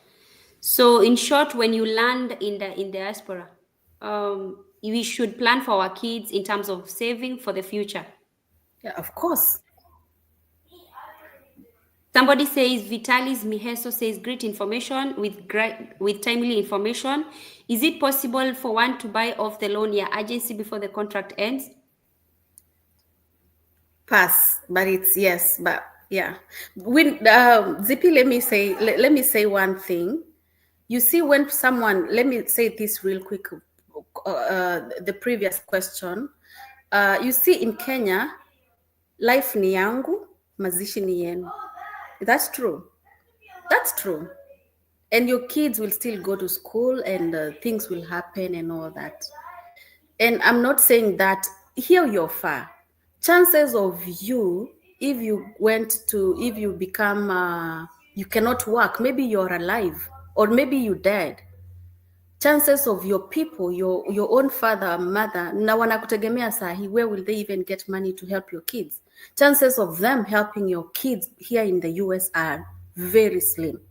So in short, when you land in diaspora, we should plan for our kids in terms of saving for the future. Yeah, of course. Somebody says, Vitalis Miheso says, great information with timely information. Is it possible for one to buy off the loan agency before the contract ends? Pass, but it's yes. But Yeah. When Zippy, let me say one thing. You see, when someone, let me say this real quick. The previous question. You see, in Kenya, life ni yangu, mazishi ni yenu. That's true. That's true. And your kids will still go to school, and things will happen and all that. And I'm not saying that here you're far. Chances of you, if you become, you cannot work, maybe you're alive or maybe you died. Chances of your people, your own father, mother, na wanakutegemea sahi, where will they even get money to help your kids? Chances of them helping your kids here in the US are very slim.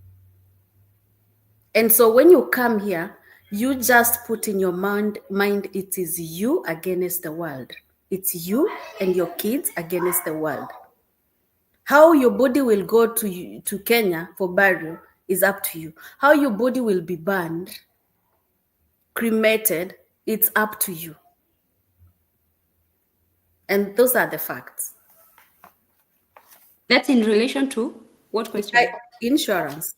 And so when you come here, you just put in your mind it is you against the world. It's you and your kids against the world. How your body will go to Kenya for burial is up to you. How your body will be burned, cremated, it's up to you. And those are the facts. That's in relation to what question? Insurance.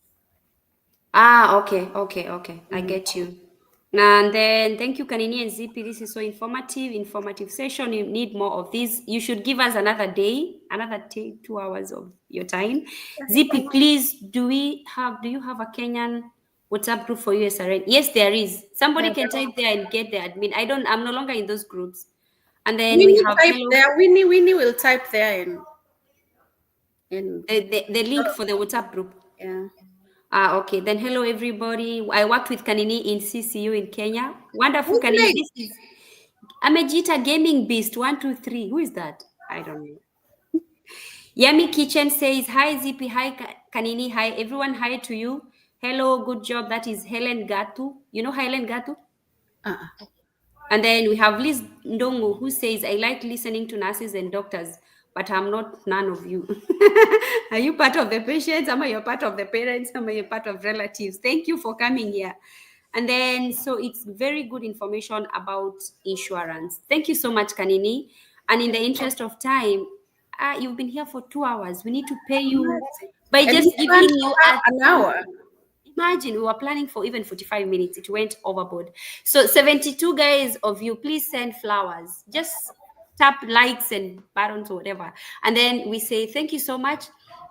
Okay. I get you. And then thank you, Kanini and Zippy. This is so informative session. You need more of this. You should give us another day, 2 hours of your time. Zippy, please, do you have a Kenyan WhatsApp group for USRN? Yes, there is. Somebody can type there and get the admin. I'm no longer in those groups. And then we have Winnie will type there in the link for the WhatsApp group. Yeah. Okay. Then hello everybody. I worked with Kanini in CCU in Kenya. Wonderful, Kanini. This is Amejita Gaming Beast 123. Who is that? I don't know. Yummy Kitchen says hi Zippy, hi Kanini, hi everyone, hi to you. Hello, good job. That is Helen Gatu. You know Helen Gatu? And then we have Liz Ndongo who says, I like listening to nurses and doctors, but I'm not none of you. Are you part of the patients? Am I you're part of the parents? Am I you're part of relatives? Thank you for coming here. And then, so it's very good information about insurance. Thank you so much, Kanini. And in the interest of time, you've been here for 2 hours. We need to pay you by just giving you an hour. Imagine we were planning for even 45 minutes. It went overboard. So 72 guys of you, please send flowers. Just tap likes and buttons or whatever. And then we say, thank you so much.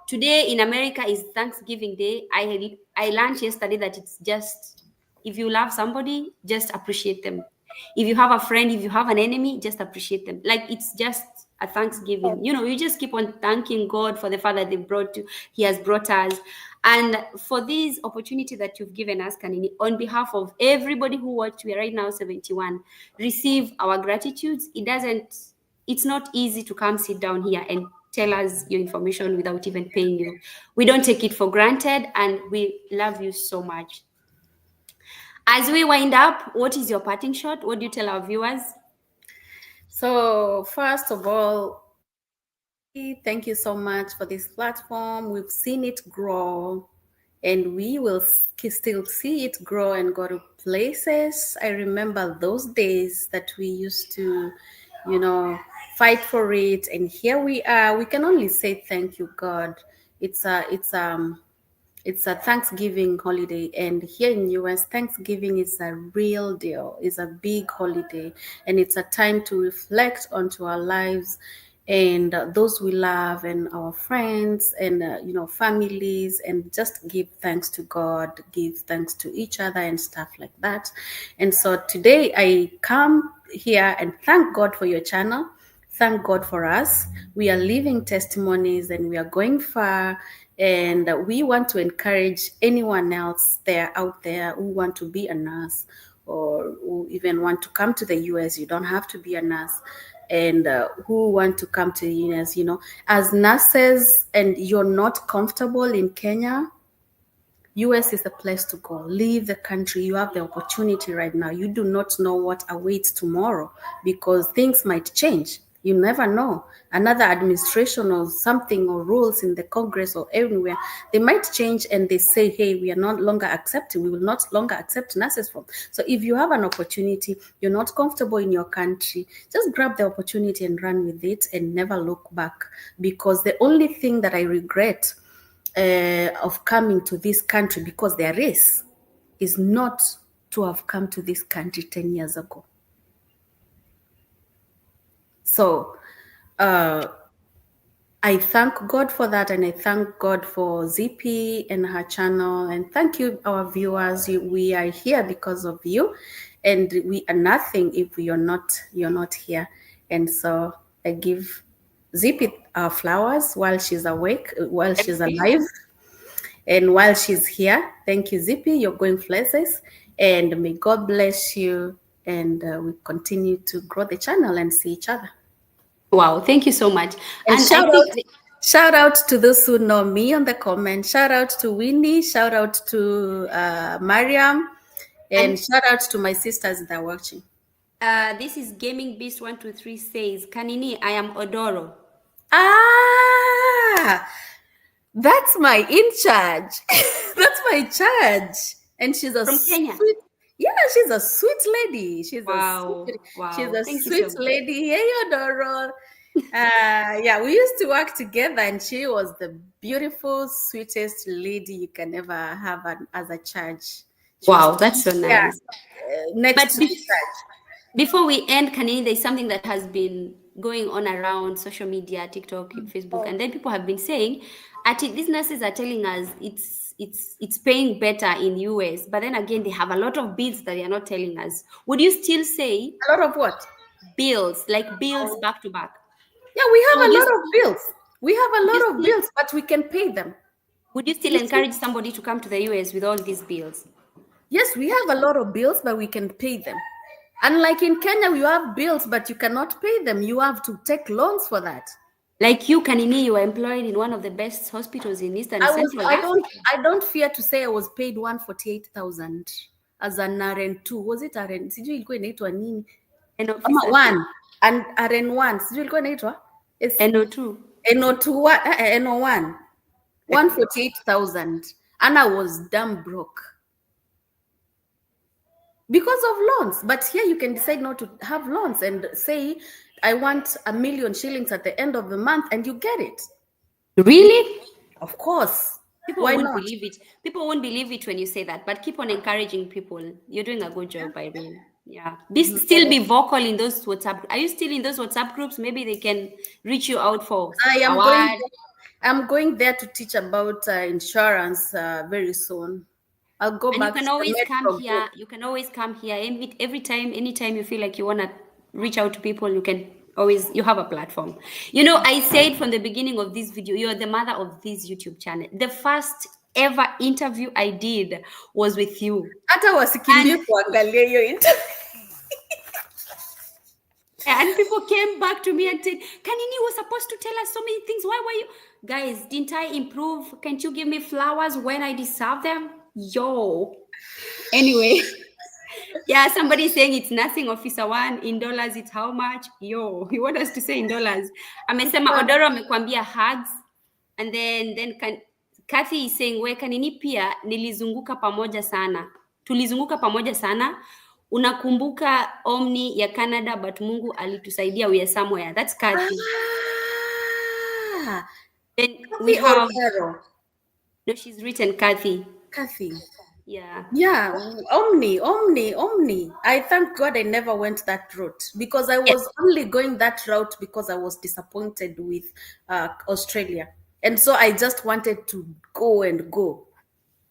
Today in America is Thanksgiving Day. I learned yesterday that it's just, if you love somebody, just appreciate them. If you have a friend, if you have an enemy, just appreciate them. Like it's just a Thanksgiving. You know, you just keep on thanking God for the fact that He has brought us. And for this opportunity that you've given us, Kanini, on behalf of everybody who watched, we are right now 71, receive our gratitudes. It's not easy to come sit down here and tell us your information without even paying you. We don't take it for granted, and we love you so much. As we wind up, what is your parting shot? What do you tell our viewers? So first of all, thank you so much for this platform. We've seen it grow, and we will still see it grow and go to places. I remember those days that we used to, fight for it, and here we are. We can only say thank you, God. It's a Thanksgiving holiday, and here in US, Thanksgiving is a real deal. It's a big holiday, and it's a time to reflect onto our lives and those we love and our friends and families, and just give thanks to God, give thanks to each other and stuff like that. And so today I come here and thank God for your channel. Thank God for us. We are living testimonies and we are going far. And we want to encourage anyone else out there who want to be a nurse or who even want to come to the US. You don't have to be a nurse. And who want to come to the US, as nurses, and you're not comfortable in Kenya, US is the place to go. Leave the country. You have the opportunity right now. You do not know what awaits tomorrow because things might change. You never know. Another administration or something or rules in the Congress or anywhere, they might change and they say, hey, we are not longer accepting, we will not longer accept nurses from. So if you have an opportunity, you're not comfortable in your country, just grab the opportunity and run with it and never look back. Because the only thing that I regret of coming to this country because there is not to have come to this country 10 years ago. So I thank God for that, and I thank God for ZP and her channel, and thank you, our viewers. We are here because of you, and we are nothing if you're not here. And so I give ZP our flowers while she's awake, while she's alive. And while she's here, thank you, Zippy. You're going places, and may God bless you. And we continue to grow the channel and see each other. Wow, thank you so much. And I think shout out to those who know me on the comment. Shout out to Winnie. Shout out to Mariam, and shout out to my sisters that are watching. This is Gaming Beast 123 says, Kanini, I am Odoro. Ah, that's my in charge. That's my charge. And she's a From Kenya. sweet, yeah, she's a sweet lady. She's Wow. she's a Thank you sweet so much. lady. Hey, Odoro. Yeah, we used to work together, and she was the beautiful, sweetest lady you can ever have as a charge. Wow, that's so nice. Next to charge. Before we end, Kanini, there's something that has been going on around social media, TikTok, Facebook, and then people have been saying, these nurses are telling us it's paying better in US, but then again, they have a lot of bills that they are not telling us. Would you still say a lot of what? Bills, like bills back to back? Yeah, we have a lot of bills. We have a lot of bills, but we can pay them. Would you still encourage somebody to come to the US with all these bills? Yes, we have a lot of bills, but we can pay them. Unlike in Kenya, you have bills, but you cannot pay them. You have to take loans for that. Like you, Kanini, you are employed in one of the best hospitals in Eastern Central Africa. I don't fear to say I was paid 148,000 as an RN2. Was it RN? Sijui ilikuwa inaitwa nini? One. And RN1. Sijui ilikuwa inaitwa? NO2. NO1. 148,000. And I was damn broke. Because of loans. But here you can decide not to have loans and say, I want 1 million shillings at the end of the month, and you get it. Really? Of course. Why not? Believe it. People won't believe it when you say that, but keep on encouraging people. You're doing a good job, Irene. Yeah. Still be vocal in those WhatsApp. Are you still in those WhatsApp groups? Maybe they can reach you out for I'm going there to teach about insurance very soon. I'll go back. You can always come here. You can always come here every time, anytime you feel like you want to reach out to people, you have a platform. I said from the beginning of this video, you're the mother of this YouTube channel. The first ever interview I did was with you. And people came back to me and said, Kanini was supposed to tell us so many things. Why were you? Guys, didn't I improve? Can't you give me flowers when I deserve them? Yo. Anyway. Yeah, somebody saying it's nothing, Officer One. In dollars, it's how much? Yo, you want us to say in dollars? Amesema Odoro amekwambia hugs. And then Kathy is saying, we Kanini pia nilizunguka pamoja sana. Tulizunguka pamoja sana. Unakumbuka Omni ya Canada, but Mungu alitusaidia, we are somewhere. That's Kathy. Then we have... No, she's written Kathy. Kathy. Yeah. Omni. I thank God I never went that route, because I was only going that route because I was disappointed with Australia. And so I just wanted to go.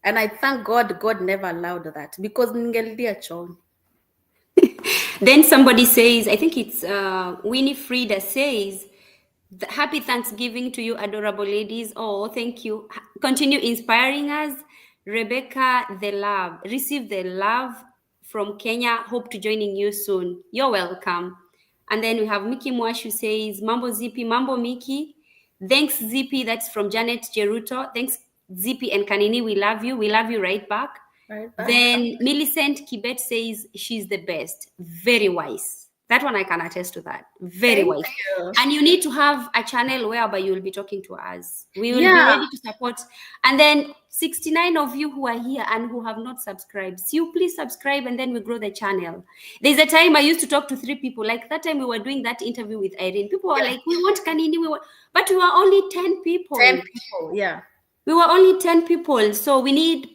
And I thank God never allowed that, because ningelidia chon. Then somebody says, I think it's Winnie Frida says, happy Thanksgiving to you, adorable ladies. Oh, thank you. Continue inspiring us. Rebecca, receive the love from Kenya. Hope to joining you soon. You're welcome. And then we have Mickey Mwash who says, Mambo Zippy, Mambo Mickey. Thanks, Zippy. That's from Janet Jeruto. Thanks, Zippy and Kanini. We love you. We love you right back. Then Millicent Kibet says, she's the best. Very wise. That one I can attest to that. Very Thank wise. you. And you need to have a channel whereby you will be talking to us. We will be Yeah. ready to support. And then 69 of you who are here and who have not subscribed, so you please subscribe and then we grow the channel. There's a time I used to talk to 3 people. Like that time we were doing that interview with Irene. People were Yeah. like, we want Kanini, we want, but we were only 10 people. 10 people. Yeah. We were only 10 people, so we need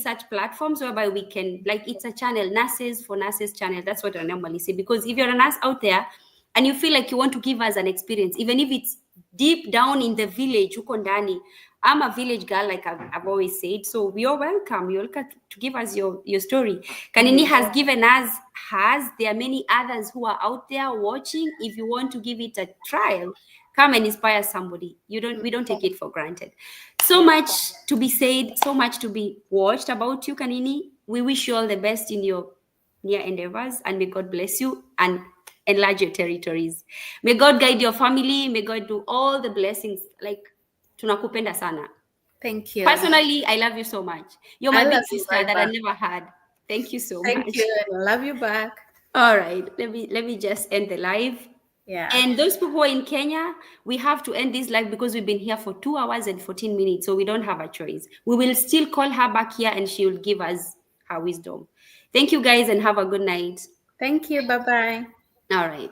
such platforms whereby we can, like, it's a channel, nurses for nurses channel. That's what I normally say, because if you're a nurse out there and you feel like you want to give us an experience, even if it's deep down in the village, huko ndani. I'm a village girl, like I've always said, so you're welcome to give us your story. Kanini has given us there are many others who are out there watching. If you want to give it a trial, come and inspire somebody. We don't take it for granted. So much to be said, so much to be watched about you, Kanini. We wish you all the best in your near endeavors, and may God bless you and enlarge your territories. May God guide your family. May God do all the blessings. Like, tunakupenda sana. Thank you. Personally, I love you so much. You're my I big love you sister right that I back. never had. Thank you so much. Thank you. And I love you back. All right, let me just end the live. Yeah. And those people who are in Kenya, we have to end this live because we've been here for 2 hours and 14 minutes, so we don't have a choice. We will still call her back here and she will give us her wisdom. Thank you guys and have a good night. Thank you. Bye-bye. All right.